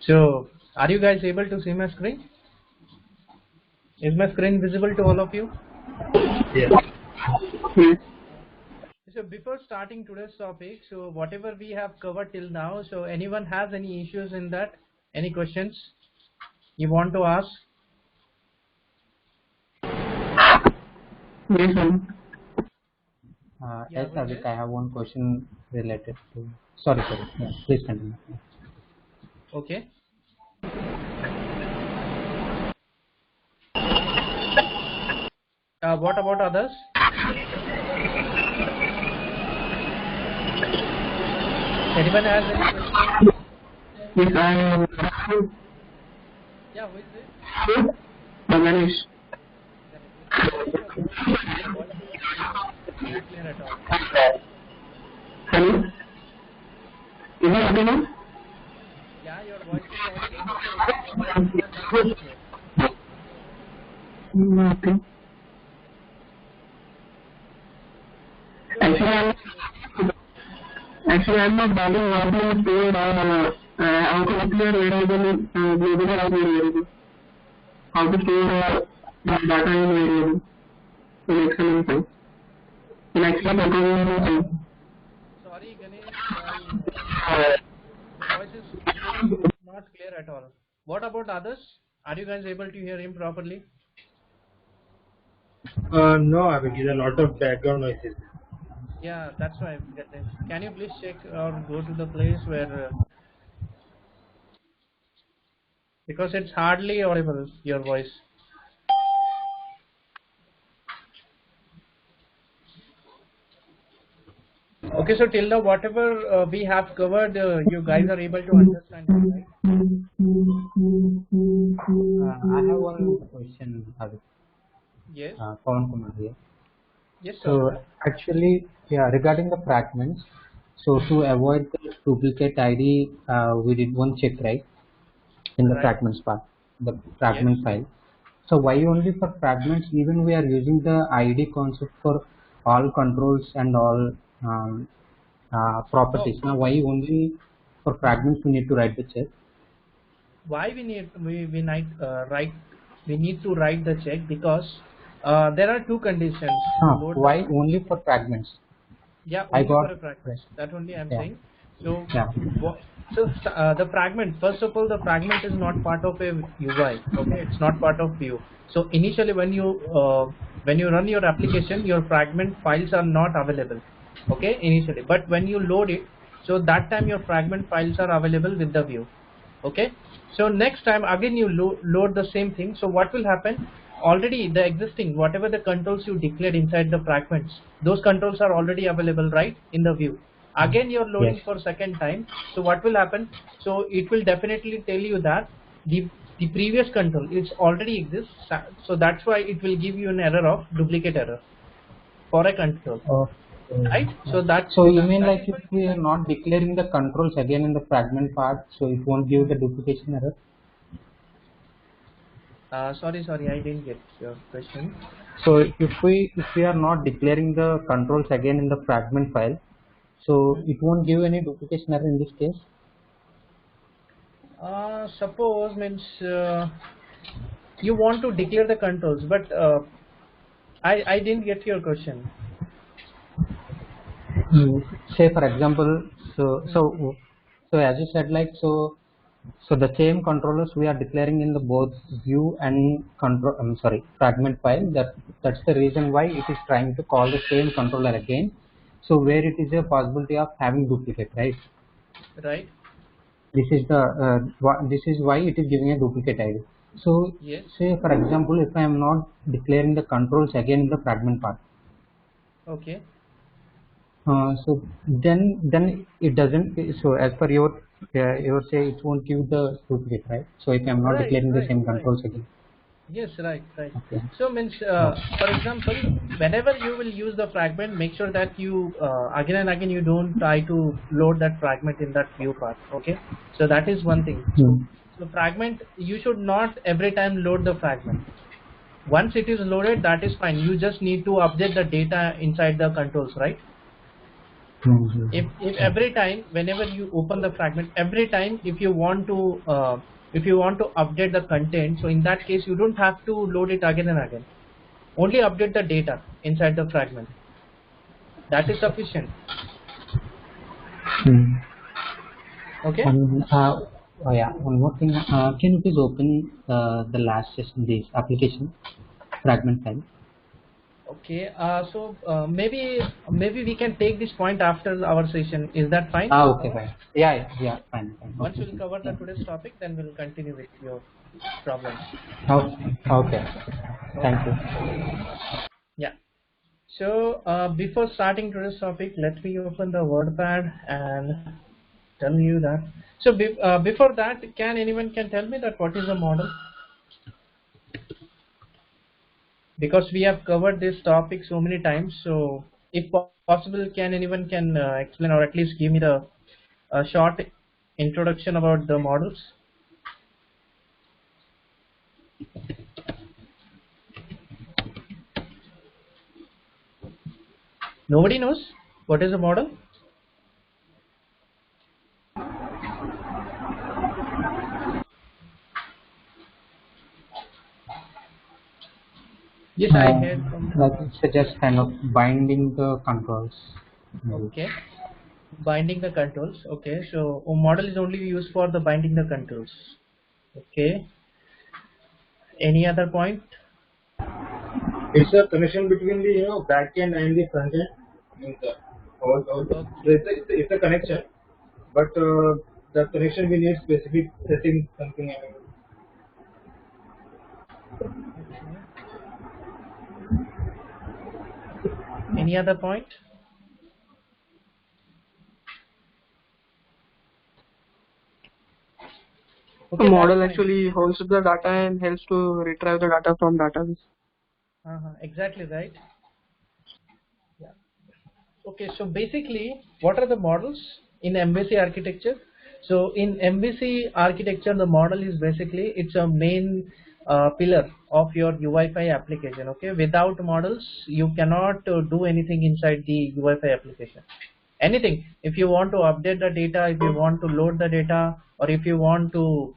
So, are you guys able to see my screen? Is my screen visible to all of you? Yes. So before starting today's topic, so whatever we have covered till now, so anyone has any issues in that? Any questions you want to ask? Yes, sir. Yeah, Yes, Avik, yes. I have one question related to. Sorry. Yeah, please continue. Okay. What about others? Anyone has any questions? Yes, I am. Yeah, who is it? Manish. Your voice is not clear at all. Hello. Is it audible? Yeah, your voice is audible, but your voice is not that much clear. Okay. Actually, I'm not doubting what you have told. How to clear variable global as variable. How to store data in variable in Excel and Py. In Excel, Sorry, Ganesh, the voice is not clear at all. What about others? Are you guys able to hear him properly? No, I mean, there's a lot of background noises. Yeah, that's why. Can you please check or go to the place where, because it's hardly audible, your voice. Okay, so till now, whatever we have covered, you guys are able to understand it, right? I have one question, Avik. Yes. Pawan Kumar here. Yes, So sir. actually, yeah, regarding the fragments, so to avoid the duplicate ID, we did one check, right, in the Right. fragments part, the fragment file. So why only for fragments? Even we are using the ID concept for all controls and all properties. Now why only for fragments we need to write the check? Why we need we need to write the check, because there are two conditions to load Why the. only for fragments? Yeah, I only got for a fragment. yes. That only I'm Yeah. saying. So, Yeah. the fragment. First of all, the fragment is not part of a UI. Okay, it's not part of view. So initially, when you run your application, your fragment files are not available. Okay, initially, but when you load it, so that time your fragment files are available with the view. Okay, so next time again you load the same thing. So what will happen? Already the existing, whatever the controls you declared inside the fragments, those controls are already available, right, in the view. Again you're loading Yes. for second time. So what will happen? So it will definitely tell you that the previous control is already exists. So that's why it will give you an error of duplicate error for a control. Right? So So you mean that like is if why we are not declaring the controls again in the fragment part, so it won't give the duplication error? sorry, I didn't get your question. So if we are not declaring the controls again in the fragment file, so it won't give any duplication error in this case? Suppose means you want to declare the controls, but I didn't get your question. Say for example, so as you said, like so the same controllers we are declaring in the both view and control. Fragment file. That's the reason why it is trying to call the same controller again. So where it is a possibility of having duplicate, right? Right? This is why it is giving a duplicate ID. So Yes. say for example, if I am not declaring the controls again in the fragment part, Okay. so then it doesn't. So as per your say, it won't give the duplicate, right? So if I am not Right. declaring the Right. same Right. controls again. Yes. Right. Right. Okay. So means, for example, whenever you will use the fragment, make sure that you again and again you don't try to load that fragment in that view part. Okay. So that is one thing. So fragment, you should not every time load the fragment. Once it is loaded, that is fine. You just need to update the data inside the controls, right? If every time whenever you open the fragment, every time if you want to update the content, so in that case you don't have to load it again and again. Only update the data inside the fragment. That is sufficient. Okay. Oh yeah, one more thing. Can you please open the last session, this application fragment file? Okay. Maybe we can take this point after our session. Is that fine? Okay, fine. Yeah, fine. Once Okay. we'll cover the today's topic, then we'll continue with your problems. Okay. Thank you. Yeah. So before starting today's topic, let me open the WordPad and tell you that. So before that, can anyone tell me that what is a model? Because we have covered this topic so many times, so if possible, can anyone explain or at least give me the short introduction about the models? Nobody knows what is a model? Yes, I heard from like it's just kind of binding the controls. Okay, binding the controls. Okay, so a model is only used for the binding the controls. Okay, any other point? It's a connection between the back end and the front end. It's a connection, but the connection we need specific setting something. Any other point? Okay, a model actually holds the data and helps to retrieve the data from database. Exactly right. Yeah. Okay, so basically, what are the models in MVC architecture? So in MVC architecture, the model is basically it's a main pillar of your UI5 application. Okay, without models, you cannot do anything inside the UI5 application. Anything. If you want to update the data, if you want to load the data, or if you want to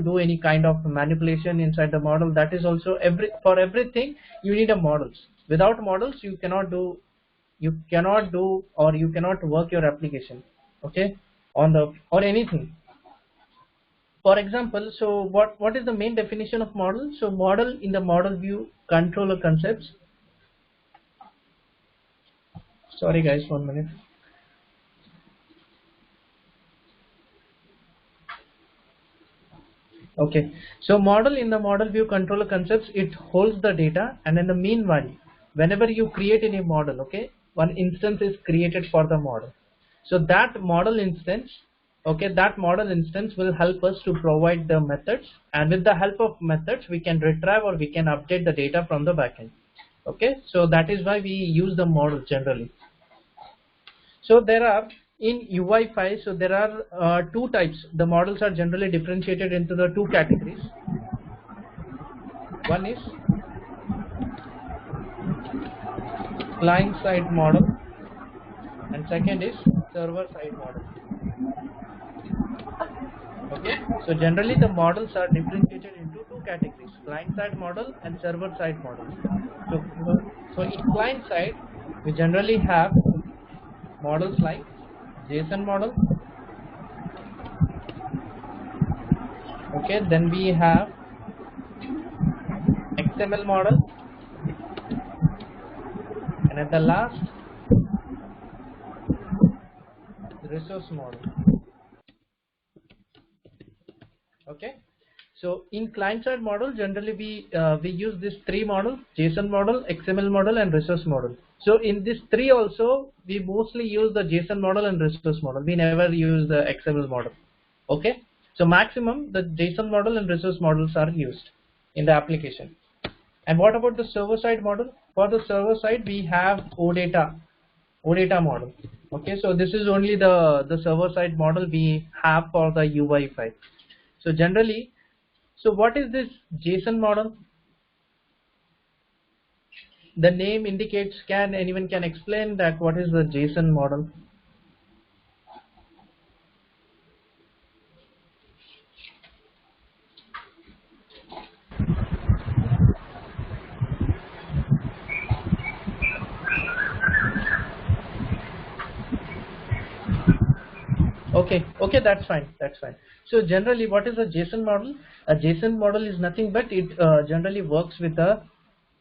do any kind of manipulation inside the model, that is also for everything you need a models. Without models, you cannot do or you cannot work your application. Okay, or anything. For example, so what is the main definition of model? So model in the model view controller concepts. Sorry guys, 1 minute. Okay, so model in the model view controller concepts, it holds the data, and in the meanwhile, whenever you create any model, okay, one instance is created for the model. So that model instance, okay, that model instance will help us to provide the methods, and with the help of methods, we can retrieve or we can update the data from the backend. Okay, so that is why we use the model generally. So there are in UI5, so there are two types. The models are generally differentiated into the two categories. One is client side model and second is server side model. Okay, so generally the models are differentiated into two categories: client side model and server side model. So in client side, we generally have models like JSON model. Okay, then we have XML model, and at the last, resource model. Okay, so in client side model, generally we use these three models: JSON model, XML model, and resource model. So in these three also, we mostly use the JSON model and resource model. We never use the XML model. Okay, so maximum the JSON model and resource models are used in the application. And what about the server side model? For the server side, we have OData model. Okay, so this is only the server side model we have for the UI5. So generally, so what is this JSON model? the name indicates, can anyone can explain that what is the JSON model? Okay, that's fine. So generally, what is a JSON model? A JSON model is nothing but it generally works with a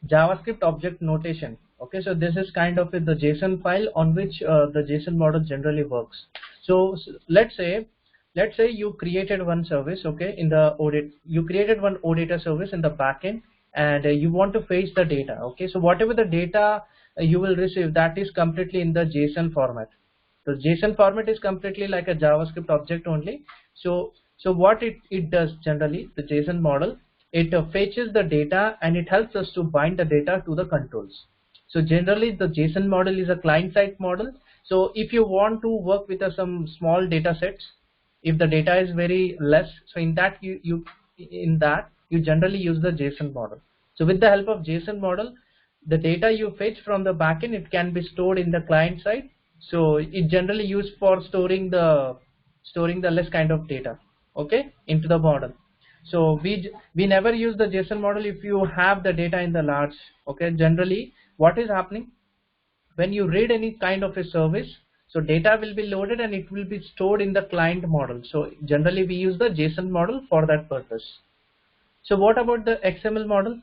JavaScript object notation. Okay, so this is kind of the JSON file on which the JSON model generally works. So let's say you created one service, okay, in the OData, you created one OData service in the backend, and you want to fetch the data. Okay, so whatever the data you will receive, that is completely in the JSON format. So JSON format is completely like a JavaScript object only. So what it does generally, the JSON model, it fetches the data and it helps us to bind the data to the controls. So generally the JSON model is a client-side model. So if you want to work with some small data sets, if the data is very less, so in that you generally use the JSON model. So with the help of JSON model, the data you fetch from the backend, it can be stored in the client side. So it generally used for storing the less kind of data, okay, into the model. So we never use the JSON model if you have the data in the large. Okay, generally what is happening when you read any kind of a service, so data will be loaded and it will be stored in the client model. So generally we use the JSON model for that purpose. So what about the XML model?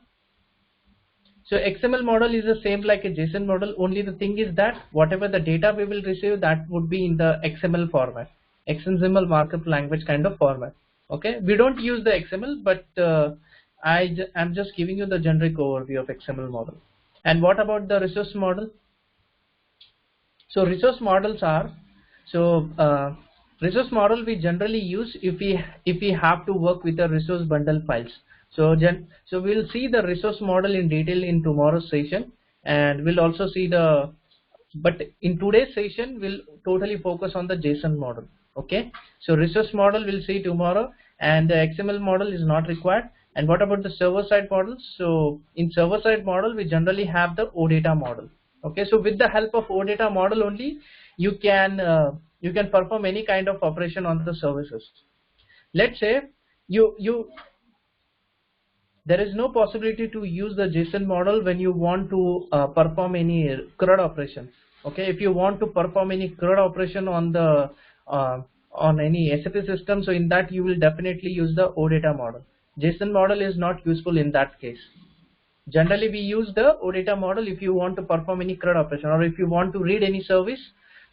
So XML model is the same like a JSON model, only the thing is that whatever the data we will receive, that would be in the XML format, XML markup language kind of format. Okay, we don't use the XML, but I'm just giving you the generic overview of XML model. And what about the resource model? So resource models are, resource model we generally use if we have to work with the resource bundle files. So we'll see the resource model in detail in tomorrow's session, and we'll also see but in today's session we'll totally focus on the JSON model. Okay, so resource model we'll see tomorrow, and the XML model is not required. And what about the server side models? So in server side model we generally have the OData model. Okay, so with the help of OData model only you can perform any kind of operation on the services. Let's say there is no possibility to use the JSON model when you want to perform any CRUD operation. Okay, if you want to perform any CRUD operation on the on any SAP system, so in that you will definitely use the OData model. JSON model is not useful in that case. Generally we use the OData model if you want to perform any CRUD operation, or if you want to read any service.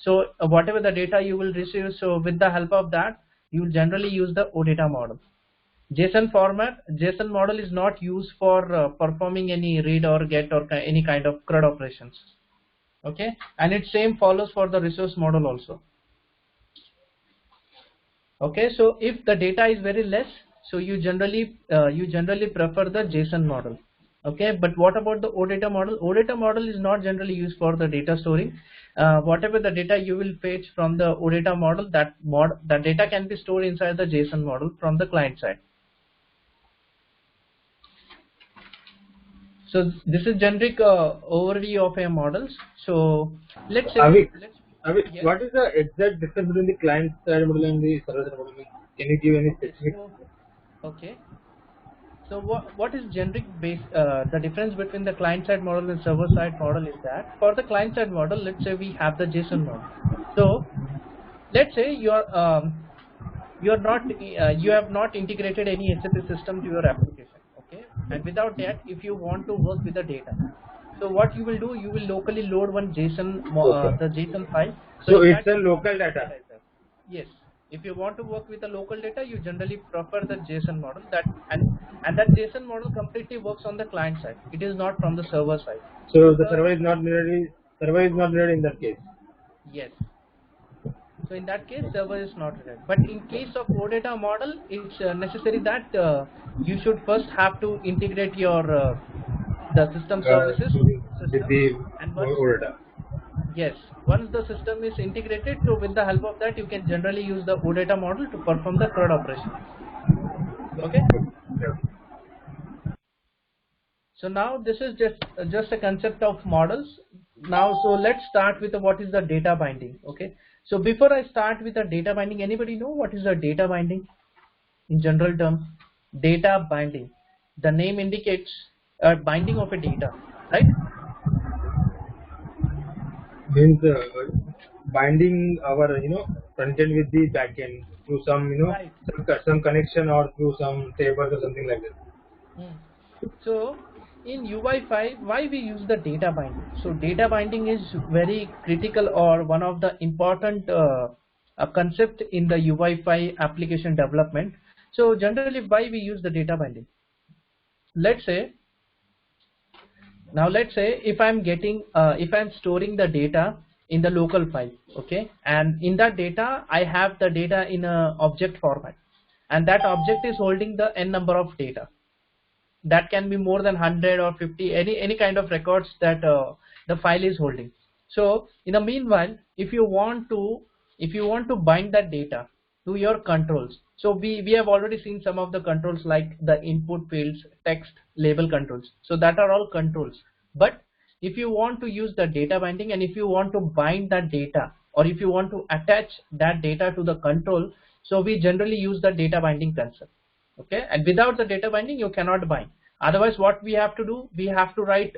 So whatever the data you will receive, so with the help of that you will generally use the OData model. JSON model is not used for performing any read or get or any kind of CRUD operations. Okay, and it same follows for the resource model also. Okay, so if the data is very less, so you generally prefer the JSON model. Okay, but what about the OData model? OData model is not generally used for the data storing. Whatever the data you will fetch from the OData model, that data can be stored inside the JSON model from the client side. So this is generic overview of our models. So let's say, yes. What is the exact difference between the client side model and the server side model? Can you give any specific? Okay. So what is generic base? The difference between the client side model and server side model is that for the client side model, let's say we have the JSON model. So let's say you have not integrated any SAP system to your application. Okay, and without that, if you want to work with the data, so what you will do, you will locally load one JSON the JSON file. So it's a local data. Yes. If you want to work with the local data, you generally prefer the JSON model. And that JSON model completely works on the client side. It is not from the server side. So the server is not needed. Server is not needed in that case. Yes. So in that case, server is not needed. But in case of OData model, it's necessary that you should first have to integrate your the system services and OData. Yes, once the system is integrated, so with the help of that you can generally use the OData model to perform the CRUD operation. Okay. So now this is just a concept of models. Now, so let's start with what is the data binding. Okay. So before I start with the data binding, anybody know what is the data binding in general terms? Data binding. The name indicates a binding of a data, right? Means binding our front end with the back end through some Right. some connection or through some tables or something like that. Hmm. So in UI5, why we use the data binding? So data binding is very critical or one of the important concept in the UI5 application development. So generally, why we use the data binding? Let's say if I'm storing the data in the local file, okay, and in that data I have the data in a object format, and that object is holding the n number of data. That can be more than 100 or 50, any kind of records that the file is holding. So in the meanwhile, if you want to bind that data to your controls, so we have already seen some of the controls like the input fields, text, label controls. So that are all controls. But if you want to use the data binding, and if you want to bind that data, or if you want to attach that data to the control, so we generally use the data binding concept. Okay, and without the data binding you cannot bind. Otherwise, what we have to do, we have to write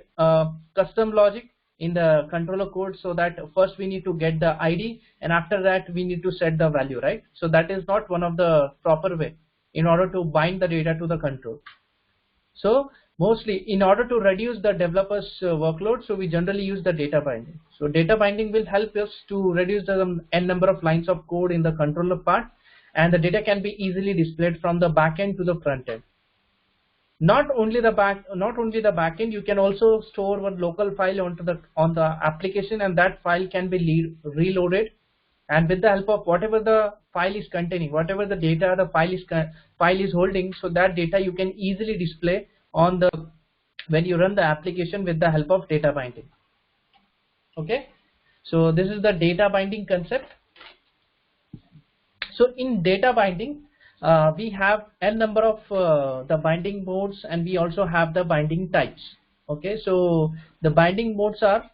custom logic in the controller code, so that first we need to get the ID, and after that we need to set the value, right? So that is not one of the proper way in order to bind the data to the control. So mostly in order to reduce the developers workload, so we generally use the data binding. So data binding will help us to reduce the n number of lines of code in the controller part, and the data can be easily displayed from the back end to the front end. Not only the back end, you can also store one local file on the application, and that file can be reloaded, and with the help of whatever the file is containing, whatever the data the file is holding, so that data you can easily display on the when you run the application with the help of data binding. Okay, so this is the data binding concept. So in data binding, we have n number of the binding modes, and we also have the binding types. Okay, so the binding modes are,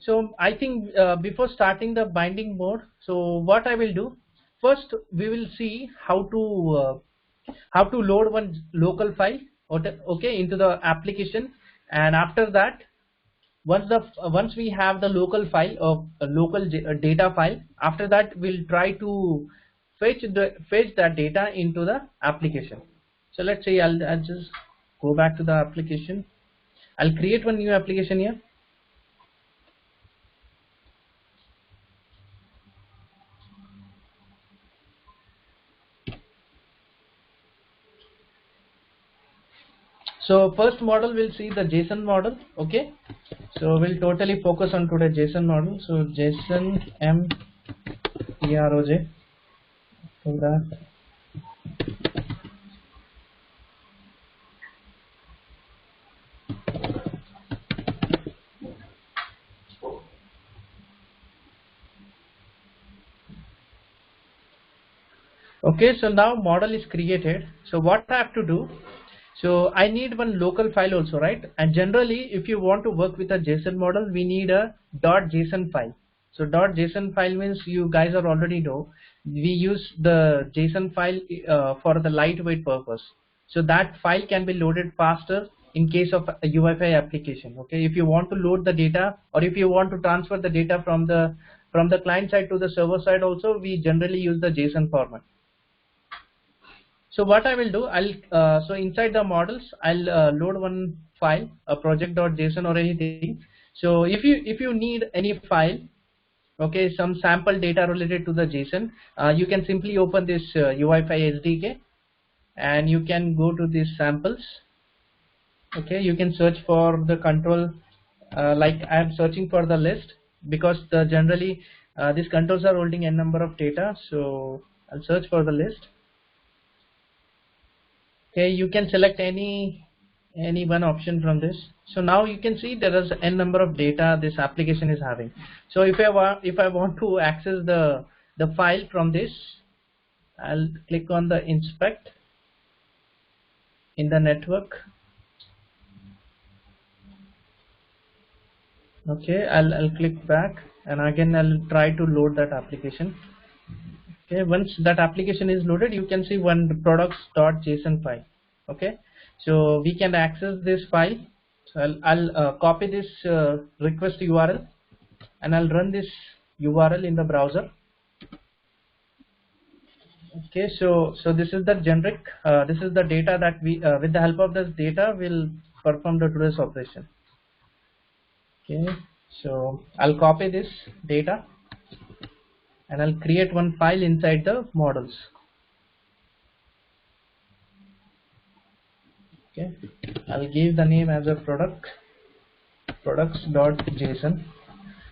so I think before starting the binding mode, so what I will do, first we will see how to load one local file, okay, into the application, and after that, once we have the local file of a local data file, after that we'll try to fetch that data into the application. So let's say I'll just go back to the application. I'll create one new application here. So first model we'll see the JSON model. Okay, so we'll totally focus on today JSON model. So JSON proj for that. Okay, so now model is created. So what I have to do, so I need one local file also, right? And generally, if you want to work with a JSON model, we need a .json file. So .json file means, you guys are already know, we use the JSON file for the lightweight purpose. So that file can be loaded faster in case of a UI5 application. Okay, if you want to load the data, or if you want to transfer the data from the client side to the server side also, we generally use the JSON format. So what I will do, so inside the models, I'll load one file, a project.json or anything. So if you need any file, okay, some sample data related to the JSON, you can simply open this UI5 SDK, and you can go to these samples. Okay, you can search for the control, like I am searching for the list, because generally these controls are holding n number of data. So I'll search for the list. Okay, you can select any one option from this. So now you can see there is n number of data this application is having. So if I want to access the file from this, I'll click on the inspect in the network. Okay, I'll click back, and again I'll try to load that application. Okay, once that application is loaded, you can see one products.json file. Okay, so we can access this file. So I'll copy this request URL, and I'll run this URL in the browser. Okay, so this is the generic, this is the data that we, with the help of this data, will perform the today's operation. Okay, so I'll copy this data, and I'll create one file inside the models. Okay, I'll give the name as a products.json.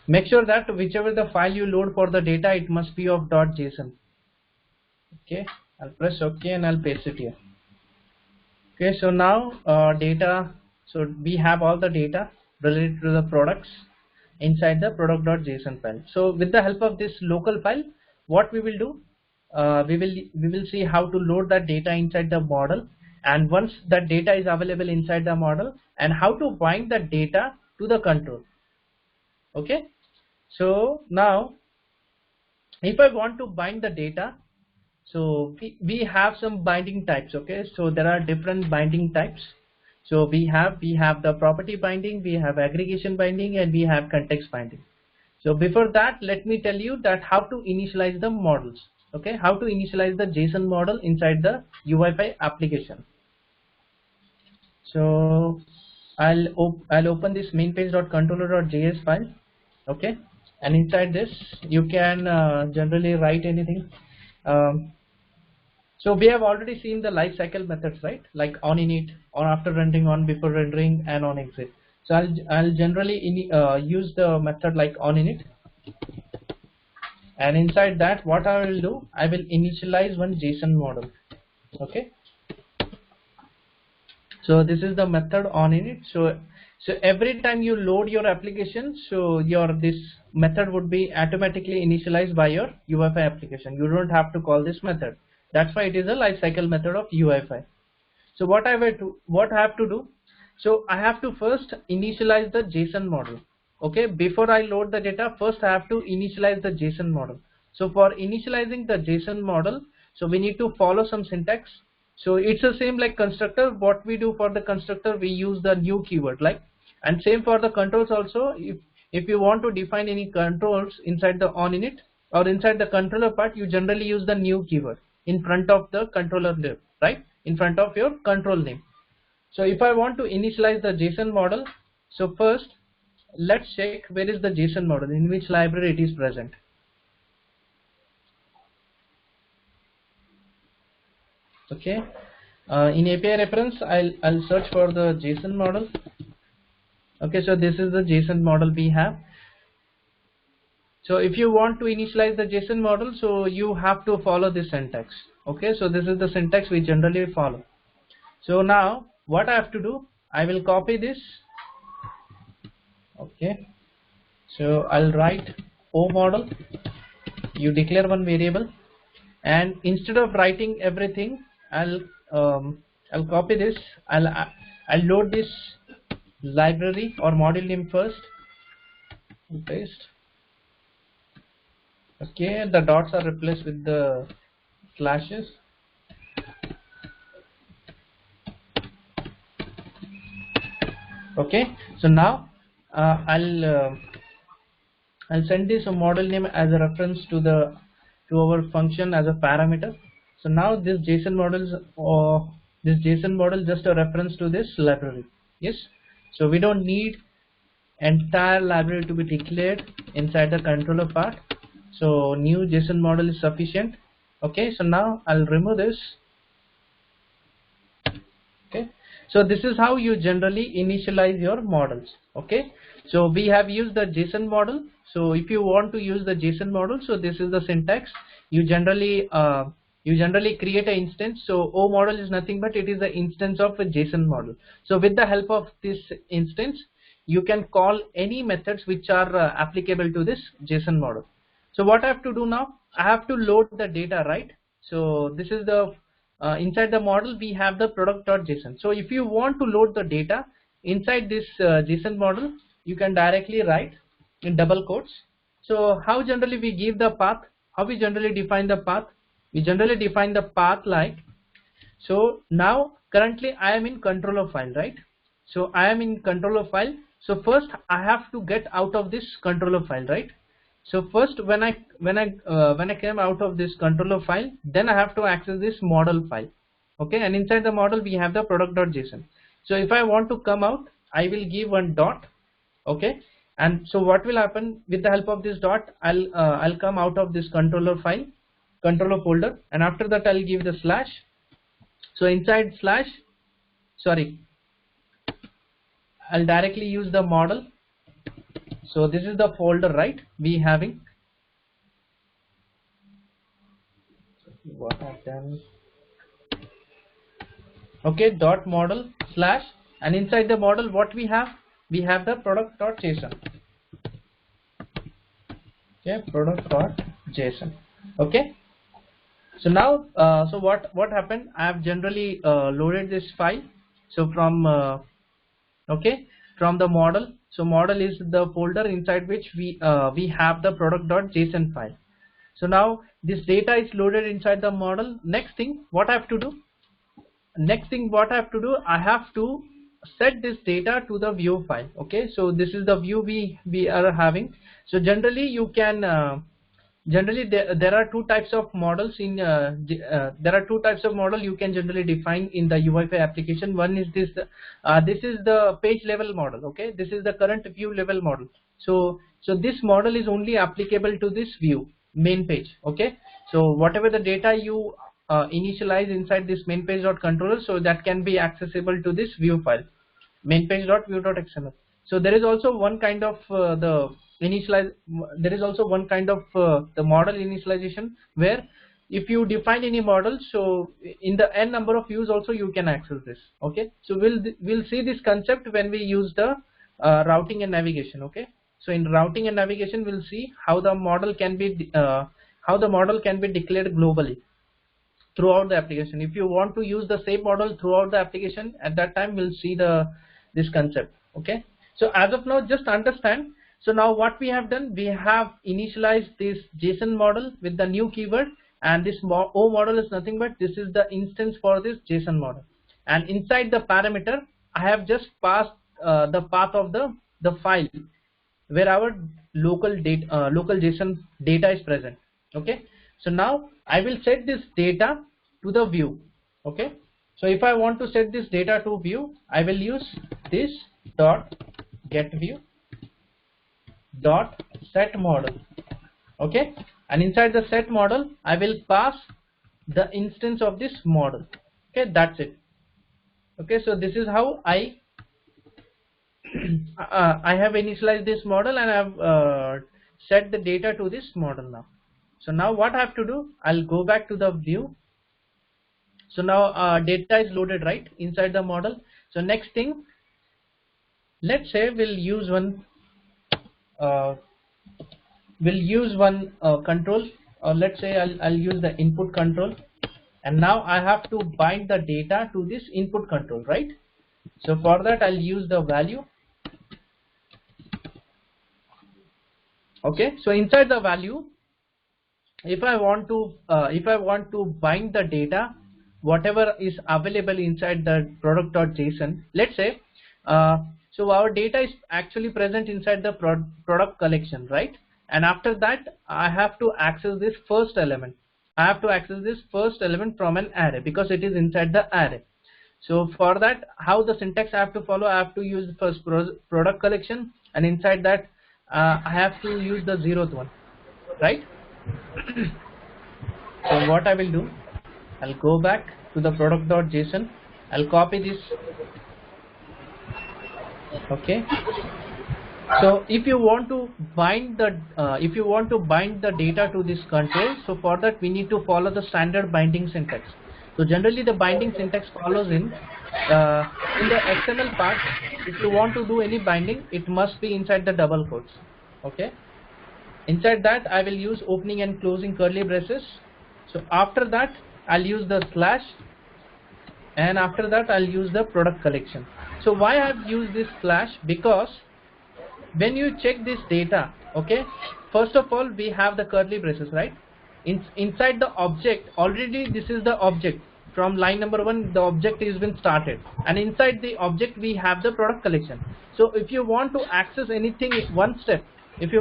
Make sure that whichever the file you load for the data, it must be of .json. Okay, I'll press OK, and I'll paste it here. Okay, so now data, so we have all the data related to the products inside the product.json file. So with the help of this local file, what we will do, we will see how to load that data inside the model, and once that data is available inside the model, and how to bind that data to the control. Okay, so now if I want to bind the data, so we have some binding types. Okay, so there are different binding types. So we have the property binding, we have aggregation binding, and we have context binding. So before that, let me tell you that how to initialize the models. Okay, how to initialize the JSON model inside the UI5 application. So I'll open this main page.controller.js file. Okay, and inside this you can generally write anything. So we have already seen the life cycle methods, right? Like on init, on after rendering, on before rendering, and on exit. So I'll generally use the method like on init, and inside that, what I will do, I will initialize one JSON model. Okay. So this is the method on init. So every time you load your application, so this method would be automatically initialized by your UI5 application. You don't have to call this method. That's why it is a lifecycle method of UI5. So what I have to do, so I have to first initialize the JSON model. Okay, before I load the data, first I have to initialize the JSON model. So for initializing the JSON model, so we need to follow some syntax. So it's the same like constructor. What we do for the constructor, we use the new keyword, like, and same for the controls also. If you want to define any controls inside the on init or inside the controller part, you generally use the new keyword in front of the controller name, right? In front of your control name. So if I want to initialize the JSON model, so first let's check where is the JSON model, in which library it is present. Okay, in API reference, I'll search for the JSON model. Okay, so this is the JSON model we have. So if you want to initialize the JSON model, so you have to follow this syntax. Okay, so this is the syntax we generally follow. So now what I have to do, I will copy this. Okay, so I'll write O model. You declare one variable, and instead of writing everything, I'll copy this. I'll load this library or module name first. And paste. Okay, the dots are replaced with the slashes. Okay, so now I'll send this model name as a reference to our function as a parameter. So now this JSON model just a reference to this library. Yes, so we don't need entire library to be declared inside the controller part. So new JSON model is sufficient. Okay, so now I'll remove this. Okay, so this is how you generally initialize your models. Okay, so we have used the JSON model. So if you want to use the JSON model, so this is the syntax. You generally create an instance. So O model is nothing but it is the instance of a JSON model. So with the help of this instance, you can call any methods which are applicable to this JSON model. So what I have to do now, I have to load the data, right? So this is the inside the model we have the product.json. So if you want to load the data inside this JSON model, you can directly write in double quotes. So how generally we give the path, how we generally define the path? We generally define the path like, so now currently I am in controller file, right? So I am in controller file. So first I have to get out of this controller file, right? So first when I came out of this controller file, then I have to access this model file. Okay, and inside the model we have the product.json. So if I want to come out, I will give one dot. Okay, and so what will happen with the help of this dot, I'll come out of this controller file, controller folder, and after that I'll give the slash. So inside slash, sorry, I'll directly use the model. So this is the folder, right? We having, what I've done. Okay, dot model slash, and inside the model what we have the product.json. Okay, product.json. Okay, so now so what happened, I have generally loaded this file. So from okay, from the model, so model is the folder inside which we have the product.json file. So now this data is loaded inside the model. Next thing what I have to do, I have to set this data to the view file. Okay, so this is the view we are having. So generally you can there are two types of models in you can generally define in the UI5 application. One is this is the page level model. Okay, this is the current view level model. So this model is only applicable to this view main page. Okay, so whatever the data you initialize inside this main page.controller, so that can be accessible to this view file, main page.view.xml. So there is also one kind of the model initialization, where if you define any model, so in the n number of views also you can access this. Okay, so we'll see this concept when we use the routing and navigation. Okay, so in routing and navigation we'll see how the model can be declared globally throughout the application. If you want to use the same model throughout the application, at that time we'll see this concept. Okay, so as of now just understand. So now what we have done, we have initialized this JSON model with the new keyword, and this O model is nothing but this is the instance for this JSON model, and inside the parameter I have just passed the path of the file where our local JSON data is present. Okay, so now I will set this data to the view. Okay, so if I want to set this data to view, I will use this dot get view dot set model. Okay, and inside the set model I will pass the instance of this model. Okay, that's it. Okay, so this is how I have initialized this model, and I have set the data to this model now. So now what I have to do, I'll go back to the view. So now data is loaded right inside the model. So next thing, let's say we'll use one control, or let's say I'll use the input control, and now I have to bind the data to this input control, right? So for that I'll use the value. Okay, so inside the value, if I want to bind the data whatever is available inside the product.json, let's say so our data is actually present inside the product collection, right? And after that I have to access this first element. I have to access this first element from an array because it is inside the array. So for that, how the syntax I have to follow, I have to use the first product collection, and inside that I have to use the 0th one, right? So what I will do, I'll go back to the product.json, I'll copy this. Okay, so if you want to bind the data to this control, so for that we need to follow the standard binding syntax. So generally the binding syntax follows in the XML part. If you want to do any binding, it must be inside the double quotes. Okay, inside that I will use opening and closing curly braces. So after that I'll use the slash, and after that I'll use the product collection. So why I've used this slash, because when you check this data, okay, first of all we have the curly braces, right? Inside the object, already this is the object. From line number 1 the object is been started, and inside the object we have the product collection. So if you want to access anything one step, inside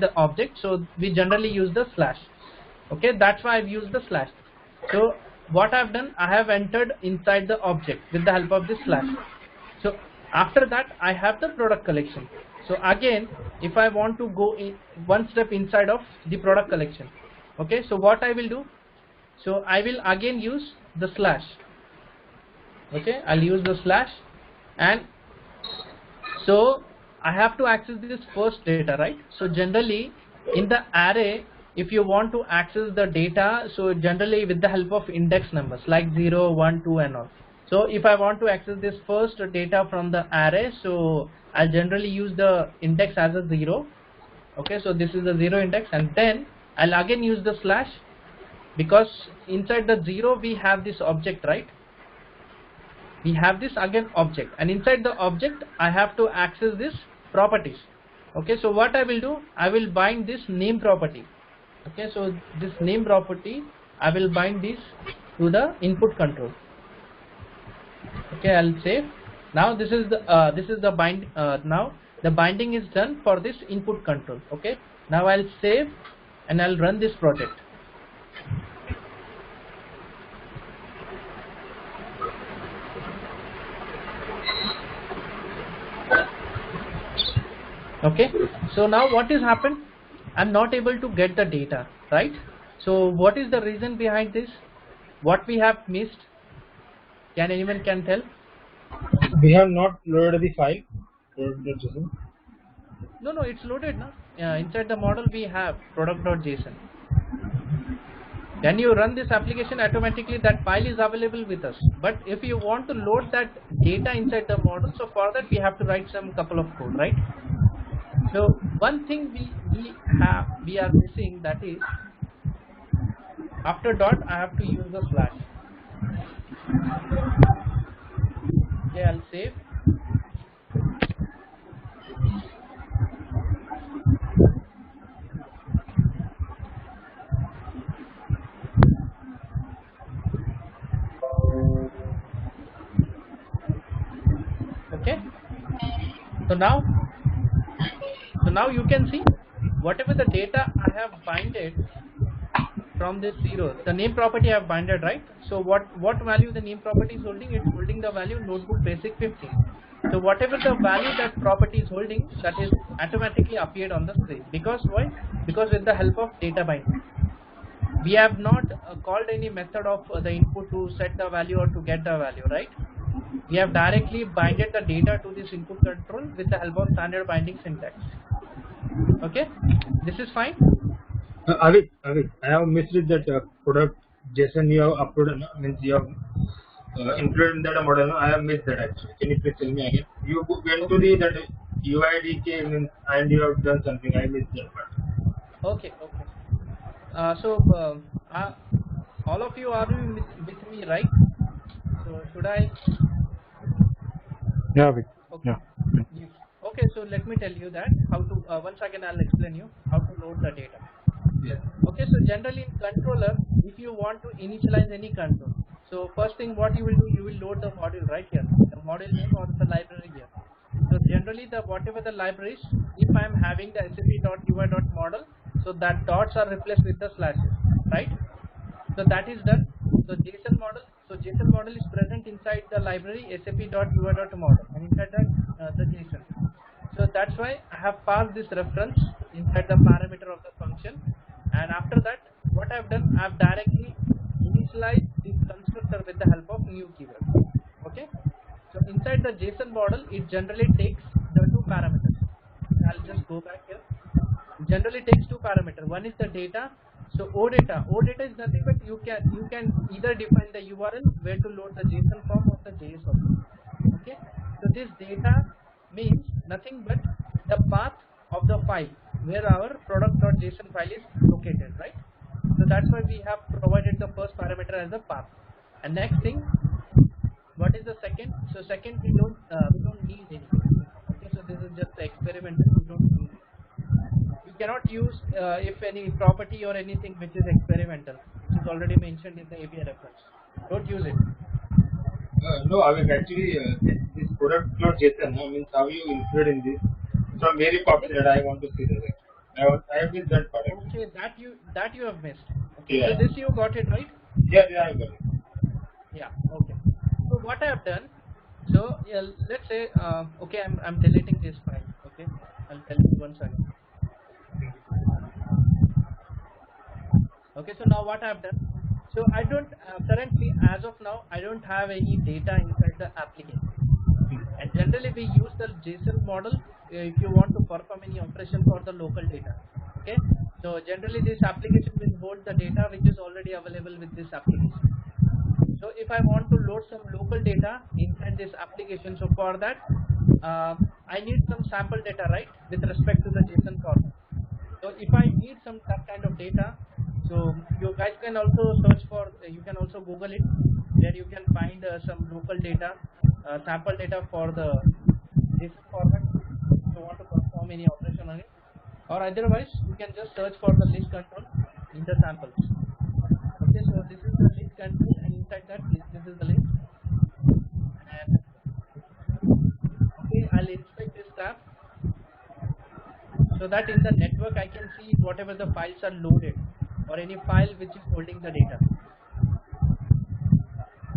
the object, so we generally use the slash. Okay, that's why I've used the slash. So what I've done, I have entered inside the object with the help of this slash. So after that I have the product collection. So again, if I want to go in one step inside of the product collection, okay, so what I will do, so I will again use the slash. Okay, I'll use the slash, and so I have to access this first data, right? So generally in the array, if you want to access the data, so generally with the help of index numbers like 0, 1, 2 and all. So if I want to access this first data from the array, so I'll generally use the index as a 0. Okay, so this is the 0 index, and then I'll again use the slash, because inside the 0 we have this object, right? We have this again object, and inside the object I have to access this properties. Okay, so what I will do, I will bind this name property. Okay, so this name property I will bind this to the input control. Okay, I'll save. Now this is the bind. Now the binding is done for this input control. Okay, now I'll save and I'll run this project. Okay, so now what is happened? I'm not able to get the data, right? So what is the reason behind this? What we have missed? Can anyone tell? We have not loaded the file. JSON. No, it's loaded now. Inside the model we have product.json. When you run this application, automatically that file is available with us. But if you want to load that data inside the model, so for that we have to write some couple of code, right? So one thing we are missing, that is after dot I have to use the slash. Okay, I'll save. Okay, so now you can see whatever the data I have binded from this 0, the name property I have binded, right? So what value the name property is holding? It's holding the value notebook basic 50. So whatever the value that property is holding, that is automatically appeared on the screen. Because why? Because with the help of data binding, we have not called any method of the input to set the value or to get the value, right? We have directly binded the data to this input control with the help of standard binding syntax. Okay, this is fine. Avik, I have missed that product JSON you have uploaded, means you have included in that model. I have missed that actually. Can you please tell me again? You went to the that UIDK means, and you have done something. I missed that part. Okay. All of you are with me, right? So should I? Yeah, Avik. Okay. Yeah. Yes. Okay, so let me tell you that how to. Once again, I'll explain you how to load the data. Yes. Okay, so generally in controller, if you want to initialize any control, so first thing what you will do, you will load the module right here, the module name or the library here. So generally whatever the libraries, if I am having the sap.ui.model, so that dots are replaced with the slashes, right? So that is done. So JSON model is present inside the library sap.ui.model, and inside that the JSON. So that's why I have passed this reference inside the parameter of the function, and after that what I have done, I have directly initialized this constructor with the help of new keyword. Okay, so inside the JSON model, it generally takes the two parameters. I'll just go back here. It generally takes two parameters. One is the data. So OData is nothing but you can either define the URL where to load the JSON form or the JS form. Okay, so this data means nothing but the path of the file where our product.json file is located, right? So that's why we have provided the first parameter as a path. And next thing, what is the second? So second we don't need anything. Okay, so this is just experimental. You cannot use if any property or anything which is experimental, which is already mentioned in the API reference. Don't use it. No, I mean actually this product.json means how you include in this. So I'm very popular. I want to see that. I have missed that part. Okay, that you have missed. Okay, Yeah. so this you got it right. Yeah, I got it. Yeah. Okay. So what I have done. So let's say okay, I'm deleting this file. Okay, I'll tell you once again. Okay, so now what I have done. So I don't currently, as of now, I don't have any data inside the application. And generally we use the JSON model if you want to perform any operation for the local data. Okay, so generally this application will hold the data which is already available with this application. So if I want to load some local data inside this application, so for that I need some sample data, right, with respect to the JSON format. So if I need some that kind of data, so you guys can also search for, you can also Google it, where you can find some local data, sample data for the JSON format if you want to perform any operation on it, or otherwise you can just search for the list control in the samples. Okay, so this is the list control, and inside that this is the list. And okay, I'll inspect this tab so that in the network I can see whatever the files are loaded or any file which is holding the data.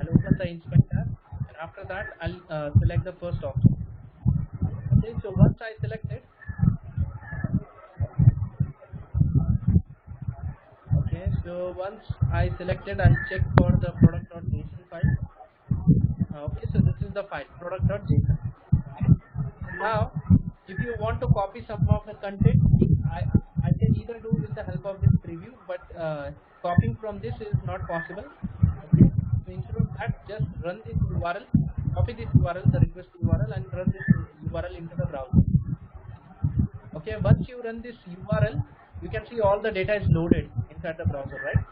I'll open the inspect tab, and after that I'll select the first option. Okay, so once I select it, okay, so once I selected, I'll check for the product.json file. Okay, so this is the file product.json. Now if you want to copy some of the content, I can either do with the help of this preview, but copying from this is not possible. Okay, so instead of that, just run this URL, copy this URL, the request URL, and run this URL into the browser. Okay, once you run this URL, you can see all the data is loaded inside the browser, right?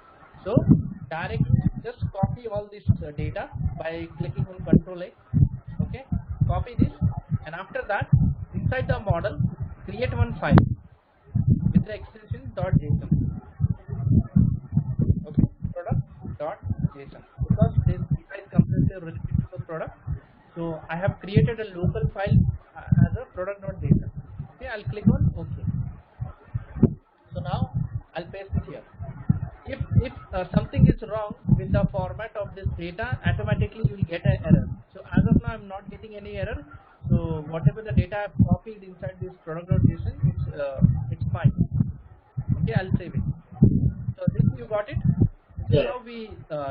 So directly just copy all this data by clicking on Ctrl A. Okay, copy this, and after that, inside the model, create one file with the extension .json. Okay, product.json, because this data is completely related to the product. So I have created a local file as a product.json. Okay, I'll click on OK. So now I'll paste it here. If something is wrong with the format of this data, automatically you will get an error. So as of now, I'm not getting any error. So whatever the data I've copied inside this product.json, it's fine. Okay, I'll save it. So this you got it. This is how we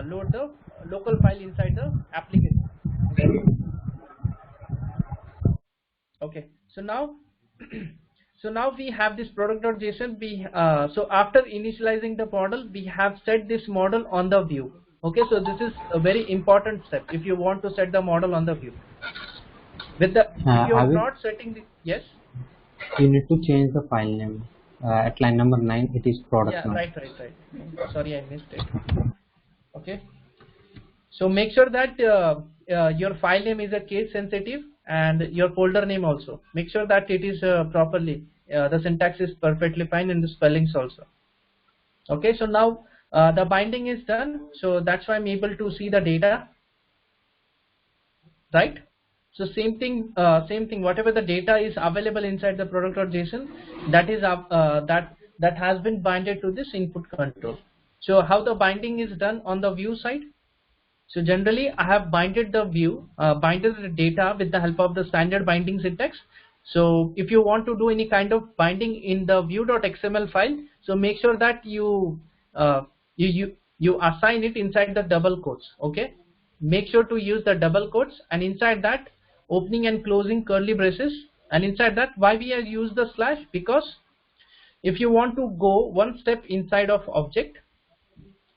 load the local file inside the application. Okay, so now so now we have this product.json. So after initializing the model, we have set this model on the view. Okay, so this is a very important step if you want to set the model on the view. With the if you are not setting the, yes, you need to change the file name. At line number 9 it is product. Yeah, right. Sorry, I missed it. Okay, so make sure that your file name is a case sensitive, and your folder name also. Make sure that it is properly, the syntax is perfectly fine, and the spellings also. Okay, so now the binding is done, so that's why I'm able to see the data, right? So same thing, whatever the data is available inside the product.json, that is that has been binded to this input control. So how the binding is done on the view side? So generally I have binded the view, binded the data with the help of the standard binding syntax. So if you want to do any kind of binding in the view.xml file, so make sure that you assign it inside the double quotes. Okay, make sure to use the double quotes, and inside that opening and closing curly braces, and inside that, why we have used the slash? Because if you want to go one step inside of object,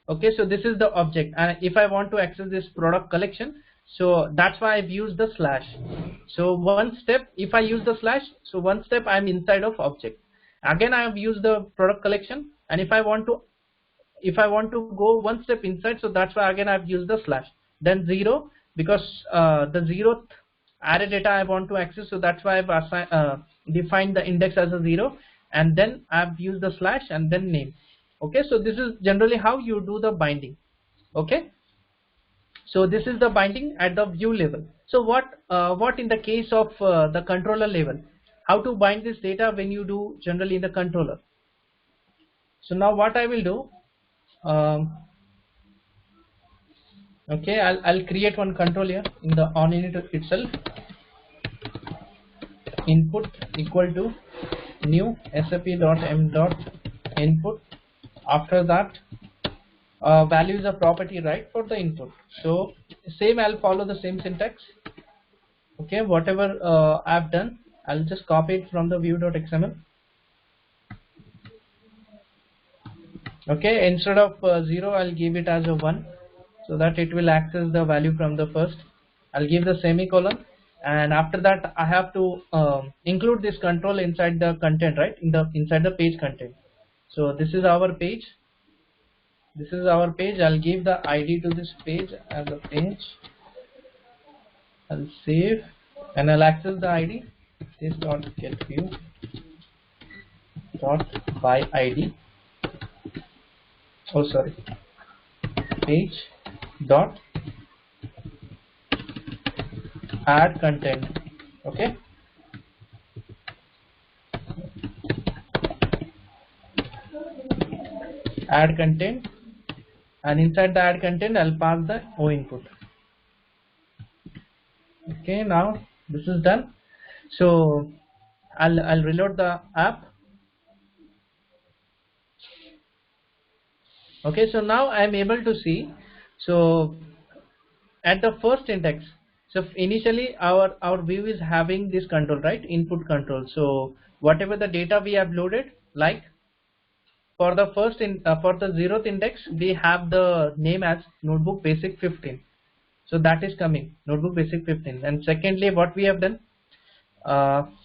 okay, so this is the object, and if I want to access this product collection, so that's why I've used the slash. So one step, if I use the slash, so one step I'm inside of object. Again I have used the product collection, and if I want to go one step inside, so that's why again I've used the slash. Then 0, because the 0th array data I want to access, so that's why I've defined the index as a 0, and then I've used the slash and then name. Okay, so this is generally how you do the binding. Okay, so this is the binding at the view level. So what in the case of the controller level, how to bind this data when you do generally in the controller? So now what I will do, okay, I'll create one control here in the on init itself. Input equal to new sap.m.input. After that, value is a property, right, for the input. So same, I'll follow the same syntax. Okay, whatever I've done, I'll just copy it from the view.xml. Okay, instead of 0, I'll give it as a 1, so that it will access the value from the first. I'll give the semicolon, and after that I have to include this control inside the content, right, inside the page content. So this is our page. This is our page. I'll give the ID to this page as a page. I'll save and I'll access the ID. This dot get view dot by ID. Oh, sorry. Page dot add content. Okay. Add content, and inside the add content I'll pass the O input. Okay, now this is done. So I'll reload the app. Okay, so now I'm able to see. So at the first index, so initially our view is having this control, right, input control. So whatever the data we have loaded, like for the first for the 0th index, we have the name as notebook basic 15. So that is coming, notebook basic 15. And secondly, what we have done,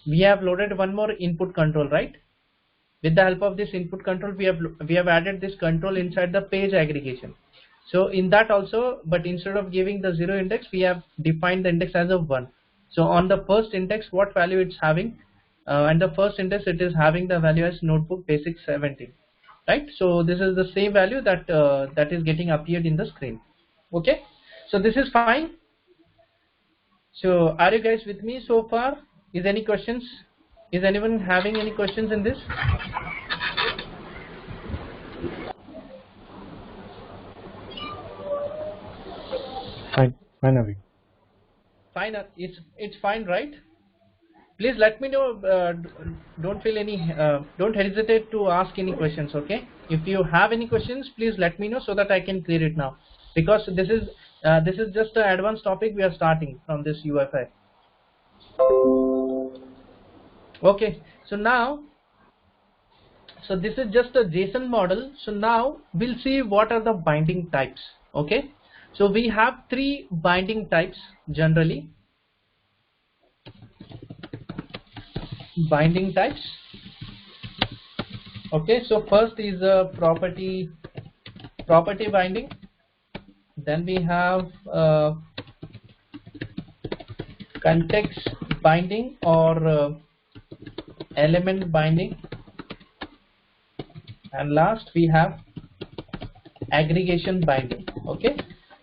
we have loaded one more input control, right? With the help of this input control, we have added this control inside the page aggregation. So in that also, but instead of giving the 0 index, we have defined the index as a 1. So on the first index, what value it's having, and the first index, it is having the value as notebook basic 17, right? So this is the same value that that is getting appeared in the screen. Okay, so this is fine. So are you guys with me so far? Is any questions? Is anyone having any questions in this? Fine, Avi. Fine, it's fine, right? Please let me know. Don't feel any. Don't hesitate to ask any questions. Okay. If you have any questions, please let me know so that I can clear it now. Because this is just an advanced topic we are starting from this UI5. Okay. So now, so this is just a JSON model. So now we'll see what are the binding types. Okay. So we have 3 binding types generally. Binding types. Okay, so first is a property binding. Then we have context binding or element binding, and last we have aggregation binding. Okay,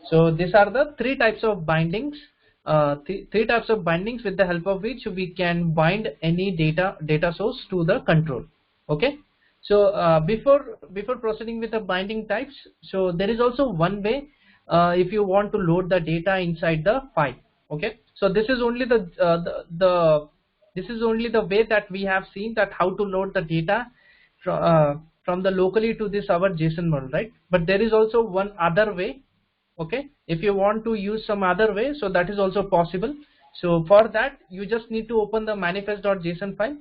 so these are the 3 types of bindings. 3 types of bindings with the help of which we can bind any data source to the control. Okay, so before proceeding with the binding types, so there is also one way if you want to load the data inside the file. Okay, so this is only the way that we have seen that how to load the data from the locally to this our JSON model, right? But there is also one other way. Okay, if you want to use some other way, so that is also possible. So for that, you just need to open the manifest.json file.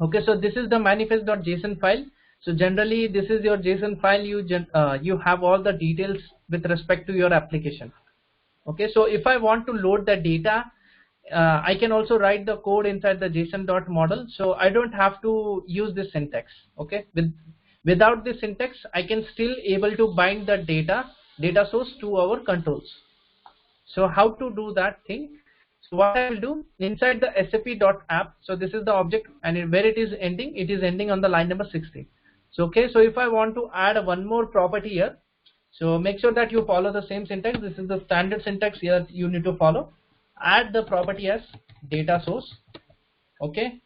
Okay, so this is the manifest.json file. So generally, this is your JSON file. You have all the details with respect to your application. Okay, so if I want to load the data, I can also write the code inside the JSON.model. So I don't have to use this syntax. Okay, without this syntax, I can still able to bind the data source to our controls. So how to do that thing? So what I will do inside the SAP.app, so this is the object, and where it is ending on the line number 16. So okay, so if I want to add one more property here, so make sure that you follow the same syntax. This is the standard syntax here you need to follow. Add the property as data source. Okay,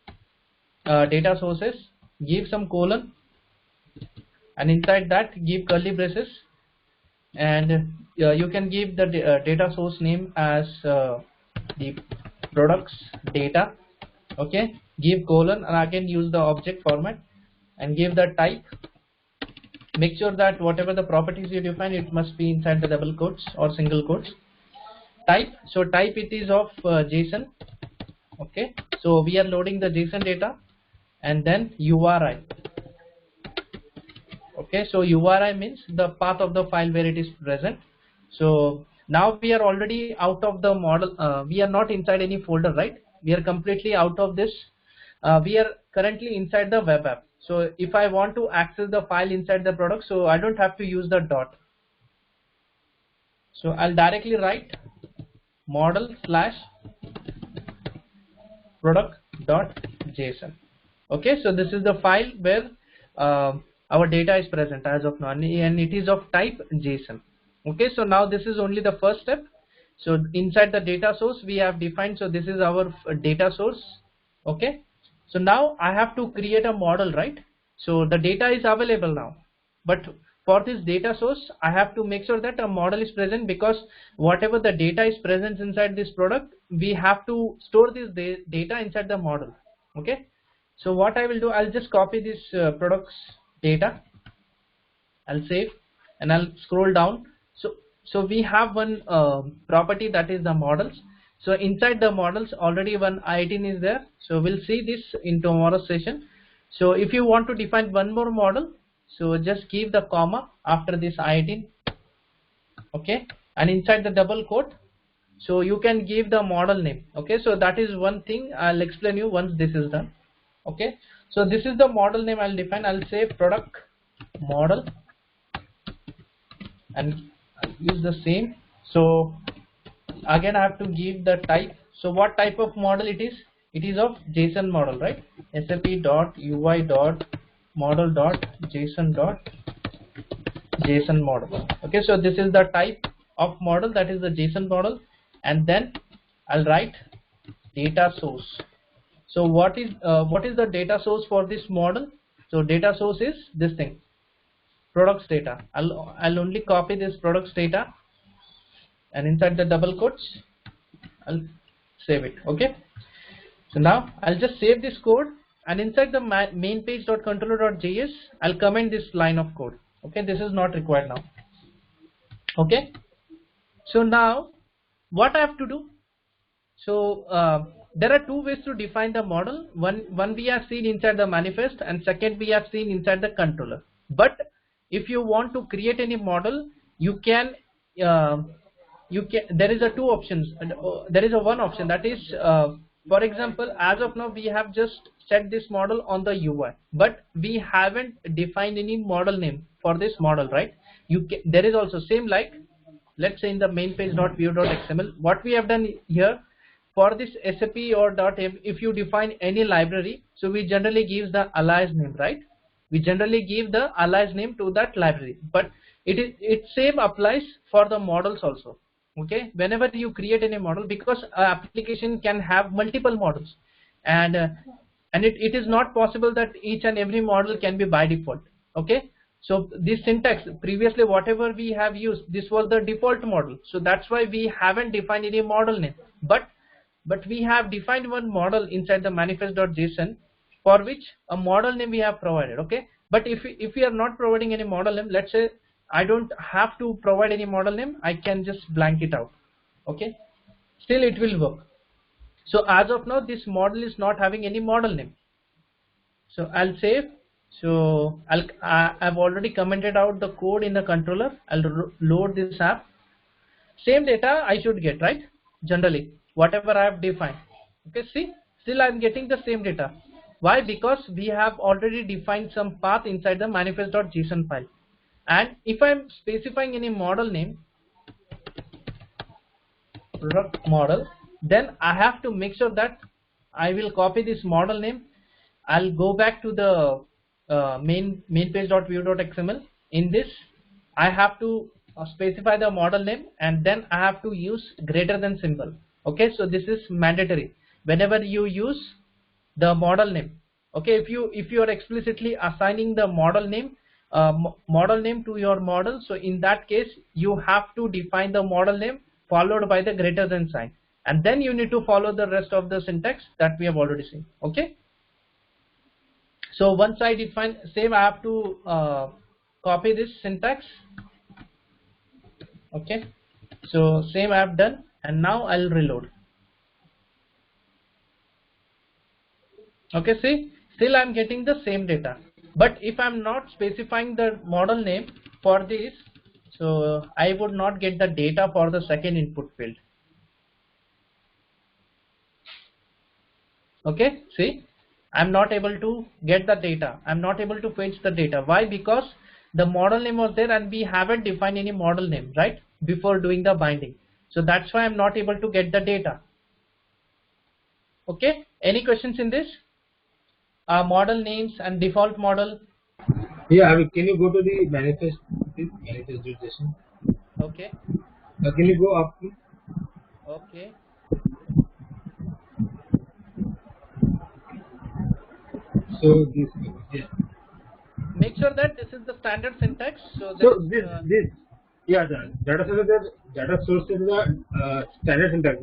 data sources, give some colon, and inside that give curly braces, and you can give the data source name as the products data. Okay, give colon, and again use the object format and give the type. Make sure that whatever the properties you define, it must be inside the double quotes or single quotes. Type, so type it is of JSON. Okay, so we are loading the JSON data, and then URI. Okay, so URI means the path of the file where it is present. So now we are already out of the model. We are not inside any folder, right? We are completely out of this. We are currently inside the web app. So if I want to access the file inside the product, so I don't have to use the dot. So I'll directly write model slash product.json. Okay, so this is the file where our data is present as of now, and it is of type JSON. Okay, so now this is only the first step. So inside the data source we have defined, so this is our data source. Okay, so now I have to create a model, right? So the data is available now, but for this data source I have to make sure that a model is present, because whatever the data is present inside this product, we have to store this data inside the model. Okay, so what I will do, I'll just copy this products data, I'll save, and I'll scroll down. So we have one property, that is the models. So inside the models already one I18 is there, so we'll see this in tomorrow's session. So if you want to define one more model, so just give the comma after this I18. Okay, and inside the double quote, so you can give the model name. Okay, so that is one thing I'll explain you once this is done. Okay, so this is the model name I'll define. I'll say product model, and I'll use the same. So again I have to give the type. So what type of model it is? It is of JSON model, right? sap.ui.model.json.json model. Okay, so this is the type of model, that is the JSON model, and then I'll write data source. So what is the data source for this model? So data source is this thing, products data. I'll only copy this products data, and inside the double quotes I'll save it. Okay, so now I'll just save this code, and inside the main page.controller.js I'll comment this line of code. Okay, this is not required now. Okay, so now what I have to do, so there are two ways to define the model. One we have seen inside the manifest, and second we have seen inside the controller. But if you want to create any model, you can there is a two options. There is a one option, that is for example, as of now we have just set this model on the UI, but we haven't defined any model name for this model, right? There is also same, like let's say in the main page.view.xml, what we have done here for this SAP or .m, if you define any library, so we generally give the alias name, right? We generally give the alias name to that library, but it same applies for the models also. Okay, whenever you create any model, because application can have multiple models, and it is not possible that each and every model can be by default. Okay, so this syntax previously whatever we have used, this was the default model, so that's why we haven't defined any model name, but we have defined one model inside the manifest.json, for which a model name we have provided. Okay, but if we are not providing any model name, let's say I don't have to provide any model name, I can just blank it out. Okay, still it will work. So as of now this model is not having any model name, so I'll save. So I've already commented out the code in the controller. I'll load this app. Same data I should get, right? Generally whatever I have defined. Okay, see, still I'm getting the same data. Why? Because we have already defined some path inside the manifest.json file. And if I'm specifying any model name, product model, then I have to make sure that I will copy this model name. I'll go back to the main page.view.xml. In this, I have to specify the model name, and then I have to use greater than symbol. Okay, so this is mandatory whenever you use the model name. Okay, if you are explicitly assigning the model name to your model, so in that case you have to define the model name followed by the greater than sign, and then you need to follow the rest of the syntax that we have already seen. Okay, so once I define same, I have to copy this syntax. Okay, so same I have done, and now I'll reload. Okay, see, still I'm getting the same data, but if I'm not specifying the model name for this, so I would not get the data for the second input field. Okay, see, I'm not able to get the data. I'm not able to fetch the data. Why? Because the model name was there and we haven't defined any model name, right, before doing the binding. So that's why I'm not able to get the data. Okay, any questions in this? Model names and default model. Yeah, can you go to the manifest JSON? Okay. Can you go up? Okay. So this, yeah. Make sure that this is the standard syntax. So this, yeah, the data source is the standard syntax.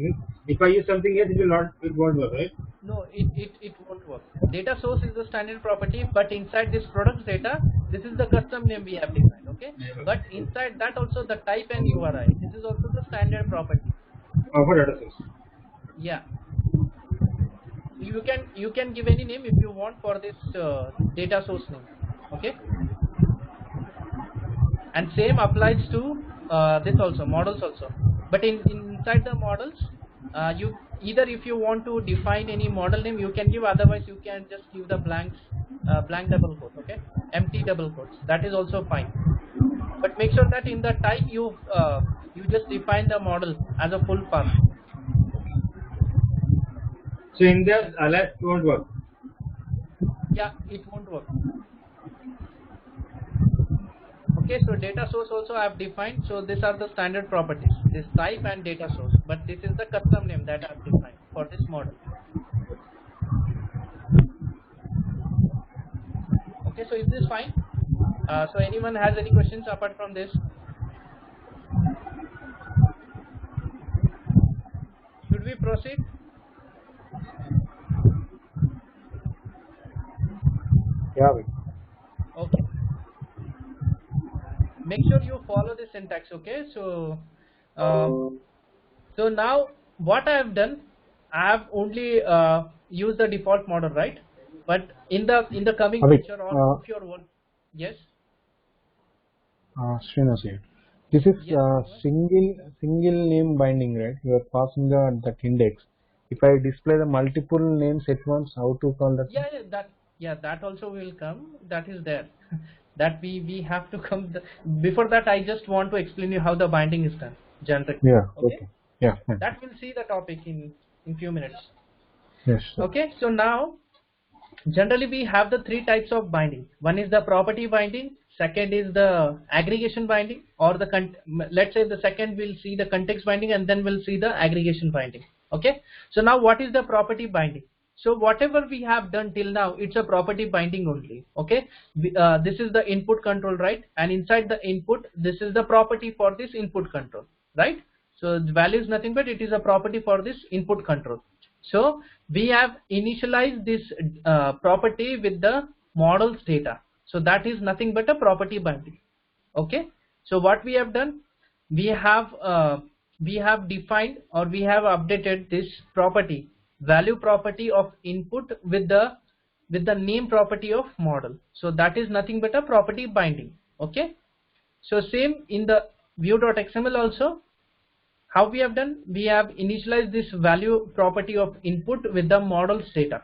If I use something else, it won't work, right? No, it won't work. Data source is the standard property, but inside this product data, this is the custom name we have defined. Okay, but inside that also the type and URI. This is also the standard property. For data source. Yeah. You can give any name if you want for this data source name. Okay. And same applies to this also, models also. But inside the models, you either if you want to define any model name, you can give. Otherwise, you can just give the blank double quote. Okay, empty double quotes. That is also fine. But make sure that in the type you just define the model as a full path. So in the alias won't work. Yeah, it won't work. Okay, so data source also I have defined. So these are the standard properties, this type and data source. But this is the custom name that I have defined for this model. Okay, so is this fine? So anyone has any questions apart from this? Should we proceed? Yeah. Okay. Make sure you follow the syntax. Okay, so so now what I have done, I have only used the default model, right? But in the coming future, all of your work. Yes. Srinath here. This is single name binding, right? You are passing that index. If I display the multiple names at once, how to call that? That also will come. That is there. That we have to come. Before that, I just want to explain you how the binding is done. Generally. Yeah. Okay. Yeah. That will see the topic in few minutes. Yes. Sir. Okay. So now, generally we have the three types of binding. One is the property binding. Second is the aggregation binding, or let's say the second will see the context binding, and then we'll see the aggregation binding. Okay. So now, what is the property binding? So whatever we have done till now, it's a property binding only. Okay, this is the input control, right? And inside the input, this is the property for this input control, right? So the value is nothing but it is a property for this input control. So we have initialized this property with the model's data. So that is nothing but a property binding. Okay. So what we have done, we have defined, or we have updated this property, value property of input with the name property of model. So that is nothing but a property binding. Okay. So same in the view.xml also, how we have done, we have initialized this value property of input with the model's data.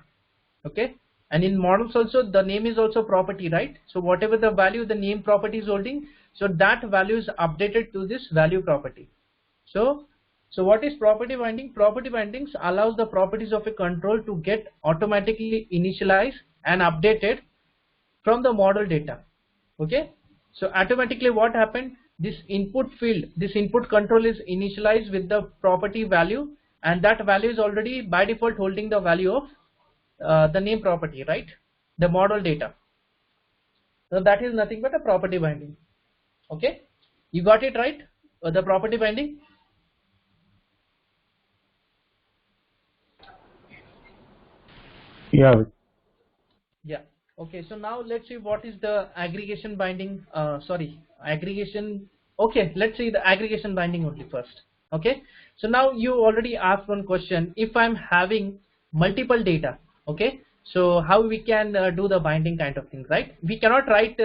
Okay. And in models also, the name is also property, right? So whatever the value the name property is holding, so that value is updated to this value property. So So what is property binding? Property bindings allows the properties of a control to get automatically initialized and updated from the model data. Okay, so automatically what happened, this input field, this input control is initialized with the property value, and that value is already by default holding the value of the name property, right, the model data. So that is nothing but a property binding. Okay, you got it right, the property binding. Yeah. Yeah. Okay, so now let's see what is the aggregation binding. Aggregation. Okay, let's see the aggregation binding only first. Okay, so now you already asked one question. If I'm having multiple data, okay, so how we can do the binding kind of thing, right? We cannot write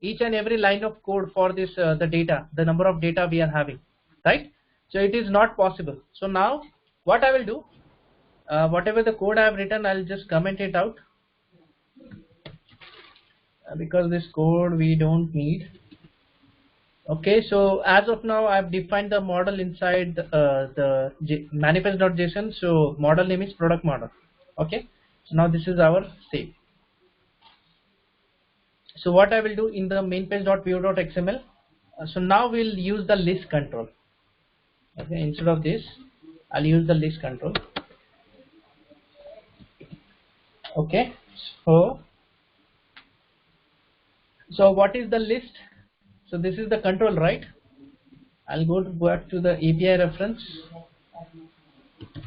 each and every line of code for this the data, the number of data we are having, right? So it is not possible. So now what I will do, whatever the code I have written, I'll just comment it out. Because this code we don't need. Okay, so as of now I've defined the model inside the manifest.json. so model name is product model. Okay, so now this is our save. So what I will do in the main page.view.xml, so now we'll use the list control. Okay, instead of this I'll use the list control. Okay, so what is the list? So this is the control, right? I'll go back to the API reference.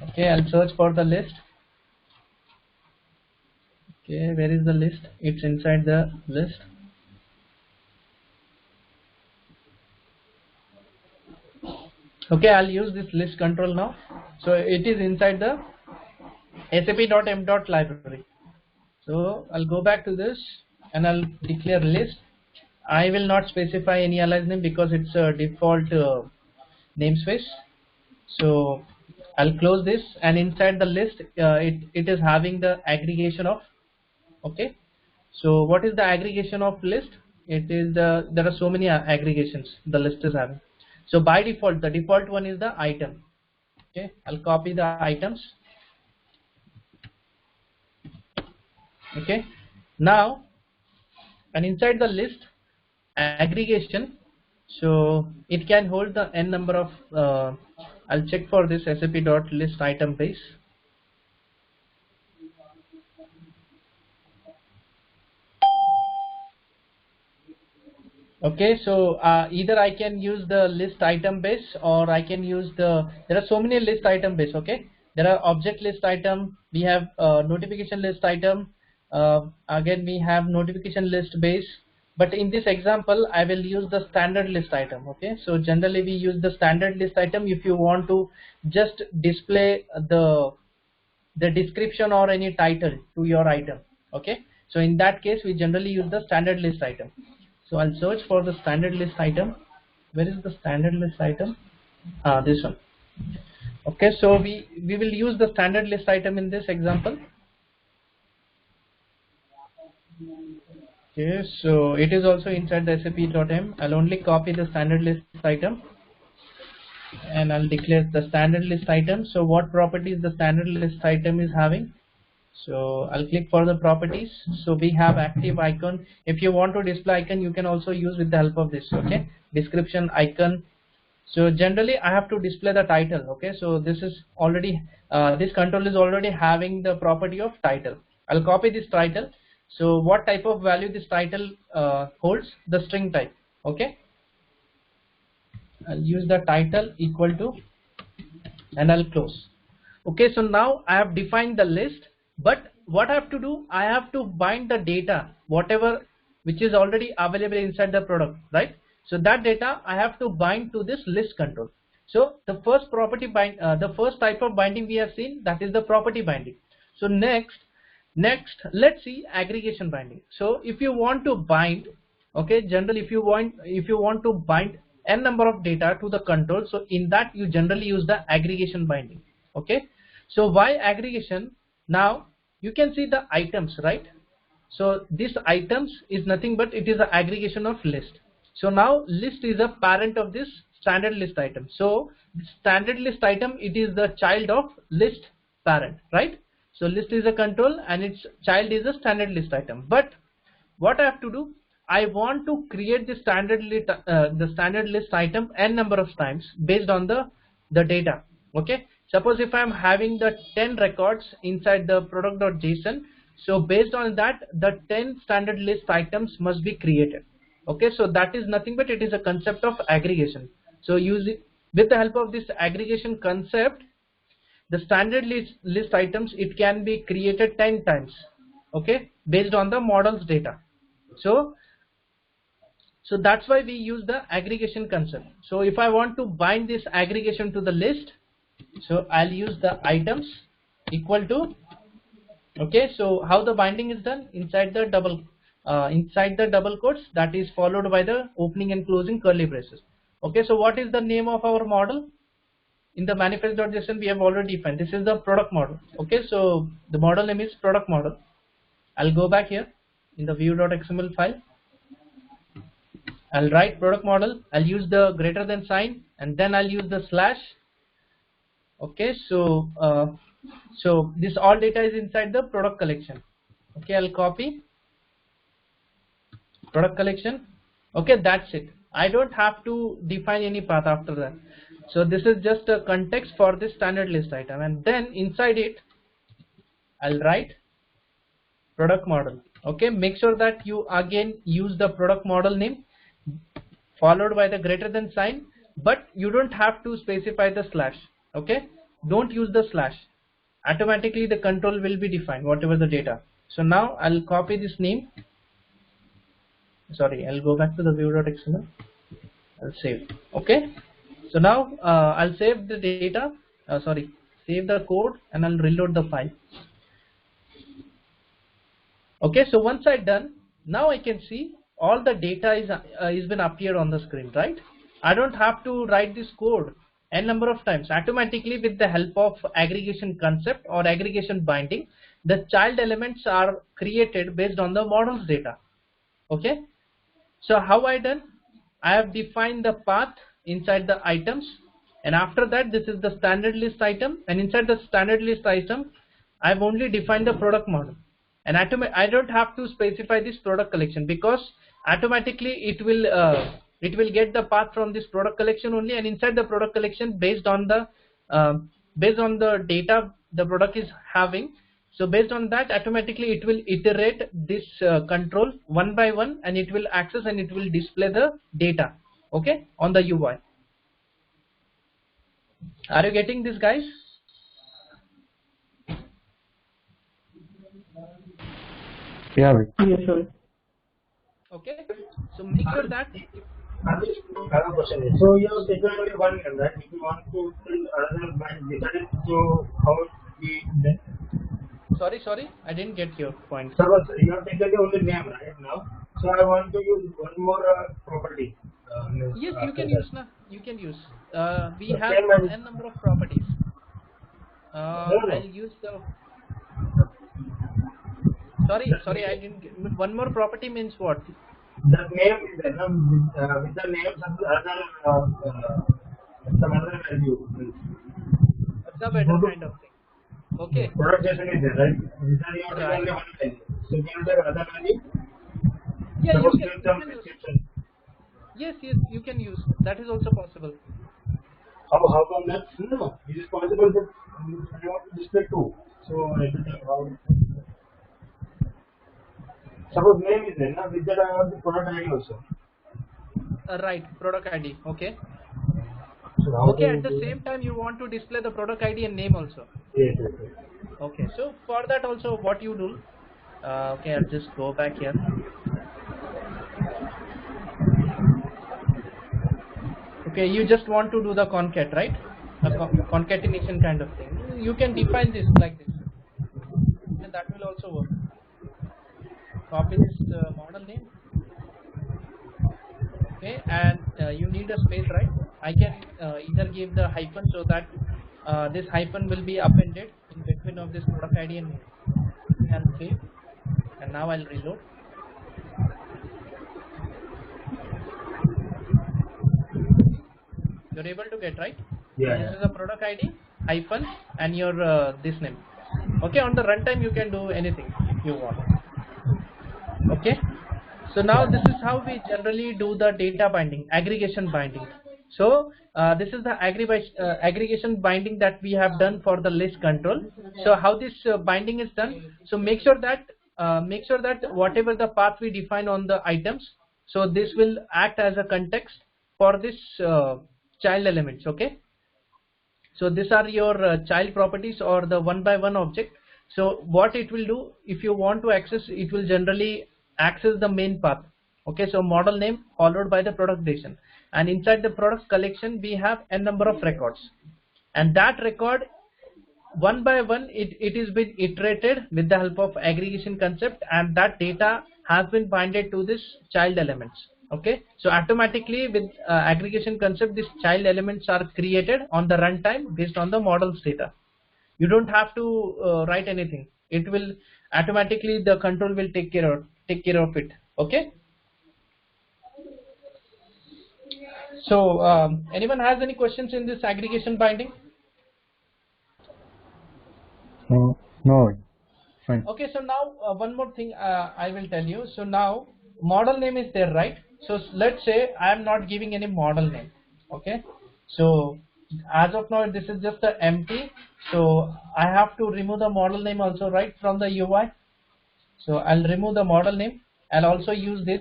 Okay, I'll search for the list. Okay, where is the list? It's inside the list. Okay, I'll use this list control now. So it is inside the sap.m.library. So I'll go back to this and I'll declare list. I will not specify any alias name because it's a default namespace. So I'll close this, and inside the list it is having the aggregation of. Okay, so what is the aggregation of list? It is there are so many aggregations the list is having. So by default the default one is the item. Okay, I'll copy the items. Okay, now and inside the list aggregation, so it can hold the n number of I'll check for this sap.list item base. Okay, so either I can use the list item base, or I can use there are so many list item base. Okay, there are object list item, we have notification list item, again we have notification list base, but in this example I will use the standard list item. Okay, so generally we use the standard list item if you want to just display the description or any title to your item. Okay, so in that case we generally use the standard list item. So I'll search for the standard list item. Where is the standard list item? This one. Okay, so we will use the standard list item in this example. Okay, so it is also inside the sap.m. I'll only copy the standard list item and I'll declare the standard list item. So what properties the standard list item is having? So I'll click for the properties. So we have active icon. If you want to display icon, you can also use with the help of this. Okay, description icon. So generally I have to display the title. Okay, so this is already this control is already having the property of title. I'll copy this title. So what type of value this title holds? The string type. Okay, I'll use the title equal to, and I'll close. Okay, so now I have defined the list, but what I have to do, I have to bind the data, whatever which is already available inside the product, right? So that data I have to bind to this list control. So the first property the first type of binding we have seen, that is the property binding. So next let's see aggregation binding. So if you want to bind, okay, generally if you want to bind n number of data to the control, so in that you generally use the aggregation binding. Okay, so why aggregation? Now you can see the items, right? So this items is nothing but it is an aggregation of list. So now list is a parent of this standard list item. So the standard list item, it is the child of list parent, right? So list is a control and its child is a standard list item. But what I have to do, I want to create the standard list item n number of times based on the data. Okay, suppose if I am having the 10 records inside the product.json, so based on that the 10 standard list items must be created. Okay, so that is nothing but it is a concept of aggregation. So with the help of this aggregation concept, the standard list items, it can be created 10 times, okay, based on the model's data. So that's why we use the aggregation concept. So if I want to bind this aggregation to the list, so I'll use the items equal to, okay, so how the binding is done inside the double quotes, that is followed by the opening and closing curly braces. Okay, so what is the name of our model? In the manifest.json we have already defined, this is the product model. Okay, so the model name is product model. I'll go back here in the view.xml file. I'll write product model, I'll use the greater than sign, and then I'll use the slash. Okay, so this all data is inside the product collection. Okay, I'll copy product collection. Okay, that's it. I don't have to define any path after that. So this is just a context for this standard list item, and then inside it I'll write product model. Okay, make sure that you again use the product model name followed by the greater than sign, but you don't have to specify the slash. Okay, don't use the slash, automatically the control will be defined whatever the data. So now I'll copy this name, sorry, I'll go back to the view.xml, I'll save. Okay, so now I'll save the data, save the code, and I'll reload the file. Okay, so once I'm done, now I can see all the data is been appeared on the screen, right? I don't have to write this code n number of times. Automatically with the help of aggregation concept or aggregation binding, the child elements are created based on the model's data. Okay, so how I done? I have defined the path inside the items, and after that this is the standard list item, and inside the standard list item I've only defined the product model, and I don't have to specify this product collection because automatically it will get the path from this product collection only, and inside the product collection based on the data the product is having, so based on that automatically it will iterate this control one by one, and it will access and it will display the data, okay, on the UI. Are you getting this, guys? Yeah, right. Yes, sir. Okay, so make sure that I have a question. So you have taken only one name, right? If you want to fill another band different, so how we then? sorry, I didn't get your point. Suppose you have taken the only name right now, so I want to use one more property. Yes, you can use now. You can use. We The have same as- n number of properties. No. I'll use the. Sorry, I didn't get. One more property means what? The name is there, with the name some other value. That's a better kind of thing. Okay. Product JSON is there, right? With the name Right. only one value. So can you take other value? Yeah, Suppose you give can some use. description. Yes, you can use. That is also possible. How come that? No, it is possible that I want to display two. So I don't know how. Suppose name is there, with that I want the product ID also. Right, product ID. Okay. So how Okay, do at the do same time you want to display the product ID and name also. Yes. Okay, so for that also what you do, okay, I'll just go back here. Okay, you just want to do the concat, right? A concatenation kind of thing. You can define this like this, and that will also work. Copy this model name. Okay, and you need a space, right? I can either give the hyphen so that this hyphen will be appended in between of this product ID and name. And save. And now I'll reload. You're able to get, right? Yeah. This is a product ID hyphen and your this name. Okay, on the runtime you can do anything if you want. Okay, so now this is how we generally do the data binding, aggregation binding. So this is the aggregation binding that we have done for the list control. So how this binding is done? So make sure that whatever the path we define on the items, so this will act as a context for this child elements. Okay, so these are your child properties or the one by one object. So what it will do, if you want to access, it will generally access the main path. Okay, so model name followed by the product JSON, and inside the product collection we have a number of records, and that record one by one it is been iterated with the help of aggregation concept, and that data has been binded to this child elements. Okay, so automatically with aggregation concept, these child elements are created on the runtime based on the model's data. You don't have to write anything. It will automatically, the control will take care of it. Okay, so anyone has any questions in this aggregation binding? No, fine. Okay, so now one more thing I will tell you. So now model name is there, right? So let's say I am not giving any model name. Okay, so as of now this is just a empty, so I have to remove the model name also, right, from the UI. So I'll remove the model name. I'll also use this,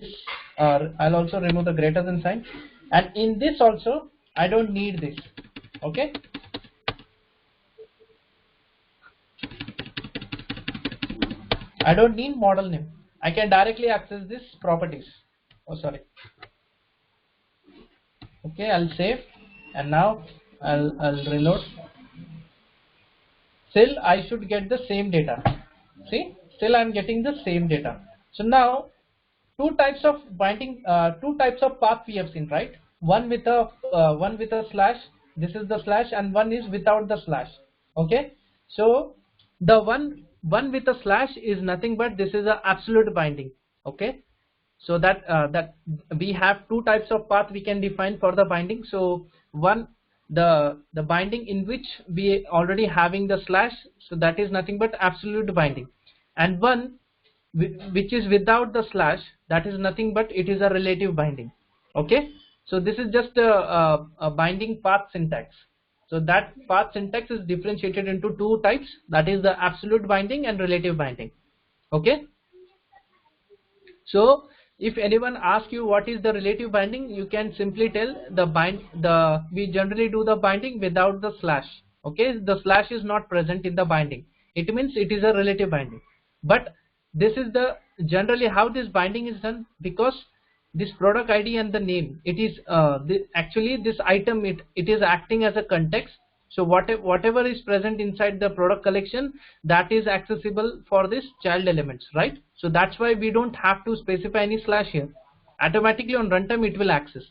I'll also remove the greater than sign, and in this also I don't need this. Okay, I don't need model name. I can directly access this properties. Oh, sorry. Okay, I'll save, and now I'll reload. Still I should get the same data. See, still I'm getting the same data. So now two types of binding, two types of path we have seen, right? One with a slash. This is the slash, and one is without the slash. Okay, so the one with a slash is nothing but this is a absolute binding. Okay, so that we have two types of path we can define for the binding. So one, the binding in which we already having the slash, so that is nothing but absolute binding, and one which is without the slash, that is nothing but it is a relative binding. Okay, so this is just a binding path syntax. So that path syntax is differentiated into two types, that is the absolute binding and relative binding. Okay, so if anyone asks you what is the relative binding, you can simply tell we generally do the binding without the slash. Okay, the slash is not present in the binding. It means it is a relative binding. But this is the generally how this binding is done, because this product ID and the name, it is actually this item, it is acting as a context. So whatever is present inside the product collection, that is accessible for this child elements, right? So that's why we don't have to specify any slash here. Automatically on runtime it will access.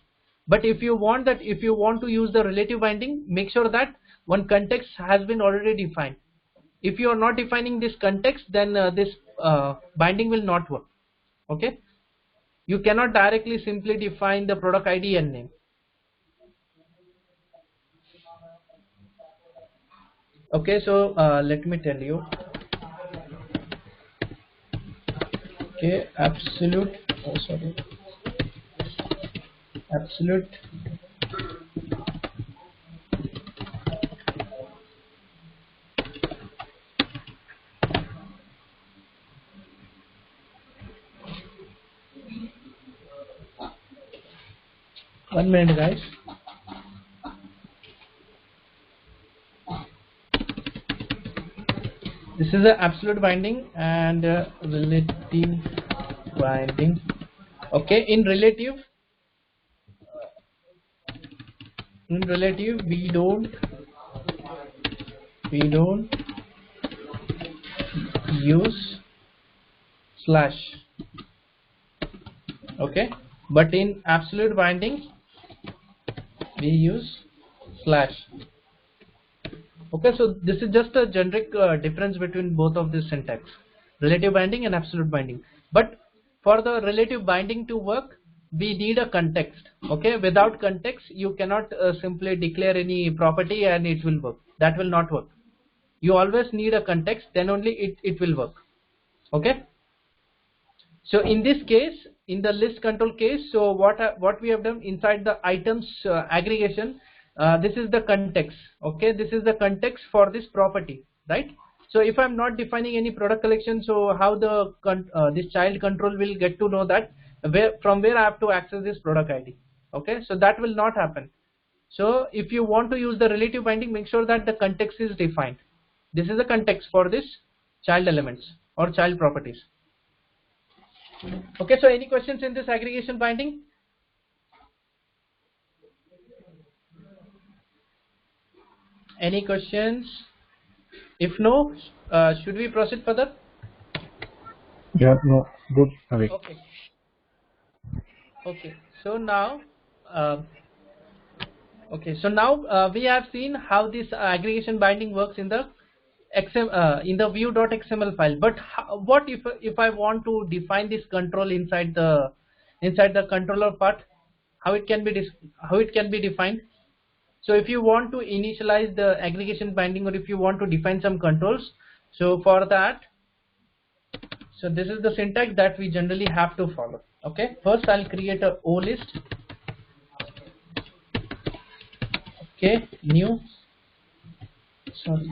But if you want to use the relative binding, make sure that one context has been already defined. If you are not defining this context, then this binding will not work. Okay, you cannot directly simply define the product ID and name. Okay, so let me tell you. Okay, absolute one minute, guys. This is the absolute binding and relative binding. Okay, in relative we don't use slash. Okay, but in absolute binding we use slash. Okay, so this is just a generic difference between both of this syntax, relative binding and absolute binding. But for the relative binding to work, we need a context. Okay, without context you cannot simply declare any property and it will work. That will not work. You always need a context, then only it will work. Okay, so in this case, in the list control case, so what we have done inside the items aggregation, this is the context. Okay, this is the context for this property, right? So if I'm not defining any product collection, so how the this child control will get to know that from where I have to access this product ID? Okay, so that will not happen. So if you want to use the relative binding, make sure that the context is defined. This is the context for this child elements or child properties. Okay, so any questions in this aggregation binding? Any questions? If no, should we proceed further? Yeah, no, good. Avik. Okay. Okay. So now, we have seen how this aggregation binding works in the in the view.xml file. But what if I want to define this control inside the controller part? How it can be defined? So if you want to initialize the aggregation binding, or if you want to define some controls, so for that, so this is the syntax that we generally have to follow. Okay, first I'll create a O list. Okay, new, sorry,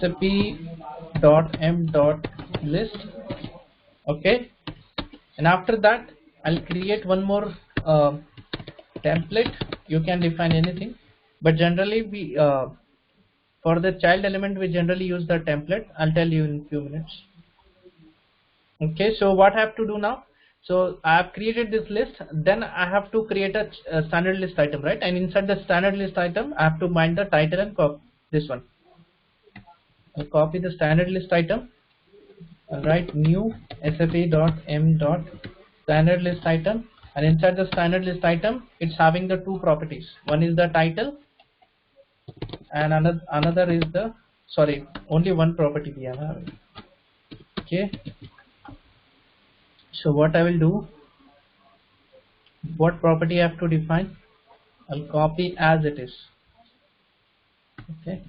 SAP.m.list. Okay, and after that I'll create one more template. You can define anything, but generally we for the child element we generally use the template. I'll tell you in a few minutes. Okay, so what I have to do now? So I have created this list, then I have to create a standard list item, right? And inside the standard list item I have to bind the title and copy this one. I'll copy the standard list item. I'll write new sap.m.standard list item, and inside the standard list item it's having the two properties. One is the title and another is the, sorry, only one property we are having. Okay, so what I will do, what property I have to define, I'll copy as it is. Okay,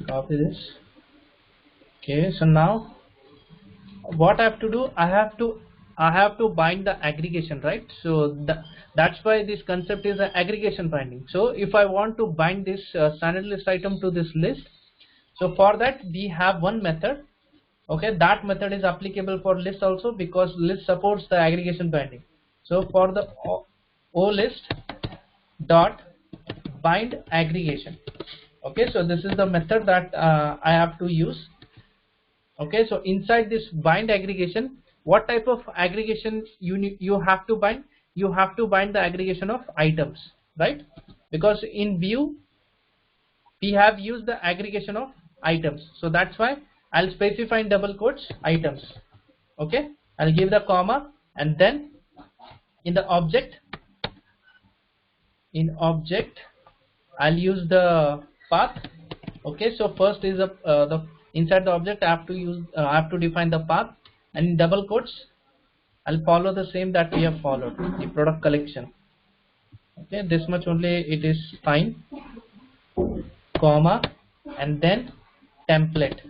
copy this. Okay, so now what I have to do, I have to bind the aggregation, right? So that's why this concept is an aggregation binding. So if I want to bind this standard list item to this list, so for that we have one method. Okay, that method is applicable for list also, because list supports the aggregation binding. So for the O list dot bind aggregation. Okay, so this is the method that I have to use. Okay, so inside this bind aggregation, what type of aggregation you have to bind? You have to bind the aggregation of items, right? Because in view we have used the aggregation of items, so that's why I'll specify in double quotes items. Okay, I'll give the comma, and then in the object, I'll use the path. Okay, so first is the inside the object I have to define the path, and in double quotes I'll follow the same that we have followed, the product collection. Okay, this much only it is fine, comma, and then template.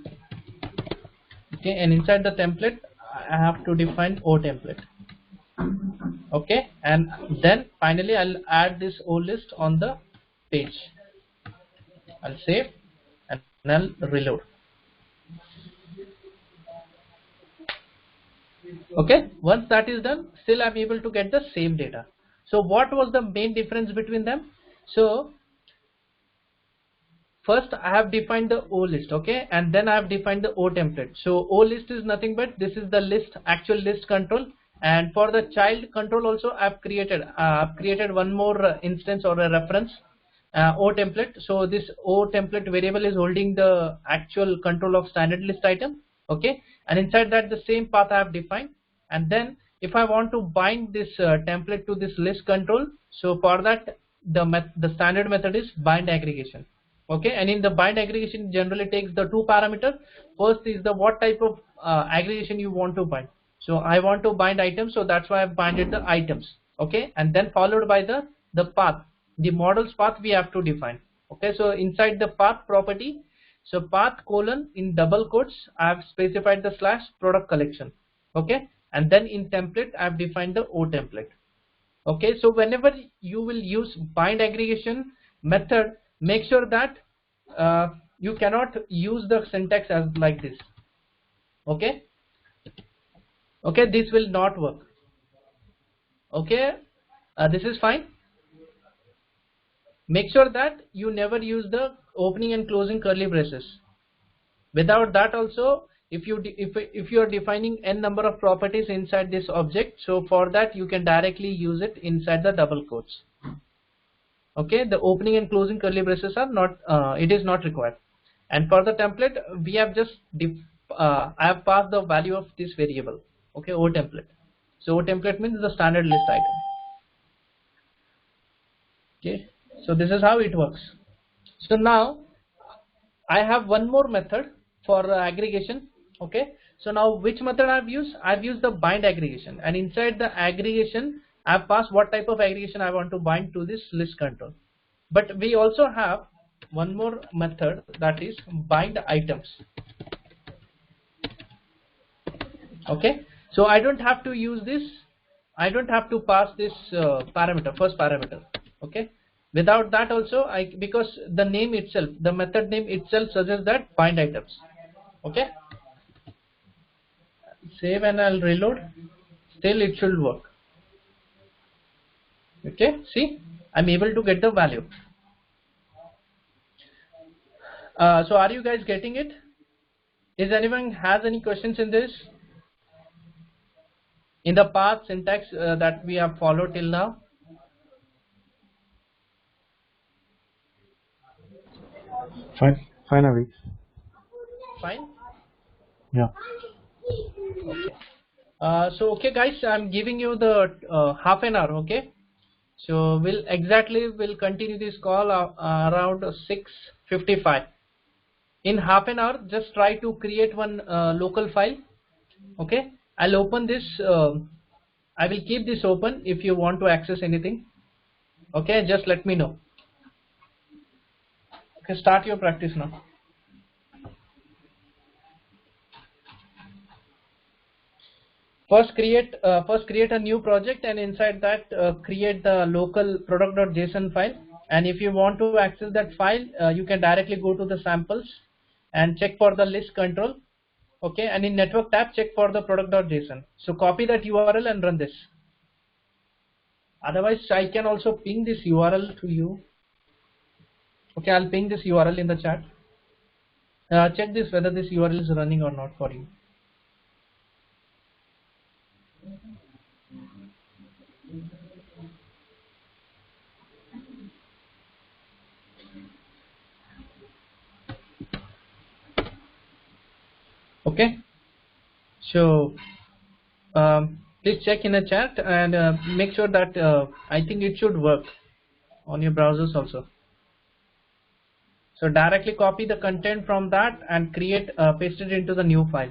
Okay, and inside the template I have to define O template. Okay, and then finally I'll add this O list on the page. I'll save and I'll reload. Okay, once that is done, still I'm able to get the same data. So what was the main difference between them? So first I have defined the O list, okay, and then I have defined the O template. So O list is nothing but this is the list, actual list control, and for the child control also I've created one more instance or a reference, O template. So this O template variable is holding the actual control of standard list item. Okay, and inside that the same path I have defined, and then if I want to bind this template to this list control, so for that the standard method is bind aggregation. Okay, and in the bind aggregation generally takes the two parameters. First is the what type of aggregation you want to bind. So I want to bind items, so that's why I've binded the items. Okay, and then followed by the path, the model's path we have to define. Okay, so inside the path property, so path colon in double quotes I have specified the slash product collection. Okay, and then in template I have defined the O template. Okay, so whenever you will use bind aggregation method, make sure that you cannot use the syntax as like this. Okay, okay, this will not work. Okay, this is fine. Make sure that you never use the opening and closing curly braces. Without that also, if you are defining n number of properties inside this object, so for that you can directly use it inside the double quotes. Okay, the opening and closing curly braces are not, it is not required. And for the template, we have just I have passed the value of this variable. Okay, O template. So O template means the standard list item. Okay, so this is how it works. So now I have one more method for aggregation. Okay, so now which method I've used? I've used the bind aggregation, and inside the aggregation I've passed what type of aggregation I want to bind to this list control. But we also have one more method, that is bind items. Okay, so I don't have to use this, I don't have to pass this parameter, first parameter. Okay, without that also, because the name itself, the method name itself suggests that bind items. Okay, save and I'll reload, still it should work. Okay, see, I'm able to get the value. So are you guys getting it? Is anyone has any questions in this? In the path syntax that we have followed till now? Fine, fine, Avi. Fine. Yeah. Okay. So okay guys, I'm giving you the half an hour. Okay, so we'll continue this call around 6:55. In half an hour, just try to create one local file. Okay, I'll open this, I will keep this open if you want to access anything. Okay, just let me know. Okay, start your practice now. First create a new project, and inside that create the local product.json file. And if you want to access that file, you can directly go to the samples and check for the list control. Okay, and in network tab check for the product.json. So copy that URL and run this. Otherwise I can also ping this URL to you. Okay, I'll ping this URL in the chat. Check this whether this URL is running or not for you. Okay, so please check in the chat and make sure that I think it should work on your browsers also. So directly copy the content from that and create, paste it into the new file.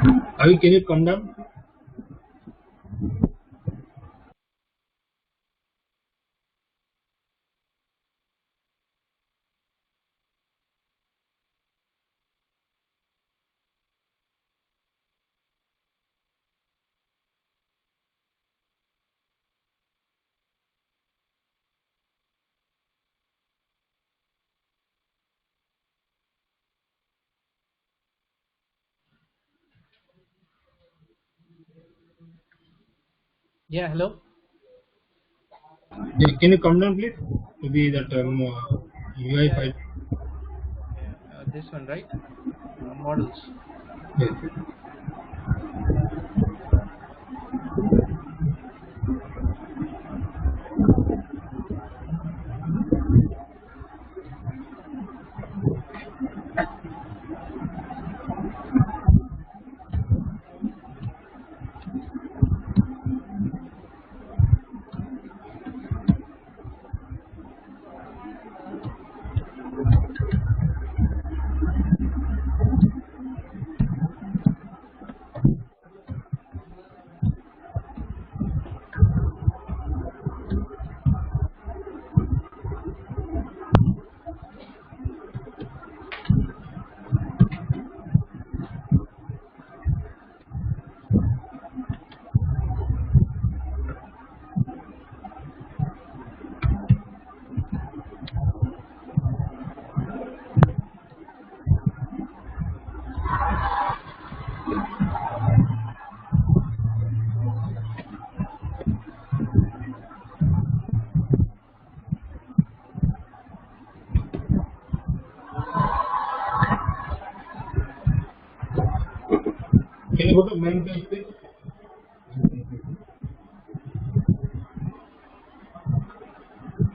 Avi, can you come down? Yeah, hello. Yeah, can you come down, please? To be that Yeah, UI5. this one, right? Models. Yes. Can you go to main page, please?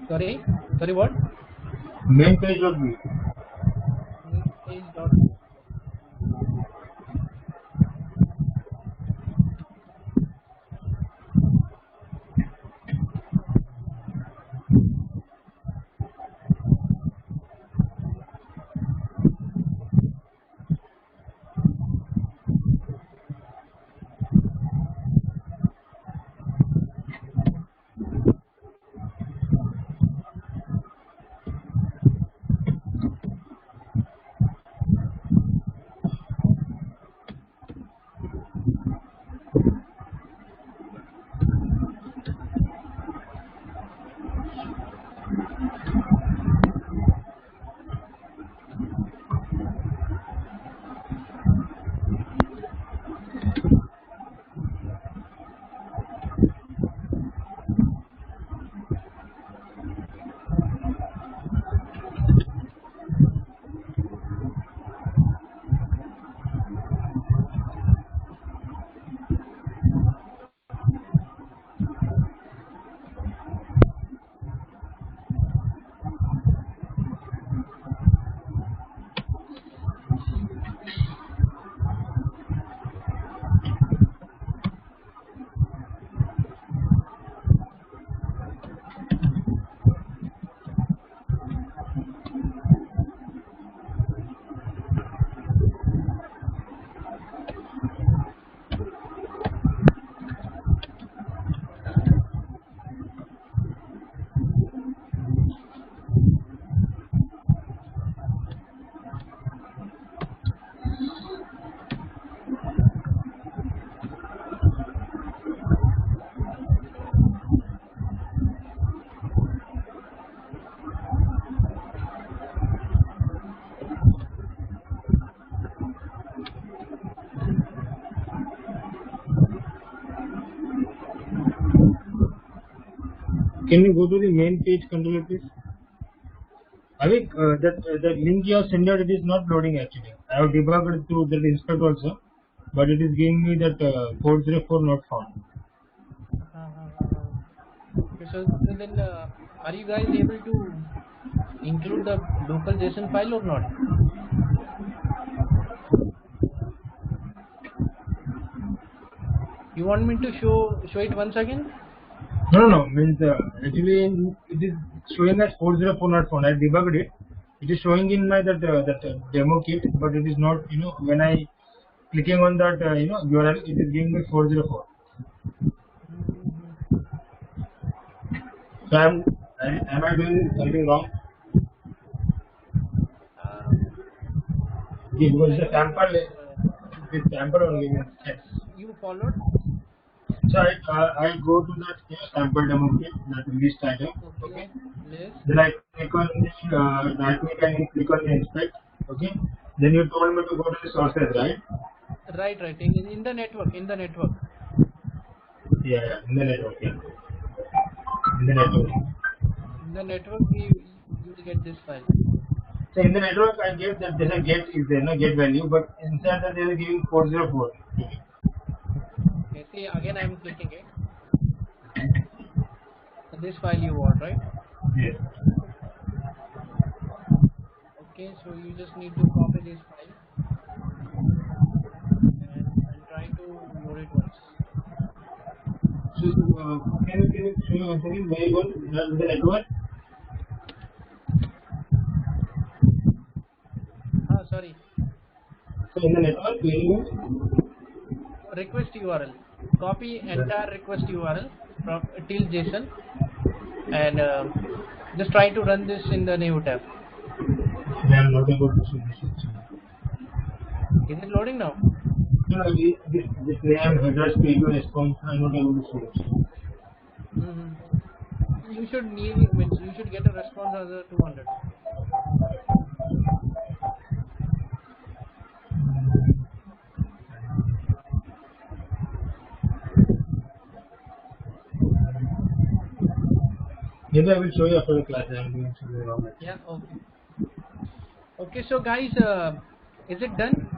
Sorry, what? Main page would be. Page dot. Can you go to the main page controller, please? Avik, that link you have sent out, it is not loading actually. I have debugged through that inspect also, but it is giving me that 404 not found. Okay, so then, are you guys able to include the local JSON file or not? You want me to show it once again? No, means actually it is showing as 404 not found. I debugged it. It is showing in my that demo kit, but it is not. When I clicking on that URL, it is giving me 404. So am I doing something wrong? Because the sample is sample only means X. You followed? So I go to that sample demo kit, that list item. Okay. List. Then I click on the right click and click on the inspect. Okay. Then you told me to go to the sources, right? Right. In the network. Yeah, in the network. Yeah. In the network. In the network, you will get this file. So in the network, I get that there's a get is there, no get value, but inside that they are giving 404. Okay, see, again I am clicking it. So this file you want, right? Yes. Okay, so you just need to copy this file and try to load it once. So can you show me once again where you go in the network? Sorry. So in the network, where you go? Request URL. Copy entire request URL from till JSON and just try to run this in the new tab. I am not able to see this. Is it loading now? No, this name, headers, preview, response, I am not able to see it. You should get a response as a 200. Maybe I will show you after the class. I am doing something wrong. Yeah, okay. Okay, so guys, is it done?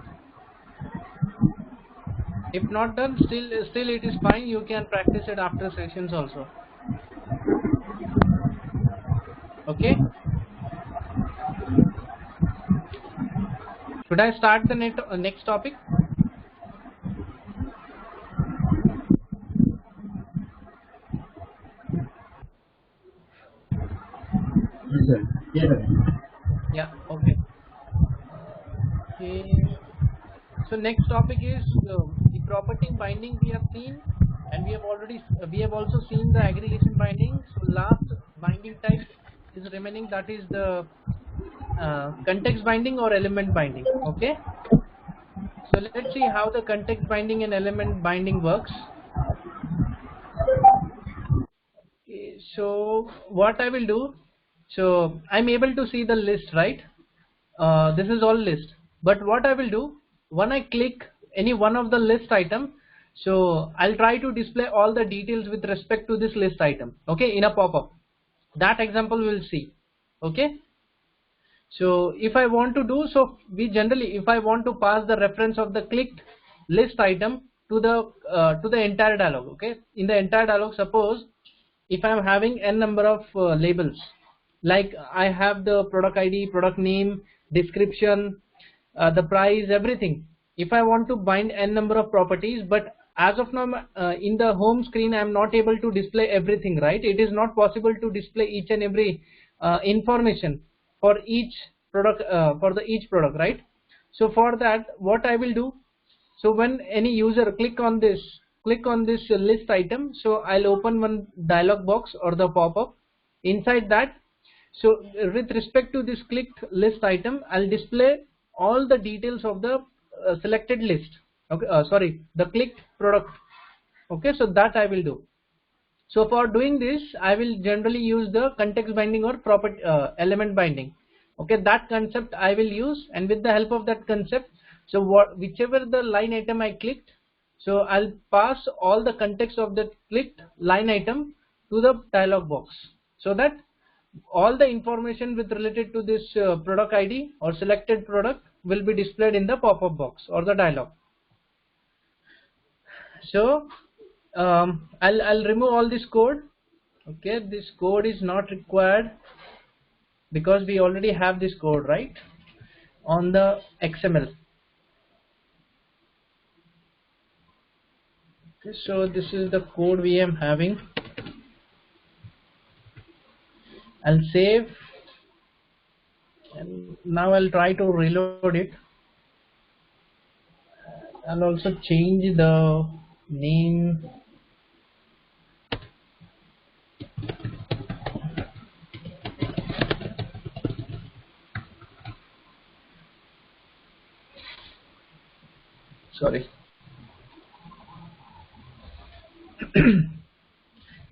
If not done, still it is fine. You can practice it after sessions also. Okay. Should I start the next topic? Yes, sir. Yes, sir. Yeah. Okay. Okay. So next topic is the property binding we have seen, and we have also seen the aggregation binding. So last binding type is remaining, that is the context binding or element binding. Okay. So let's see how the context binding and element binding works. Okay, so what I will do, so I'm able to see the list, right? This is all list, but what I will do, when I click any one of the list item, so I'll try to display all the details with respect to this list item, okay, in a pop-up. That example we'll see. Okay, so if I want to do, so we generally, if I want to pass the reference of the clicked list item to the entire dialog, okay, in the entire dialog, suppose if I'm having n number of labels, like I have the product ID, product name, description, the price, everything. If I want to bind n number of properties, but as of now in the home screen I am not able to display everything, right? It is not possible to display each and every information for each product, each product, right? So for that, what I will do, so when any user click on this list item, so I'll open one dialog box or the pop-up. Inside that, so with respect to this clicked list item, I'll display all the details of the selected list. Okay, sorry, the clicked product. Okay, so that I will do. So for doing this, I will generally use the context binding or property element binding. Okay, that concept I will use, and with the help of that concept, so whichever the line item I clicked, so I'll pass all the context of that clicked line item to the dialog box, so that all the information with related to this product ID or selected product will be displayed in the pop-up box or the dialog. So I'll remove all this code. Okay, this code is not required because we already have this code, right, on the XML. Okay, so this is the code we am having. I'll save, and now I'll try to reload it. I'll also change the name. Sorry.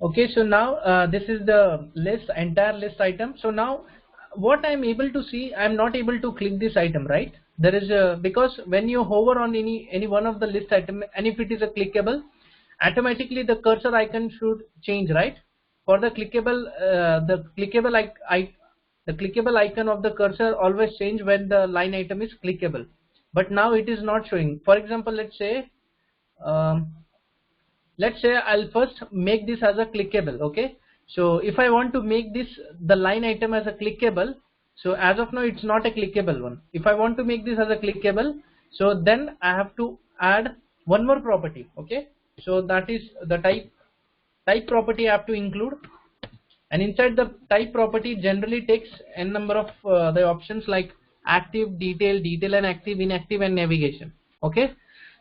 Okay, so now this is the list, entire list item. So now what I'm able to see, I'm not able to click this item, right? There is a, because when you hover on any one of the list item, and if it is a clickable, automatically the cursor icon should change, right? For the clickable, the clickable icon of the cursor always change when the line item is clickable. But now it is not showing. For example, um, let's say I'll first make this as a clickable. Okay, so if I want to make this the line item as a clickable, so as of now it's not a clickable one. If I want to make this as a clickable, so then I have to add one more property. Okay, so that is the type property I have to include, and inside the type property generally takes n number of the options like active, detail and active, inactive and navigation. Okay,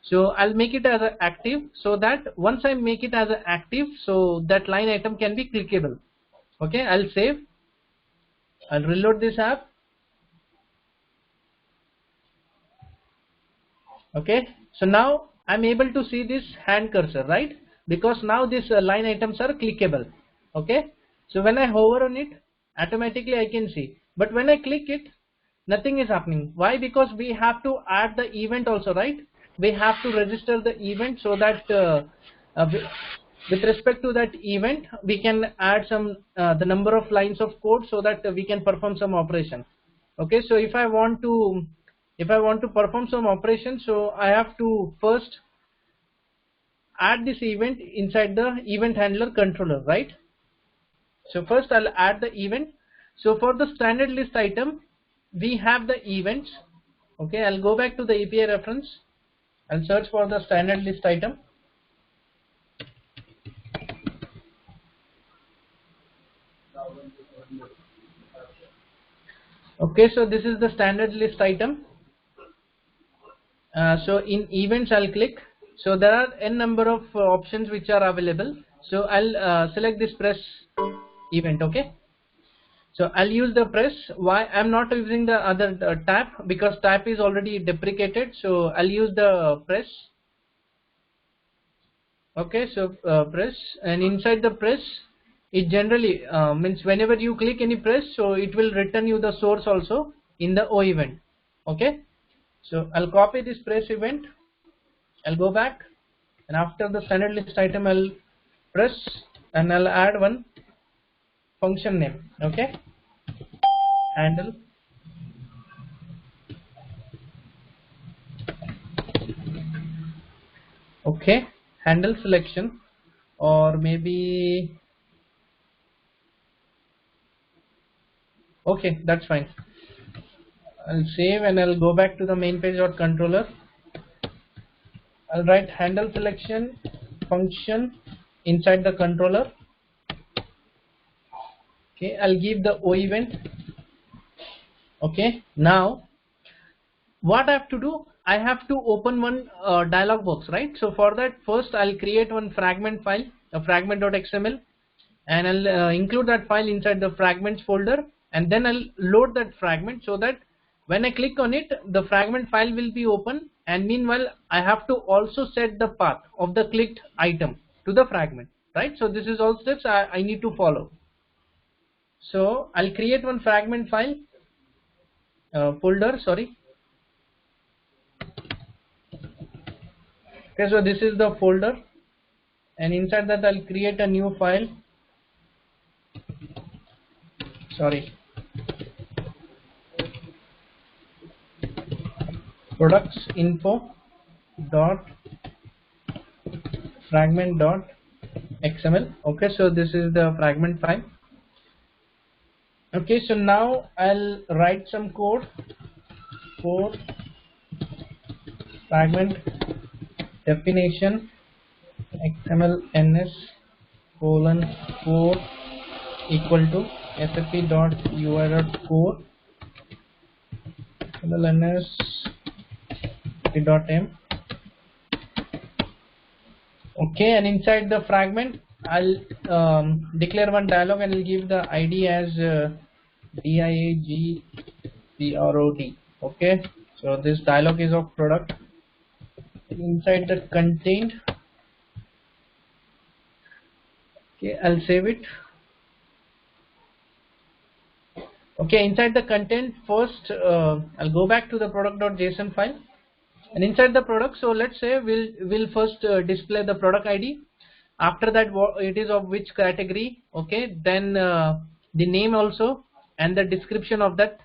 so I'll make it as an active, so that once I make it as an active, so that line item can be clickable. Okay, I'll save, I'll reload this app. Okay, so now I'm able to see this hand cursor, right? Because now these line items are clickable. Okay, so when I hover on it, automatically I can see, but when I click it, nothing is happening. Why? Because we have to add the event also, right? We have to register the event, so that with respect to that event we can add some the number of lines of code, so that we can perform some operation. Okay, so if I want to perform some operation, so I have to first add this event inside the event handler controller, right? So first I'll add the event. So for the standard list item, we have the events. Okay, I'll go back to the API reference. I'll search for the standard list item. Okay, so this is the standard list item. So in events I'll click. So there are n number of options which are available. So I'll select this press event. Okay, so I'll use the press. Why I'm not using the other tap? Because tap is already deprecated. So I'll use the press. Okay, so press, and inside the press it generally means whenever you click any press, so it will return you the source also in the O event. Okay, so I'll copy this press event, I'll go back, and after the standard list item I'll press, and I'll add one function name. Okay, handle. Okay, handle selection, or maybe, okay, that's fine. I'll save and I'll go back to the main page.controller. I'll write handle selection function inside the controller. Okay, I'll give the O event. Okay, now what I have to do, I have to open one dialog box, right? So for that, first I'll create one fragment file, a fragment.xml, and I'll include that file inside the fragments folder, and then I'll load that fragment, so that when I click on it, the fragment file will be open, and meanwhile I have to also set the path of the clicked item to the fragment, right? So this is all steps I need to follow. So I'll create one fragment file folder, sorry. Okay, so this is the folder, and inside that I'll create a new file. Sorry, products info dot fragment dot xml. Okay, so this is the fragment file. Okay, so now I'll write some code for fragment definition xml ns :4 equal to sap.ui.core xml ns .m Okay, and inside the fragment I'll declare one dialog and I'll give the ID as DIAGPROD. Okay, so this dialog is of product. Inside the content, okay, I'll save it. Okay, inside the content first I'll go back to the product.json file, and inside the product, so let's say we'll first display the product ID. After that, it is of which category, okay, then the name also and the description of that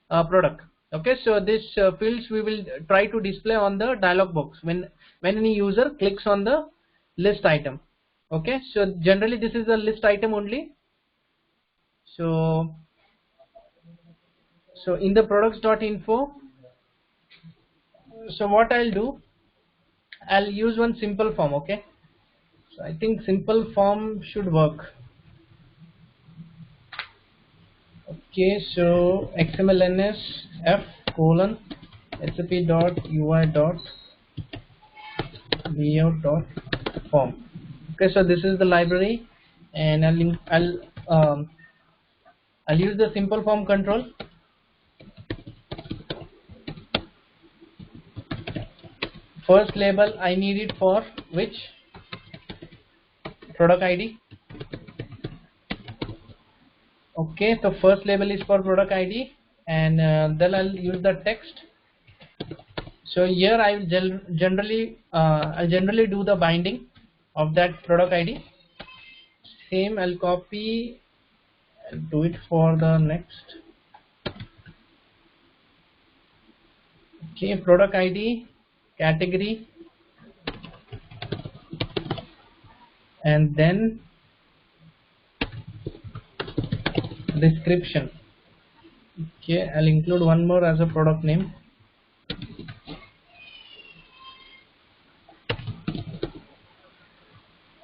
product. Okay, so this fields we will try to display on the dialog box when any user clicks on the list item. Okay, so generally this is a list item only. So in the products.info, so what I'll do, I'll use one simple form. Okay, so I think simple form should work. Okay, so xmlns sap:/ui.layout.form. Okay, so this is the library, and I'll use the simple form control. First label I need it for which product ID. Okay, so first label is for product ID, and then I'll use the text. So here I will generally do the binding of that product ID. Same, I'll copy and do it for the next. Okay, product ID, category, and then description. Okay, I'll include one more as a product name.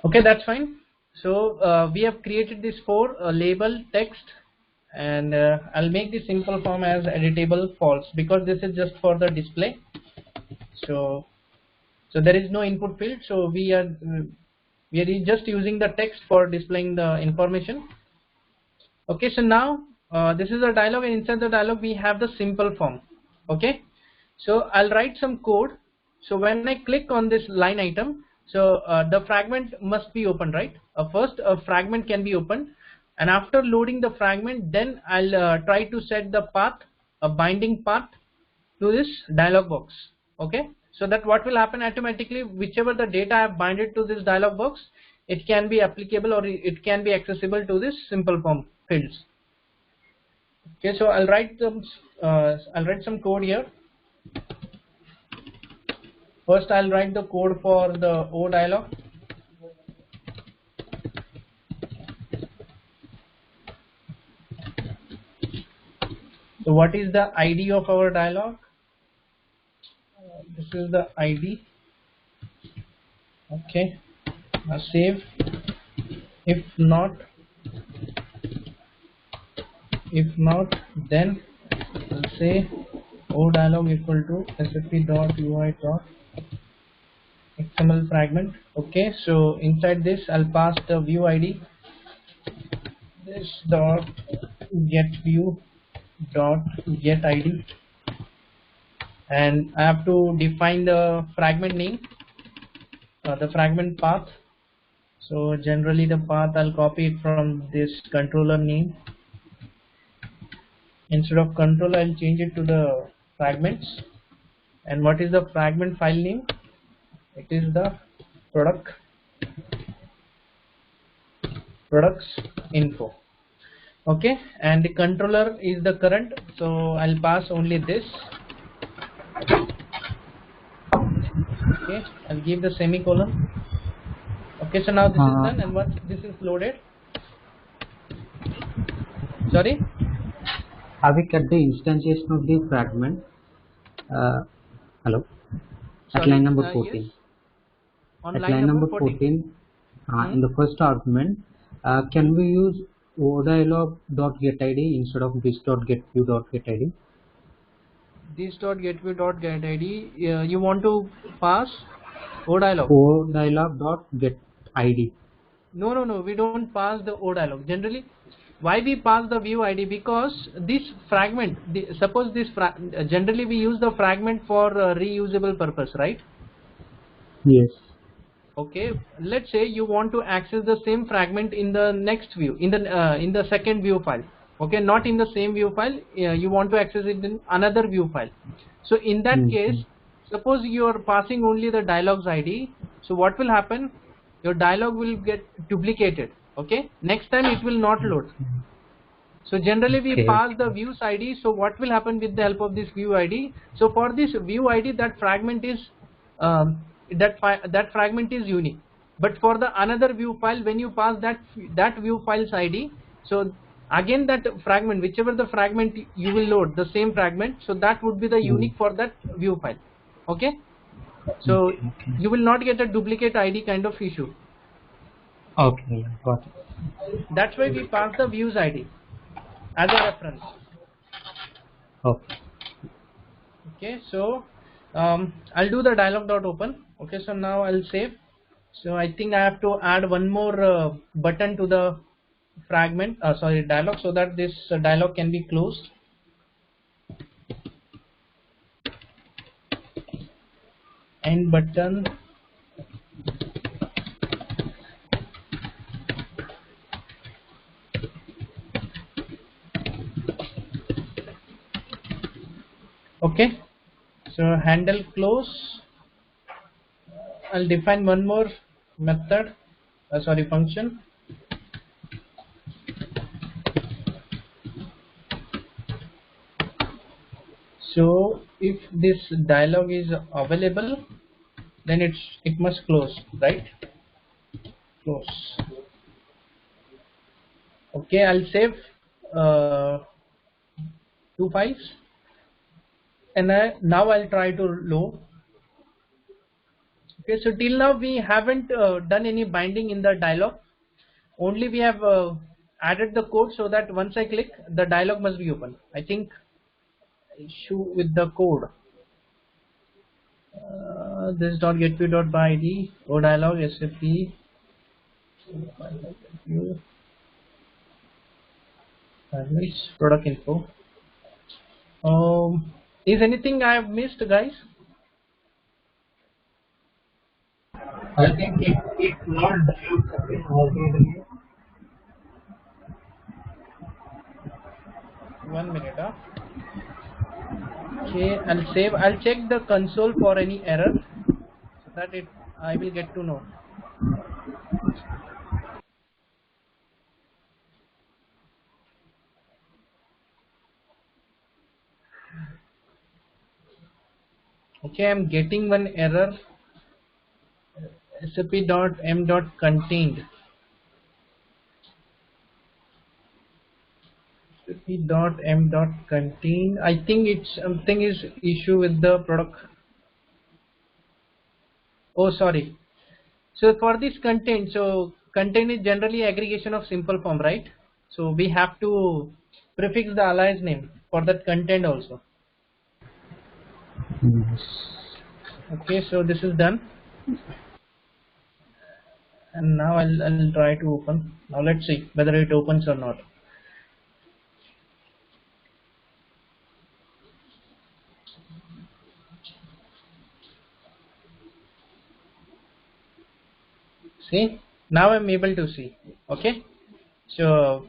Okay, that's fine. So we have created this for label, text, and I'll make the simple form as editable false because this is just for the display. So there is no input field, so we are just using the text for displaying the information. Okay, so now this is a dialog, and inside the dialog we have the simple form. Okay, so I'll write some code. So when I click on this line item, so the fragment must be open, right? First a fragment can be opened, and after loading the fragment, then I'll try to set the path, a binding path to this dialog box. Okay, so that what will happen automatically, whichever the data I have binded to this dialog box, it can be applicable or it can be accessible to this simple form fields. Okay, so I'll write some code here. First I'll write the code for the O dialog. So what is the ID of our dialog? This is the ID. Okay, now save. If not, then we'll say O dialog equal to sap.ui.xml fragment. Okay, so inside this I'll pass the view ID, this dot get view dot get ID, and I have to define the fragment name, the fragment path. So generally the path I'll copy it from this controller name. Instead of control, I'll change it to the fragments. And what is the fragment file name? It is the products info. Okay, and the controller is the current, so I'll pass only this. Okay, I'll give the semicolon. Okay, so now this is done, and once this is loaded, sorry, have we cut the instantiation of the fragment? Hello, at line number 14. Yes. On at line number 14, in the first argument, can we useodialog.getID instead of this.getView.getID? This.getView.getID, you want to pass dialog. O dialog dot get ID. No, we don't pass the O dialog. Generally, why we pass the view ID? Because this fragment, suppose this generally we use the fragment for reusable purpose, right? Yes. Okay, let's say you want to access the same fragment in the next view, in the second view file. Okay, not in the same view file. You want to access it in another view file. So in that case, suppose you are passing only the dialog's ID. So what will happen? Your dialog will get duplicated. Okay, next time it will not load. So generally we pass the views ID. So what will happen with the help of this view ID? So for this view ID, that fragment is that fragment is unique. But for the another view file, when you pass that view file's ID, so again that fragment, whichever the fragment you will load, the same fragment, so that would be the unique for that view file. Okay, so you will not get a duplicate ID kind of issue. Okay, got it. That's why we pass the views ID as a reference. Okay. Okay, so I'll do the dialog.open. Okay, so now I'll save. So I think I have to add one more button to the fragment, dialog, so that this dialog can be closed. End button. Okay, so handle close. I'll define one more method, function. So if this dialog is available, then it must close, right? Close. Okay, I'll save 2 files, and now I'll try to load. Okay, so till now we haven't done any binding in the dialog. Only we have added the code so that once I click, the dialog must be open. I think issue with the code. This .getView.byId O dialog SAP product info. Is anything I have missed, guys? I think if not dialog, 1 minute. Okay, I'll save. I'll check the console for any error, so that I will get to know. Okay, I'm getting one error. SAP.m.contained. SAP.m.contained. I think it's something is issue with the product. Oh, sorry. So for this content, so content is generally aggregation of simple form, right? So we have to prefix the alias name for that content also. Yes. Okay, so this is done, and now I'll try to open. Now let's see whether it opens or not. See, now I'm able to see. Okay, so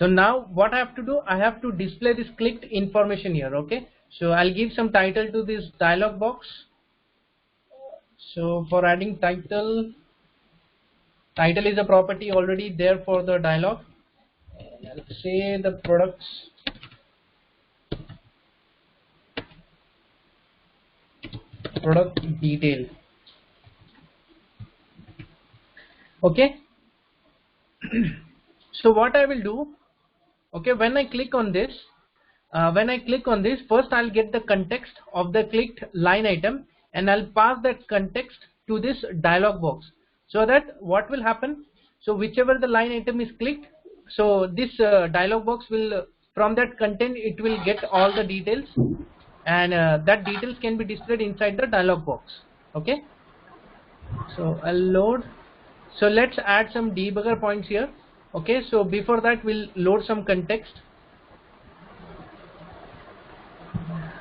now what I have to do, I have to display this clicked information here. Okay, so I'll give some title to this dialog box. So for adding title is a property already there for the dialog. I'll say the products product detail. Okay. So what I will do, okay, when I click on this, first I'll get the context of the clicked line item, and I'll pass that context to this dialog box, so that what will happen, so whichever the line item is clicked, so this dialog box will, from that content, it will get all the details, and that details can be displayed inside the dialog box. Okay, So I'll load. So let's add some debugger points here. Okay, so before that we'll load some context.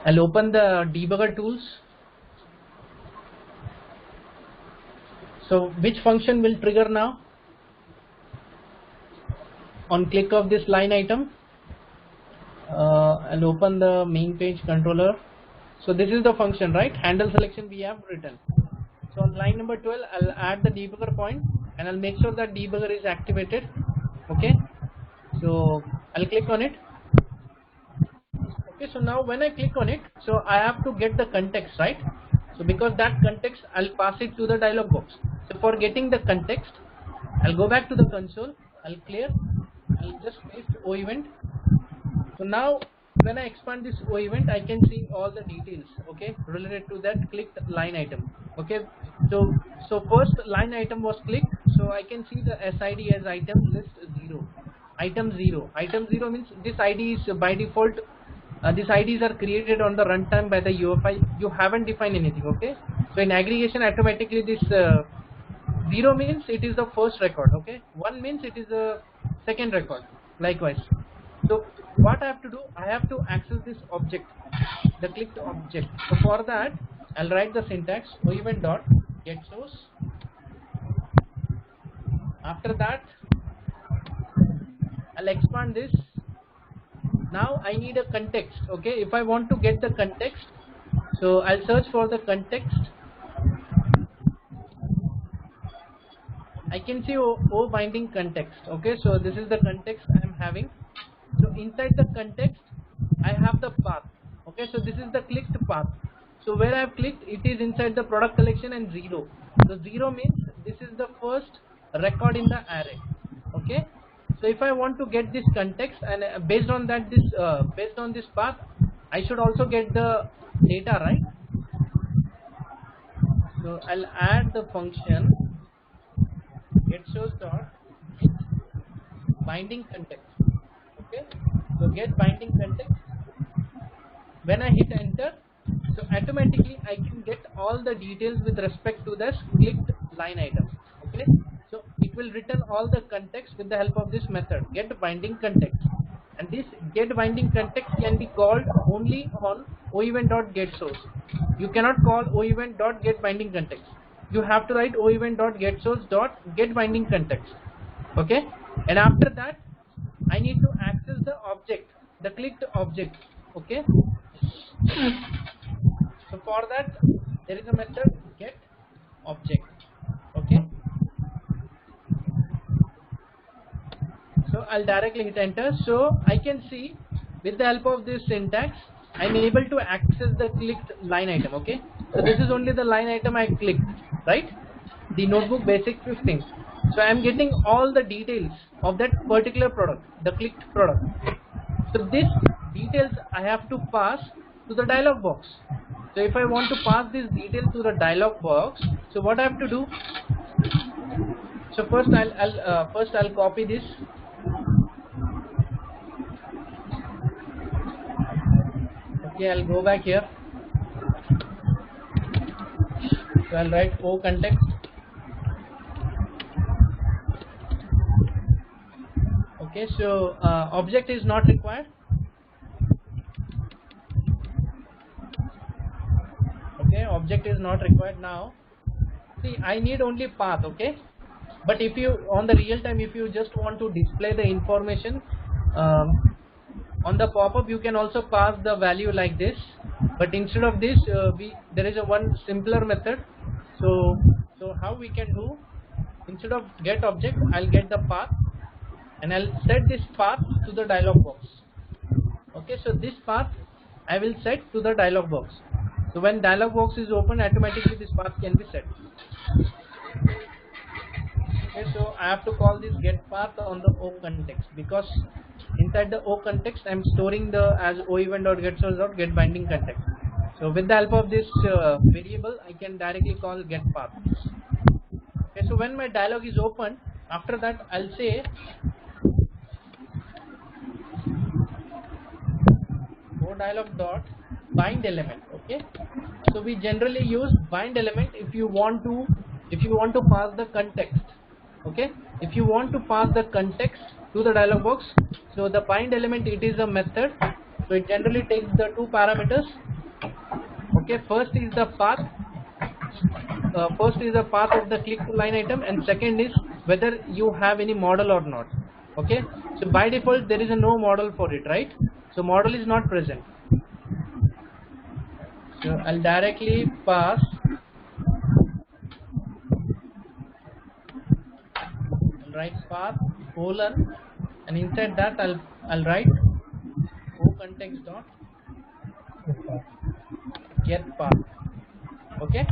I'll open the debugger tools. So which function will trigger now? On click of this line item, I'll open the main page controller. So this is the function, right? Handle selection we have written. So on line number 12, I'll add the debugger point and I'll make sure that debugger is activated. Okay, so I'll click on it. Okay, so now when I click on it, so I have to get the context, right? So because that context, I'll pass it to the dialog box. So for getting the context, I'll go back to the console, I'll clear, I'll just paste O event. So now when I expand this O event, I can see all the details, okay, related to that clicked line item. Okay, so first line item was clicked, so I can see the SID as item list 0. Item 0. Item 0 means this ID is by default, these IDs are created on the runtime by the UI5. You haven't defined anything, okay? So in aggregation, automatically this 0 means it is the first record, okay? 1 means it is the second record, likewise. So what I have to do, I have to access this object, the clicked object. So for that, I'll write the syntax oEvent.getSource. After that, I'll expand this. Now I need a context, okay? If I want to get the context, so I'll search for the context. I can see O binding context, okay? So this is the context I am having. So inside the context, I have the path, okay? So this is the clicked path. So where I have clicked, it is inside the product collection and 0. So 0 means this is the first record in the array, okay? So if I want to get this context, and based on that, based on this path, I should also get the data, right? So I'll add the function getSource dot binding context. Okay, so get binding context. When I hit enter, so automatically I can get all the details with respect to this clicked line item. Okay, so it will return all the context with the help of this method get binding context, and this get binding context can be called only on oEvent.getSource. You cannot call oEvent.getBinding context. You have to write oEvent.getSource.getBinding context. Okay, and after that I need to access the object, the clicked object. Okay, so for that there is a method get object. Okay, so I'll directly hit enter. So I can see with the help of this syntax I am able to access the clicked line item. Okay, so this is only the line item I clicked, right? The notebook basic 15. So I am getting all the details of that particular product, the clicked product. So this details I have to pass to the dialog box. So if I want to pass this detail to the dialog box, so what I have to do? So first I'll copy this. Okay, I'll go back here. So I'll write O context. Okay, so object is not required. Okay, object is not required now. See, I need only path, okay? But if you, on the real time, if you just want to display the information on the pop-up, you can also pass the value like this. But instead of this, there is a one simpler method. So how we can do? Instead of get object, I'll get the path, and I'll set this path to the dialog box. Okay, so this path I will set to the dialog box. So when dialog box is open, automatically this path can be set. Okay, so I have to call this get path on the O context, because inside the O context I am storing the as oEvent.getSource.getBinding context. So with the help of this variable, I can directly call get path. Okay, so when my dialog is open, after that I'll say dialog dot bind element. Okay, so we generally use bind element if you want to if you want to pass the context, okay, if you want to pass the context to the dialog box, so the bind element, it is a method, so it generally takes the two parameters. Okay, first is the path, of the click to line item, and second is whether you have any model or not. Okay, so by default there is a no model for it, right? So model is not present, so I'll directly pass write path colon, and inside that I'll write o context dot get path. Okay,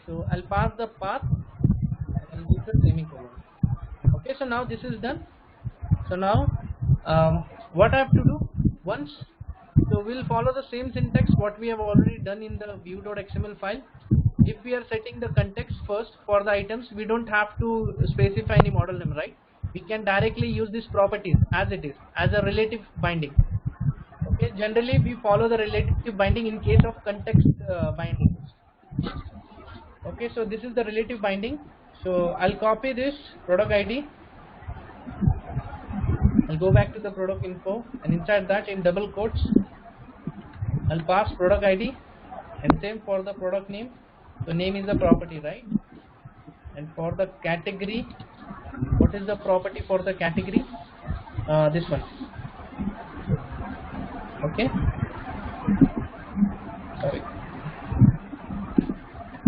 so I'll pass the path and I'll give the semicolon. Okay, so now this is done. So now what I have to do once, so we'll follow the same syntax what we have already done in the view.xml file. If we are setting the context first for the items, we don't have to specify any model name, right? We can directly use these properties as it is, as a relative binding. Okay, generally we follow the relative binding in case of context binding. Okay, so this is the relative binding. So I'll copy this product ID, I'll go back to the product info, and inside that in double quotes I'll pass product ID, and same for the product name. So name is the property, right? And for the category, what is the property for the category? This one. Okay, sorry,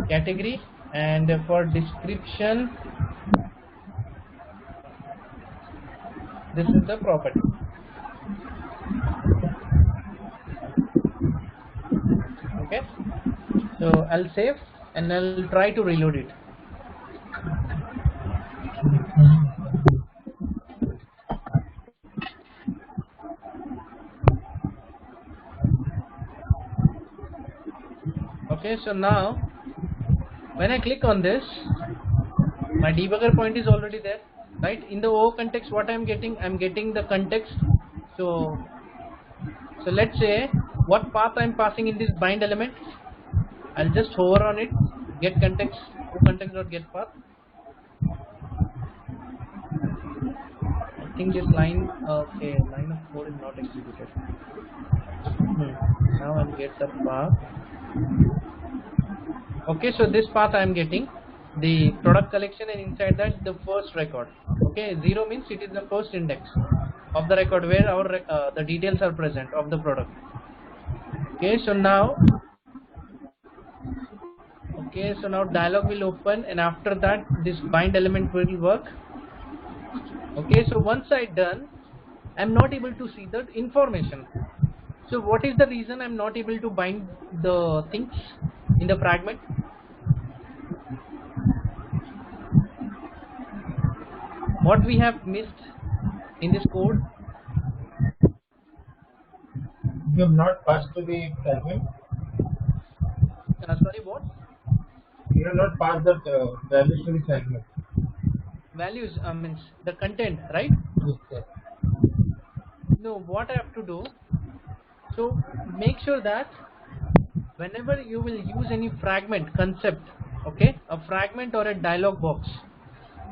category. And for description, this is the property. Okay, so I'll save and I'll try to reload it. Okay, so now when I click on this, my debugger point is already there, right? In the O context, what I'm getting the context. So let's say what path I'm passing in this bind element. I'll just hover on it, get context, O context dot get path. I think this line, okay, line of code is not executed. Now I'll get the path. Okay, so this path I am getting the product collection, and inside that the first record. Okay, 0 means it is the first index of the record where our the details are present of the product. Okay, so now dialog will open, and after that this bind element will work. Okay, so once I done, I'm not able to see the information. So what is the reason I'm not able to bind the things in the fragment? What we have missed in this code? You have not passed to the fragment. Sorry, what? You have not passed that values to the fragment. Values means the content, right? Yes, sir. No, what I have to do, so make sure that whenever you will use any fragment concept, okay, a fragment or a dialog box,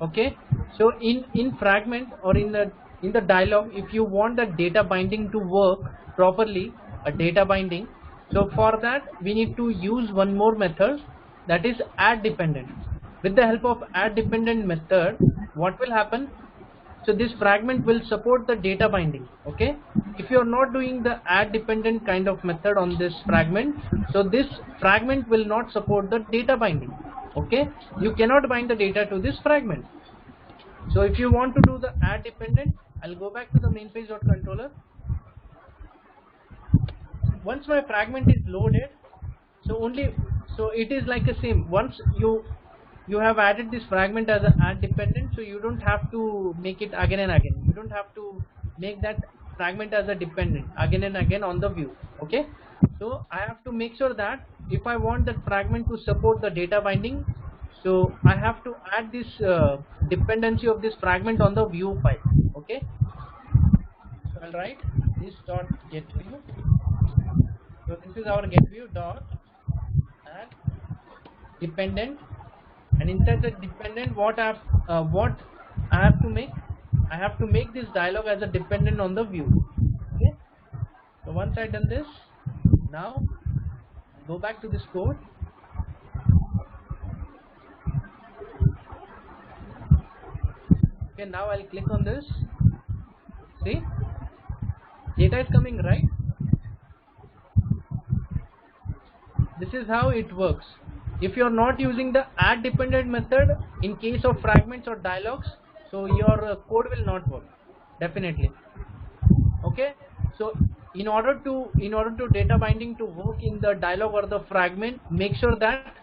okay, so in fragment or in the dialog, if you want the data binding to work properly, a data binding, so for that we need to use one more method, that is add dependent. With the help of add dependent method, what will happen? So this fragment will support the data binding. Okay, if you are not doing the add dependent kind of method on this fragment, so this fragment will not support the data binding. Okay, you cannot bind the data to this fragment. So if you want to do the add dependent, I'll go back to the main page.controller. Once my fragment is loaded, so it is like a same. Once you have added this fragment as an add dependent, so you don't have to make it again and again. You don't have to make that fragment as a dependent again and again on the view. Okay, so I have to make sure that if I want that fragment to support the data binding, so I have to add this dependency of this fragment on the view file. Okay, so I'll write this dot get view. So this is our get view dot add dependent and inside the dependent, what I have to make? I have to make this dialog as a dependent on the view. Okay. So once I done this, now go back to this code. Okay, now I'll click on this. See, data is coming, right? This is how it works. If you are not using the add dependent method in case of fragments or dialogues, so your code will not work, definitely. Okay, so in order to data binding to work in the dialog or the fragment, make sure that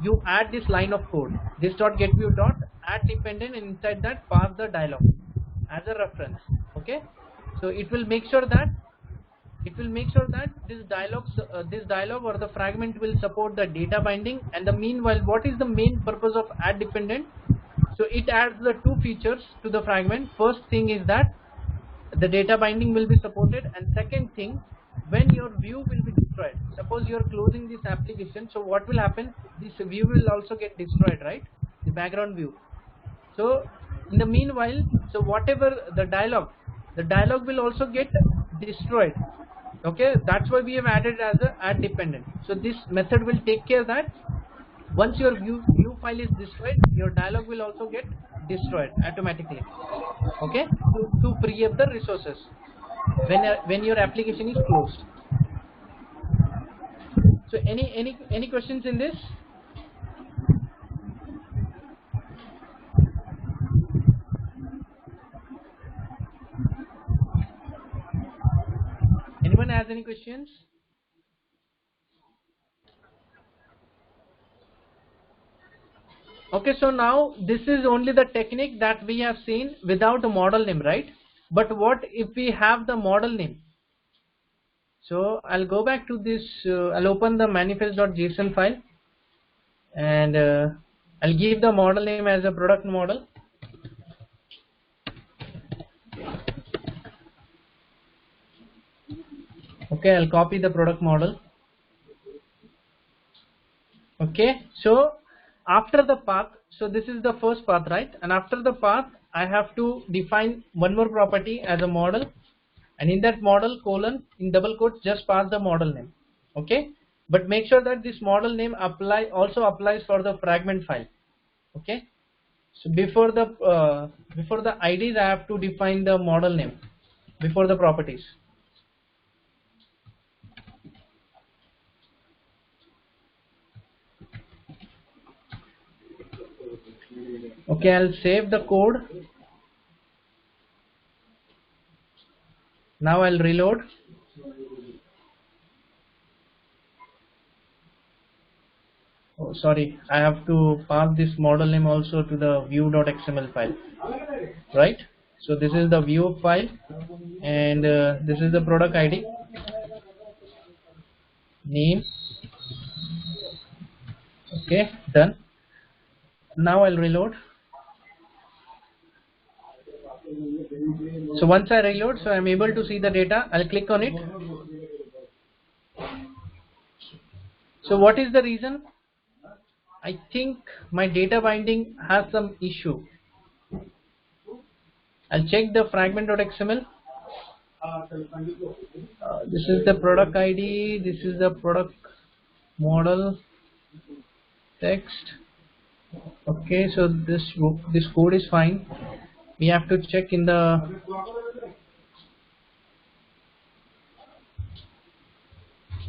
you add this line of code, this .getView dot add dependent, and inside that pass the dialog as a reference. Okay, so it will make sure that this dialog or the fragment will support the data binding. And the meanwhile, what is the main purpose of add dependent? So it adds the two features to the fragment. First thing is that the data binding will be supported, and second thing, when your view will be destroyed, suppose you are closing this application, so what will happen? This view will also get destroyed, right? The background view. So in the meanwhile, so whatever the dialog will also get destroyed. Okay, that's why we have added as a add dependent. So this method will take care that once your view file is destroyed, your dialog will also get destroyed automatically. Okay, to free up the resources when your application is closed. So any questions in this? Anyone has any questions? Okay, so now this is only the technique that we have seen without a model name, right? But what if we have the model name? So I'll go back to this, I'll open the manifest.json file, and I'll give the model name as a product model. Okay, I'll copy the product model. Okay, so after the path, so this is the first path, right? And after the path, I have to define one more property as a model, and in that model colon in double quotes just pass the model name. Okay, but make sure that this model name also applies for the fragment file. Okay, so before the IDs, I have to define the model name before the properties. Okay, I'll save the code. Now I'll reload. Oh, sorry, I have to pass this model name also to the view.xml file, right? So this is the view file, and this is the product ID, name. Okay, done. Now I'll reload. So once I reload, so I'm able to see the data. I'll click on it. So what is the reason? I think my data binding has some issue. I'll check the fragment.xml. This is the product ID. This is the product model text. Okay, so this code is fine. We have to check in the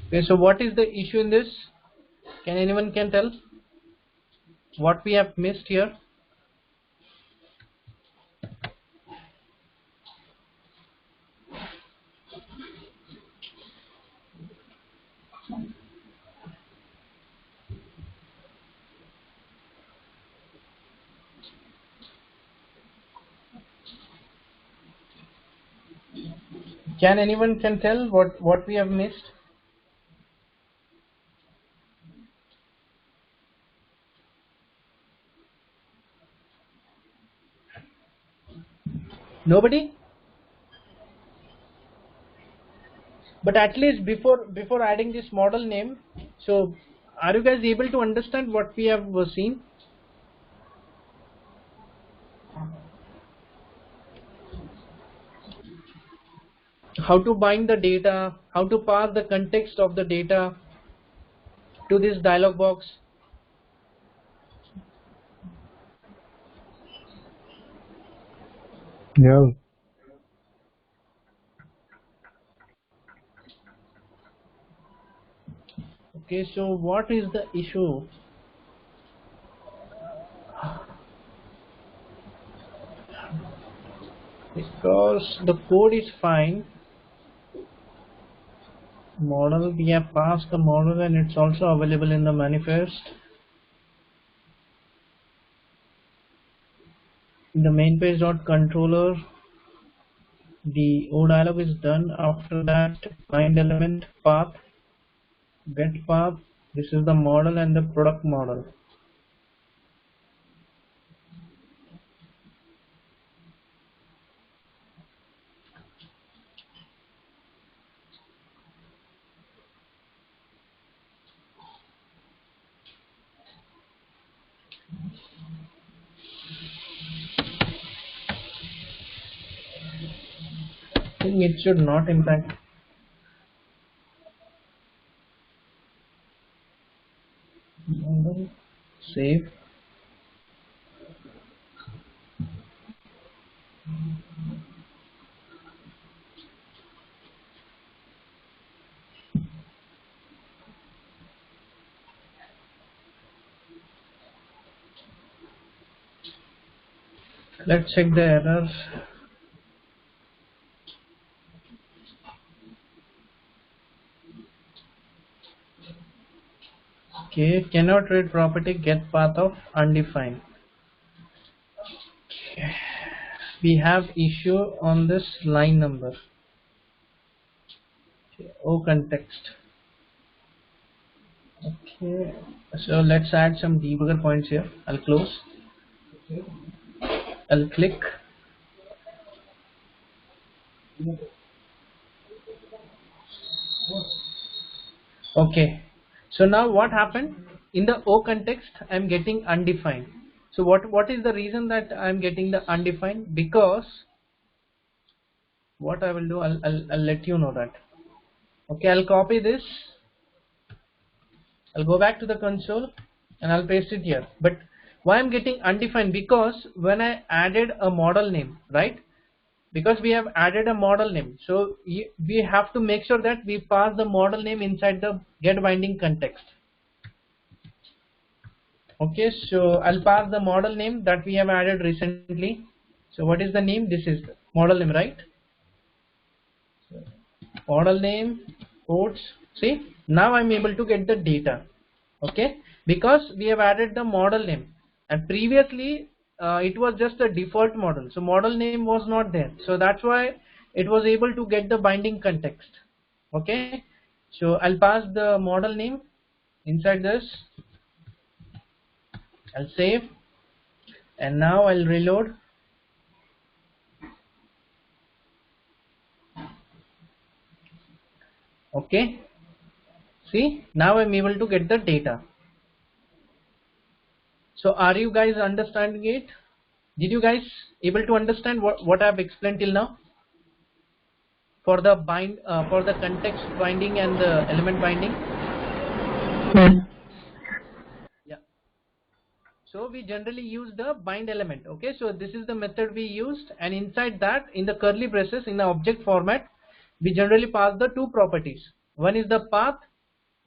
okay. So what is the issue in this? Can anyone tell what we have missed here? Can anyone tell what we have missed? Nobody? But at least before adding this model name, so are you guys able to understand what we have seen? how to bind the data, how to pass the context of the data to this dialog box. Yeah. Okay, so what is the issue? Because the code is fine, model, we have passed the model and it's also available in the manifest. In the main page dot controller, the O dialog is done. After that, bind element, path, get path. This is the model and the product model. I think it should not impact. Model, save. Let's check the errors. Okay, cannot read property get path of undefined. Okay. We have issue on this line number. Okay, O context. Okay, so let's add some debugger points here. I'll close. I'll click. Okay, so now what happened in the O context? I'm getting undefined. So what is the reason that I'm getting the undefined? Because what I will do, I'll let you know that. Okay, I'll copy this. I'll go back to the console and I'll paste it here. But why I'm getting undefined? Because when I added a model name, right? Because we have added a model name, so we have to make sure that we pass the model name inside the get binding context. Okay, so I'll pass the model name that we have added recently. So what is the name? This is the model name, right? Model name, quotes. See, now I'm able to get the data. Okay, because we have added the model name, and previously it was just a default model, so model name was not there, so that's why it was able to get the binding context. Okay, so I'll pass the model name inside this. I'll save, and now I'll reload. Okay, see, now I'm able to get the data. So are you guys understanding it? Did you guys able to understand what I've explained till now? For the for the context binding and the element binding. Yeah. So we generally use the bind element. Okay, so this is the method we used, and inside that, in the curly braces, in the object format, we generally pass the two properties. One is the path.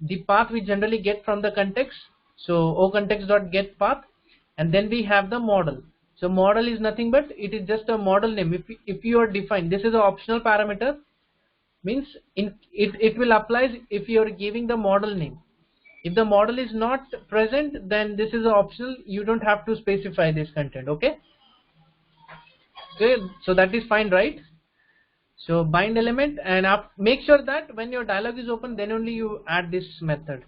The path we generally get from the context. So O context dot get path, and then we have the model. So model is nothing but it is just a model name. If you are defined, this is an optional parameter. Means it will apply if you are giving the model name. If the model is not present, then this is optional. You don't have to specify this content. Okay. Okay. So that is fine, right? So bind element, and make sure that when your dialog is open, then only you add this method.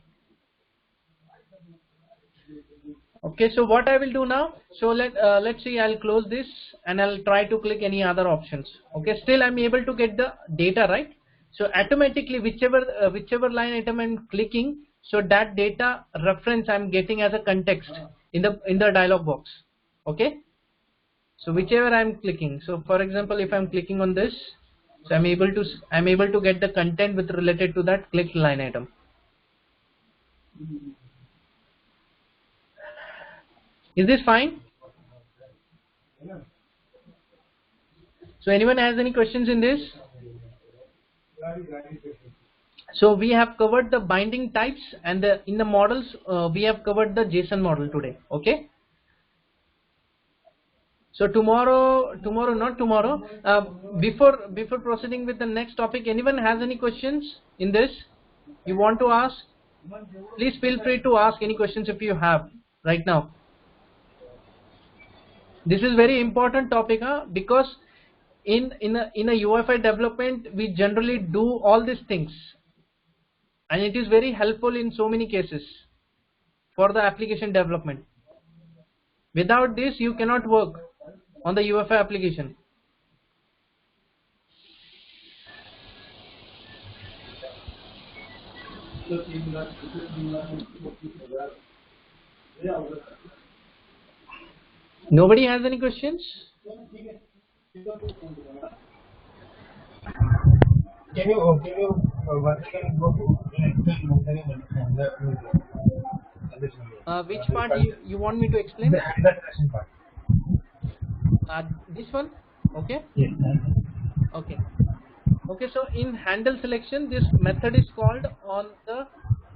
Okay. So what I will do now? So let's see. I'll close this and I'll try to click any other options. Okay. Still I'm able to get the data, right? So automatically whichever line item I'm clicking, so that data reference I'm getting as a context in the dialog box. Okay, so whichever I'm clicking, so for example if I'm clicking on this, So I'm able to get the content with related to that clicked line item. Is this fine? So anyone has any questions in this? So we have covered the binding types, and in the models we have covered the JSON model today. Okay. So before proceeding with the next topic, anyone has any questions in this you want to ask? Please feel free to ask any questions if you have right now. This is very important topic, because in a UI5 development we generally do all these things, and it is very helpful in so many cases for the application development. Without this you cannot work on the UI5 application. Nobody has any questions? Can you once again go to Which part you want me to explain? the selection part. This one? Okay. Yes. Okay. Okay. So in handle selection, this method is called on the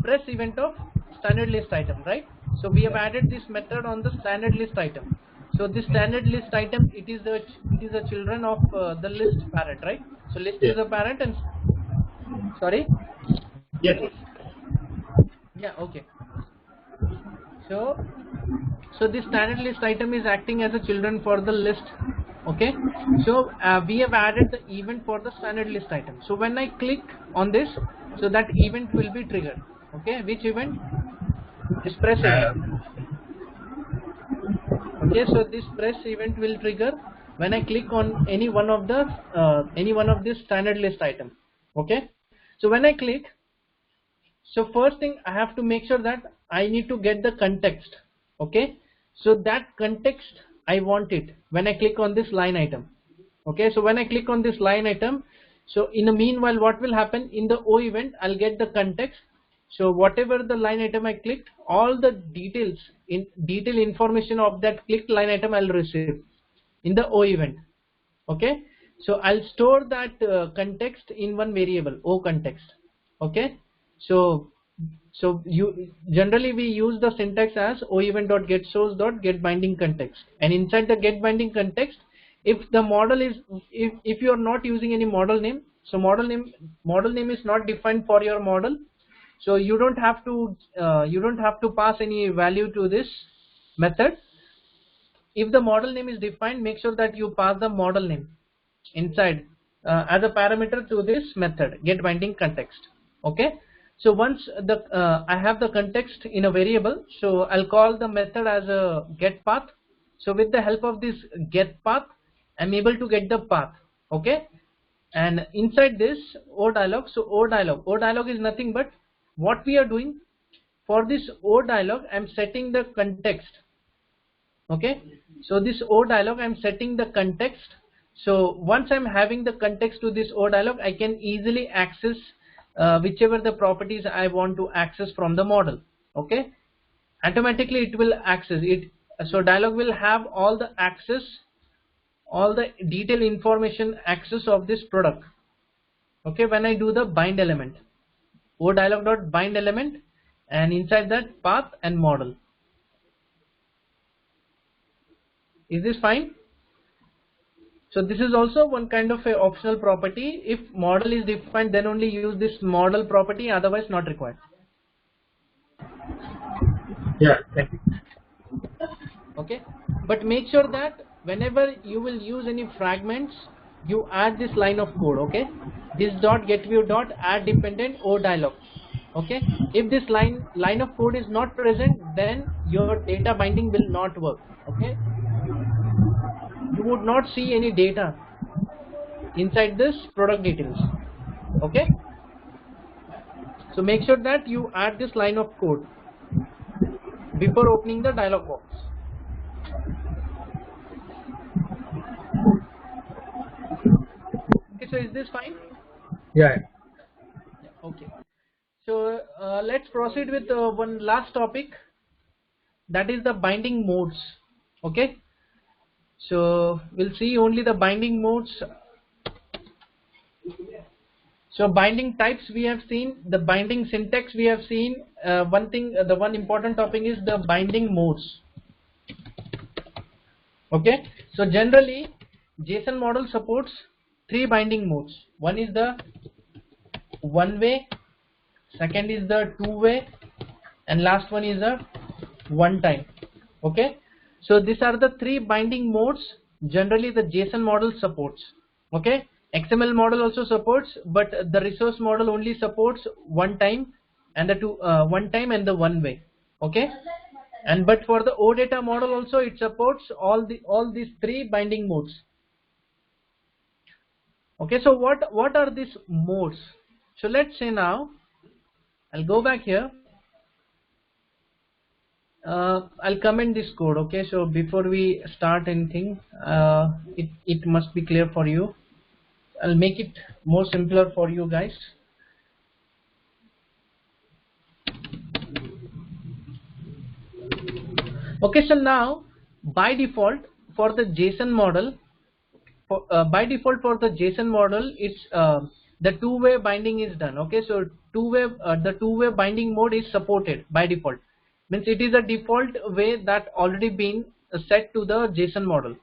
press event of standard list item, right? So we have added this method on the standard list item. So this standard list item, it is the children of the list parent, right? So list is a parent, and sorry. Yes. Yeah. Okay. So this standard list item is acting as a children for the list. Okay. So we have added the event for the standard list item. So when I click on this, so that event will be triggered. Okay. Which event? This press event. Okay. So this press event will trigger when I click on any one of this standard list item. Okay. So when I click, so first thing I have to make sure that I need to get the context. Okay. So that context I want it when I click on this line item. Okay. So when I click on this line item, so in the meanwhile what will happen in the O event, I'll get the context. So whatever the line item I clicked, all the detail information of that clicked line item I'll receive in the O event. Okay. So I'll store that context in one variable, O context. Okay. So you generally we use the syntax as oEvent.getSource.getBinding context, and inside the getBinding context, if the model is if you are not using any model name, so model name is not defined for your model, so you don't have to pass any value to this method. If the model name is defined, make sure that you pass the model name inside as a parameter to this method getBinding context. Okay. So once I have the context in a variable, so I'll call the method as a getPath. So with the help of this getPath, I'm able to get the path. Okay. And inside this O dialog, so O dialog is nothing but what we are doing for this O dialog. I'm setting the context. Okay. So this O dialog, I'm setting the context. So once I'm having the context to this O dialog, I can easily access whichever the properties I want to access from the model. Okay. Automatically it will access it. So dialog will have all the access, all the detailed information access of this product. Okay. When I do the bind element, O dialog dot bind element, and inside that path and model. Is this fine? So this is also one kind of a optional property. If model is defined, then only use this model property, otherwise not required. Yeah, thank you. Okay. But make sure that whenever you will use any fragments, you add this line of code. Okay. This dot getView dot add dependent O dialog. Okay. If this line of code is not present, then your data binding will not work. Okay. You would not see any data inside this product details. Okay. So make sure that you add this line of code before opening the dialog box. Okay, so is this fine? Yeah. Okay. So let's proceed with one last topic, that is the binding modes. Okay. So we'll see only the binding modes. So binding types we have seen, the binding syntax we have seen. One thing, the one important topic is the binding modes. Okay. So generally JSON model supports 3 binding modes. One is the one way, second is the two way, and last one is the one time. Okay. So these are the 3 binding modes generally the JSON model supports. Okay. XML model also supports, but the resource model only supports one time and the one time and the one way. Okay. And but for the OData model also it supports all these 3 binding modes. Okay. So what are these modes? So let's say now I'll go back here. I'll comment this code. Okay. So before we start anything, it must be clear for you. I'll make it more simpler for you guys. Okay, so now by default for the JSON model, by default for the JSON model, it's the two-way binding is done. Okay, so the two-way binding mode is supported by default. Means it is a default way that already been set to the JSON model.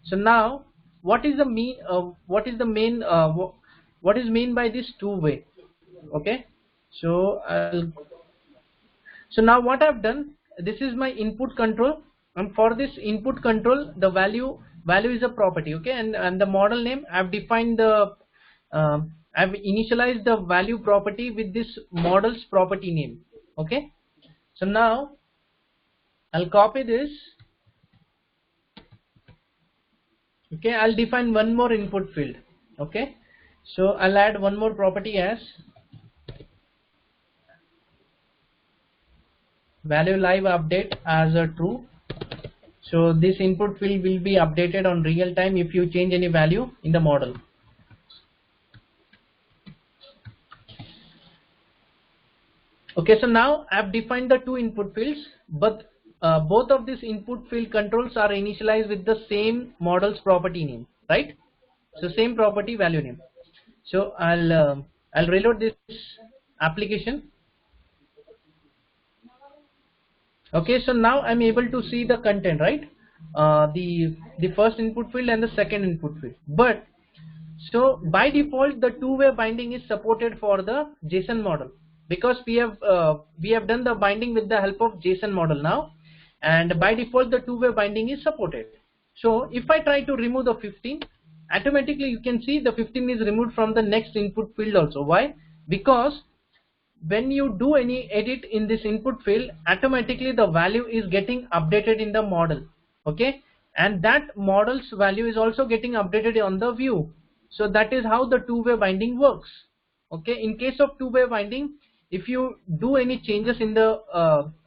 So now what is the mean? What is mean by this two-way? Okay, so so now what I've done, this is my input control, and for this input control the value is a property. Okay, and the model name I've defined the I've initialized the value property with this model's property name. Okay, so now I'll copy this. Okay, I'll define one more input field. Okay, so I'll add one more property as value live update as a true. So this input field will be updated on real time if you change any value in the model. Okay, so now I've defined the 2 input fields, but both of these input field controls are initialized with the same model's property name, right? So same property value name. So I'll reload this application. Okay, so now I'm able to see the content, right? The first input field and the second input field. But so by default the two-way binding is supported for the JSON model, because we have done the binding with the help of JSON model now, and by default the two-way binding is supported. So if I try to remove the 15, automatically you can see the 15 is removed from the next input field also. Why? Because when you do any edit in this input field, automatically the value is getting updated in the model. Okay, and that model's value is also getting updated on the view. So that is how the two-way binding works. Okay, in case of two-way binding, if you do any changes in the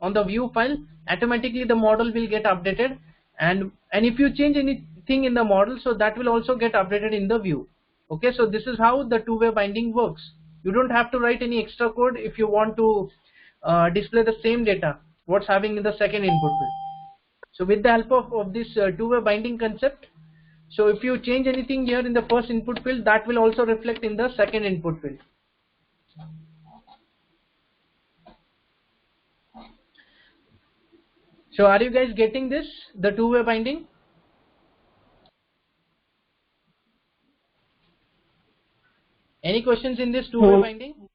on the view file, automatically the model will get updated, and if you change anything in the model, so that will also get updated in the view. Okay, so this is how the two-way binding works. You don't have to write any extra code if you want to display the same data what's having in the second input field. So with the help of this two-way binding concept, so if you change anything here in the first input field, that will also reflect in the second input field. So are you guys getting this, the two-way binding? Any questions in this two-way binding?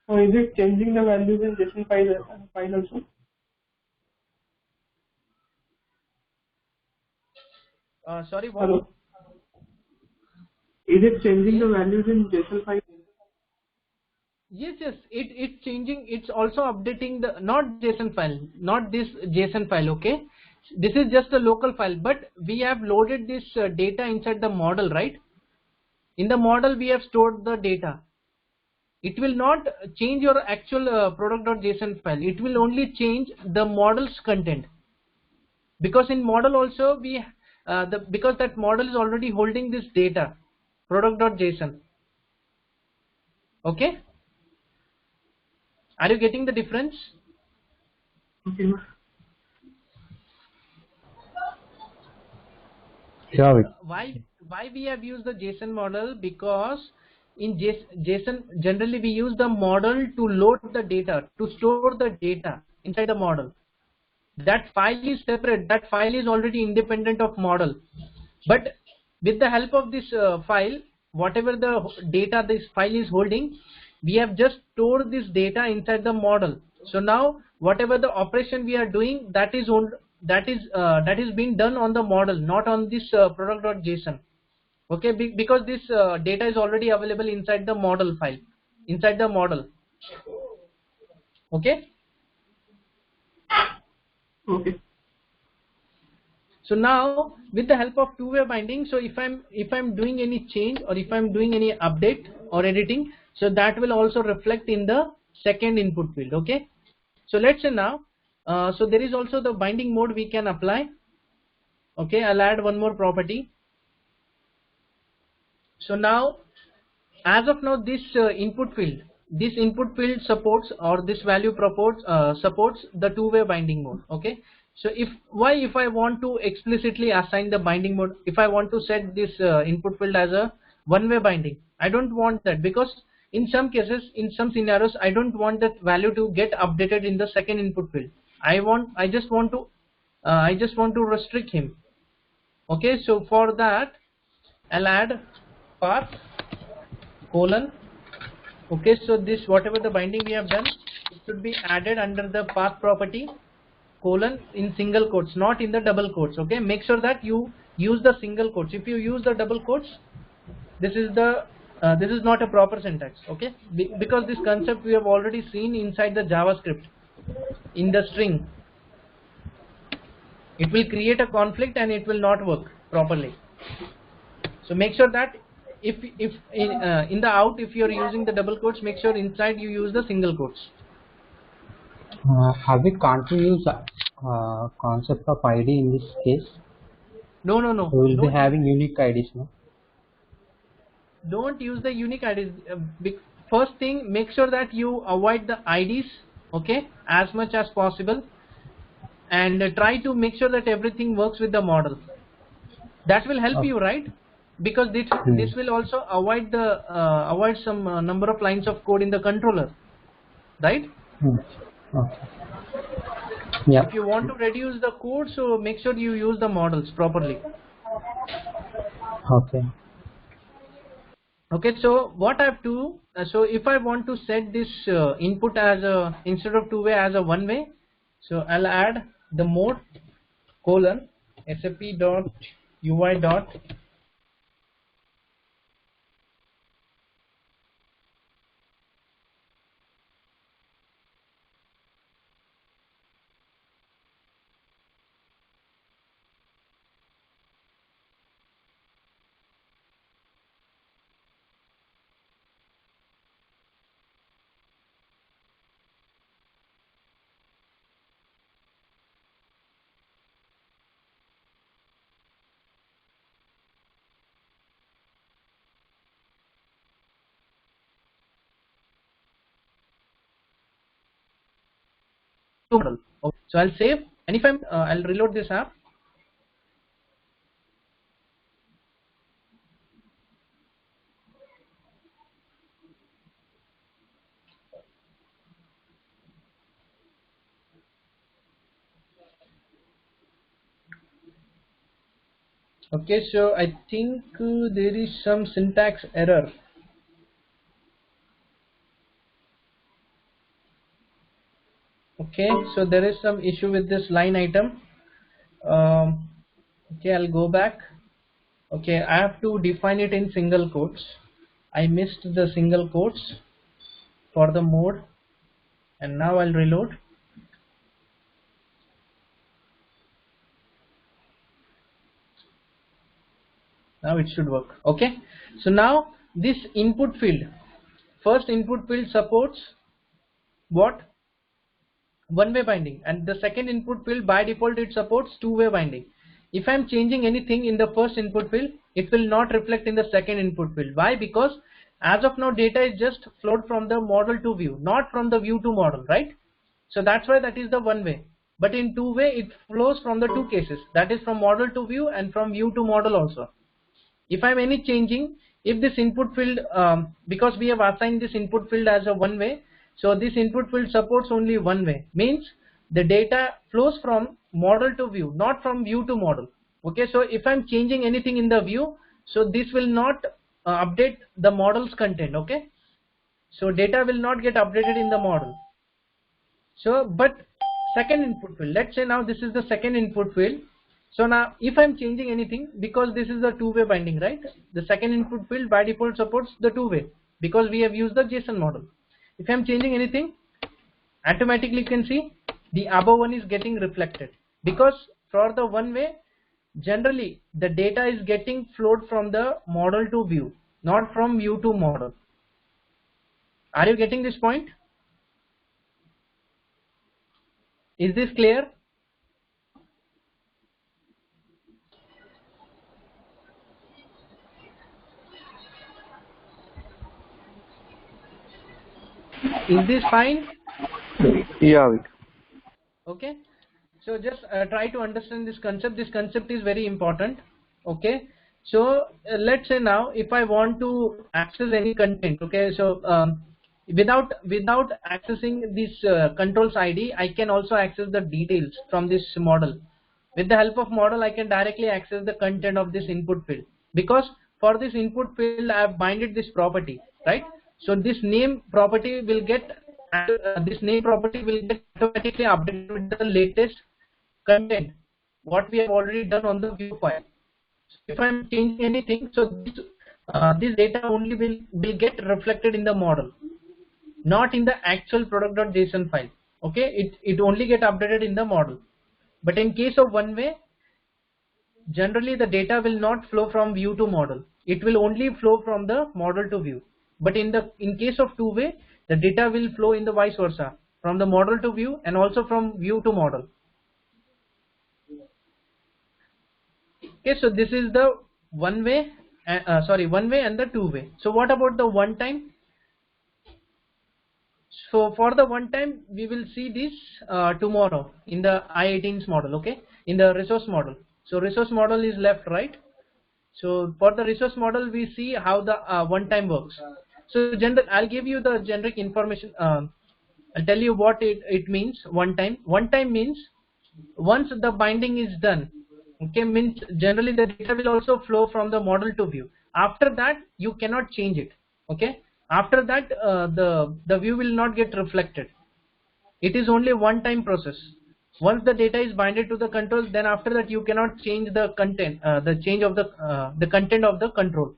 So is it changing the values in JSON file also? Sorry, what? Hello. Is it changing the values in JSON file? Yes, it's changing. It's also updating the not JSON file, not this JSON file. Okay, this is just a local file, but we have loaded this data inside the model, right? In the model we have stored the data. It will not change your actual product.json file. It will only change the model's content, because in model also we because that model is already holding this data. product.json. Okay, are you getting the difference? Okay. Yeah, Why we have used the JSON model? Because in JSON generally we use the model to load the data, to store the data inside the model. That file is separate, that file is already independent of model, but with the help of this file, whatever the data this file is holding, we have just stored this data inside the model. So now whatever the operation we are doing, that is being done on the model, not on this product.json. Okay, because this data is already available inside the model file, inside the model. Okay. Okay. So now with the help of two-way binding, so if I'm doing any change or if I'm doing any update or editing, so that will also reflect in the second input field. Okay, so let's say now so there is also the binding mode we can apply. Okay, I'll add one more property. So now as of now this input field supports, or this value supports the two-way binding mode. Okay, so if I want to explicitly assign the binding mode, if I want to set this input field as a one-way binding, I don't want that, because in some cases, in some scenarios, I don't want that value to get updated in the second input field. I just want to restrict him. Okay, so for that I'll add path colon. Okay, so this whatever the binding we have done, it should be added under the path property colon in single quotes, not in the double quotes. Okay, make sure that you use the single quotes. If you use the double quotes, this is not a proper syntax. Okay, because this concept we have already seen inside the JavaScript in the string. It will create a conflict and it will not work properly. So make sure that if in the out, if you are using the double quotes, make sure inside you use the single quotes. Have we can't we use concept of ID in this case? No. We will be having unique IDs, no? Don't use the unique IDs. First thing, make sure that you avoid the IDs, okay, as much as possible, and try to make sure that everything works with the model. That will help you, right? Because this will also avoid some number of lines of code in the controller, right? Okay. Yeah. If you want to reduce the code, so make sure you use the models properly. Okay. Okay, so what I have to so if I want to set this input as a, instead of two-way, as a one-way, so I'll add the mode colon sap.ui dot model. Okay. So I'll save, and if I'll reload this app. Okay, so I think there is some syntax error. Okay, so there is some issue with this line item. Okay, I'll go back. Okay, I have to define it in single quotes. I missed the single quotes for the mode, and now I'll reload. Now it should work. Okay, so now this input field, first input field supports what? One-way binding, and the second input field by default it supports two-way binding. if I'm changing anything in the first input field, it will not reflect in the second input field. Why? Because as of now data is just flowed from the model to view, not from the view to model, right? So that's why that is the one way. But in two way it flows from the two cases, that is from model to view and from view to model also. If I'm any changing, if this input field, because we have assigned this input field as a one way, so this input field supports only one way, means the data flows from model to view, not from view to model. Okay, so if I'm changing anything in the view, so this will not update the model's content. Okay, so data will not get updated in the model. So but second input field, let's say now this is the second input field. So now if I'm changing anything, because this is the two-way binding, right? The second input field by default supports the two-way because we have used the JSON model. If I'm changing anything, automatically you can see the above one is getting reflected, because for the one way generally the data is getting flowed from the model to view, not from view to model. Are you getting this point? Is this clear? Is this fine? Yeah. Okay, so just try to understand this concept. This concept is very important. Okay, so let's say now if I want to access any content, okay, so without accessing this controls ID, I can also access the details from this model. With the help of model, I can directly access the content of this input field, because for this input field I have binded this property, right? So this name property will get automatically updated with the latest content what we have already done on the view file. So if I am changing anything, so this data only will get reflected in the model, not in the actual product.json file. Okay, it only get updated in the model. But in case of one way, generally the data will not flow from view to model, it will only flow from the model to view. But in case of two way, the data will flow in the vice versa, from the model to view and also from view to model. Okay, so this is the one way and the two way. So what about the one time? So for the one time we will see this tomorrow in the I18's model, okay, in the resource model. So resource model is left, right? So for the resource model we see how the one time works. So I'll give you the generic information. I'll tell you what it means. One time means once the binding is done, okay, means generally the data will also flow from the model to view. After that you cannot change it. Okay, after that the view will not get reflected. It is only one time process. Once the data is binded to the controls, then after that you cannot change the content, the content of the control.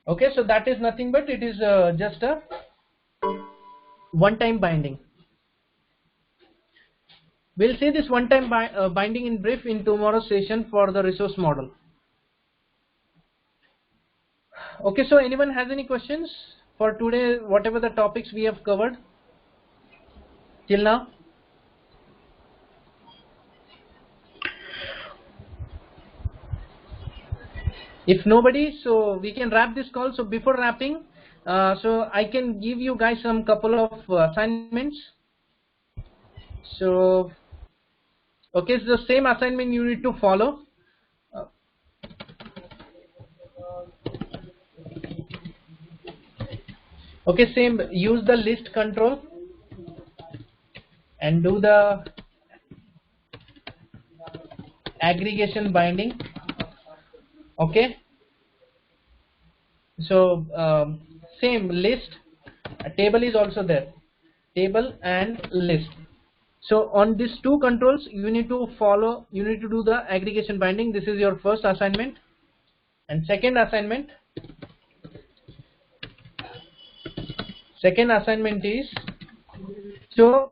Okay, so that is nothing but it is just a one-time binding. We'll see this one-time binding in brief in tomorrow's session for the resource model. Okay, so anyone has any questions for today, whatever the topics we have covered till now? If nobody, so we can wrap this call. So before wrapping, so I can give you guys some couple of assignments. So okay, it's the same assignment you need to follow. Okay, same, use the list control and do the aggregation binding. Okay, so same list, a table is also there, table and list. So on these two controls you need to follow, you need to do the aggregation binding. This is your first assignment. And second assignment is, so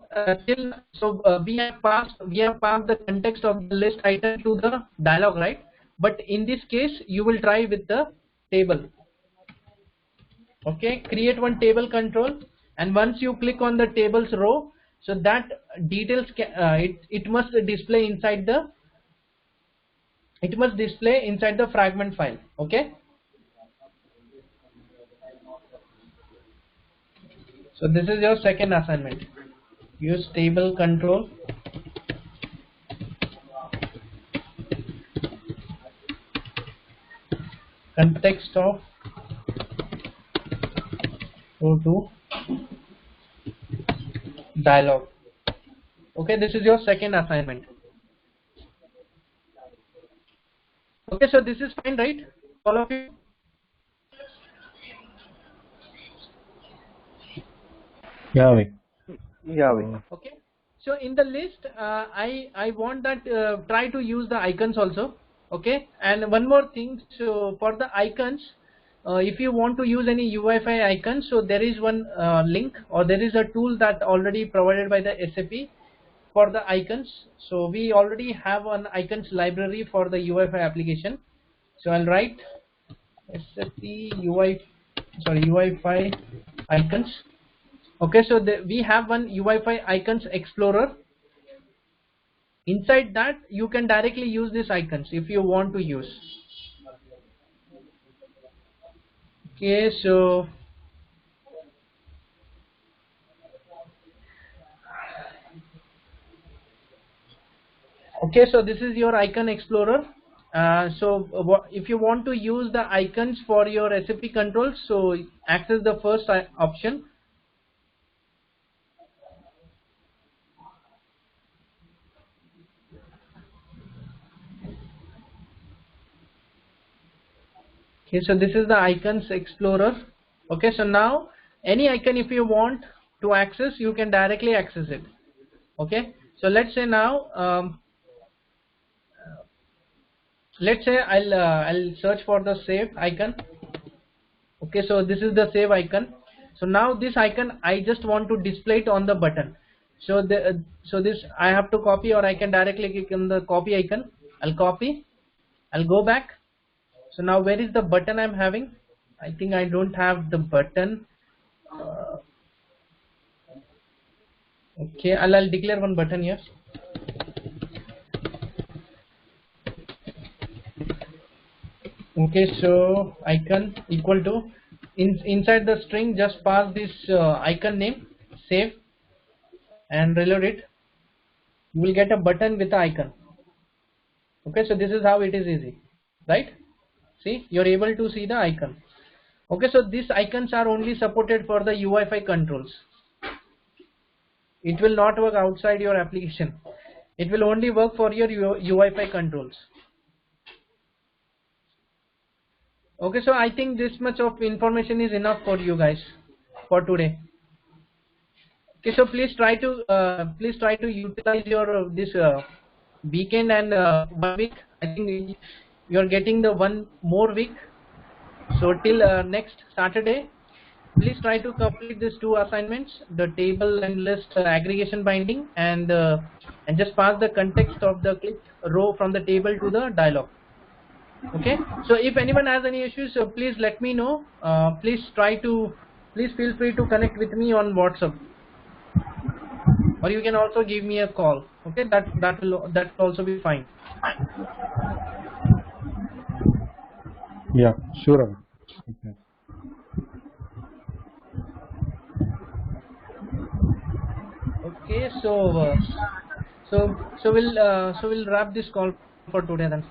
we have passed the context of the list item to the dialog, right? But in this case you will try with the table. Okay, create one table control, and once you click on the tables row, So that details it must display inside the fragment file. Okay. So this is your second assignment. Use table control. Context of go to dialog. Okay, this is your second assignment. Okay, so this is fine, right? All of you? Yeah, Vic. Yeah, Vic. Okay. So in the list, I want that try to use the icons also. Okay. And one more thing. So for the icons, if you want to use any UI5 icons, so there is one link or there is a tool that already provided by the SAP for the icons. So we already have an icons library for the UI5 application. So I'll write SAP UI5 icons. Okay, so we have one UI5 icons explorer. Inside that you can directly use these icons if you want to use. Okay, so this is your icon explorer. If you want to use the icons for your SAP controls, so access the first option. Okay, so this is the icons explorer. Okay, so now any icon if you want to access, you can directly access it. Okay, so let's say now let's say I'll search for the save icon. Okay, so this is the save icon. So now this icon I just want to display it on the button. So this I have to copy, or I can directly click on the copy icon. I'll copy. I'll go back. So now where is the button I'm having? I think I don't have the button. Okay, I'll declare one button here. Okay, so icon equal to inside the string just pass this icon name, save, and reload it. You will get a button with the icon. Okay, so this is how it is easy, right? See, you're able to see the icon. Okay, so these icons are only supported for the UI5 controls. It will not work outside your application. It will only work for your UI5 controls. Okay, so I think this much of information is enough for you guys for today. Okay, so please try to utilize your this weekend and 1 week. I think you are getting the one more week. So till next Saturday, please try to complete these two assignments: the table and list aggregation binding, and just pass the context of the clicked row from the table to the dialog. Okay, so if anyone has any issues, so please let me know. Please feel free to connect with me on WhatsApp, or you can also give me a call. Okay, that will also be fine. Yeah, sure. Okay. Okay, so we'll wrap this call for today then.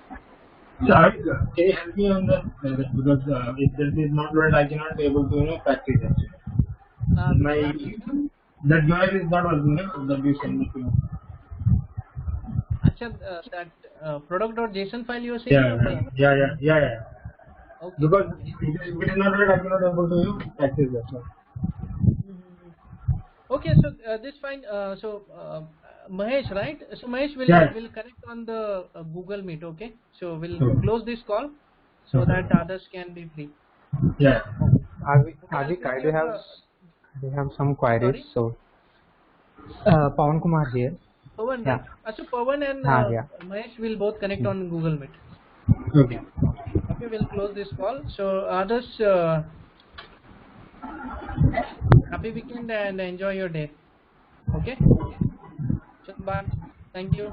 Yeah, can you help me on that? Because if that is not right, I cannot be able to practice actually. That UI is not working. That you send me to. Achha, that product.json file you are saying? Yeah. Okay. Because if it is not right, I cannot be able to practice that. Okay, so this fine. Mahesh, right? So Mahesh will connect on the Google Meet. Okay, so we'll close this call so that others can be free. Yeah. Avik, I have some queries. Sorry? So Pawan Kumar here. Pawan, yeah. Right? So Pawan and Mahesh will both connect on Google Meet. Okay. Okay, we'll close this call. So others, happy weekend and enjoy your day. Okay. So bye. Thank you.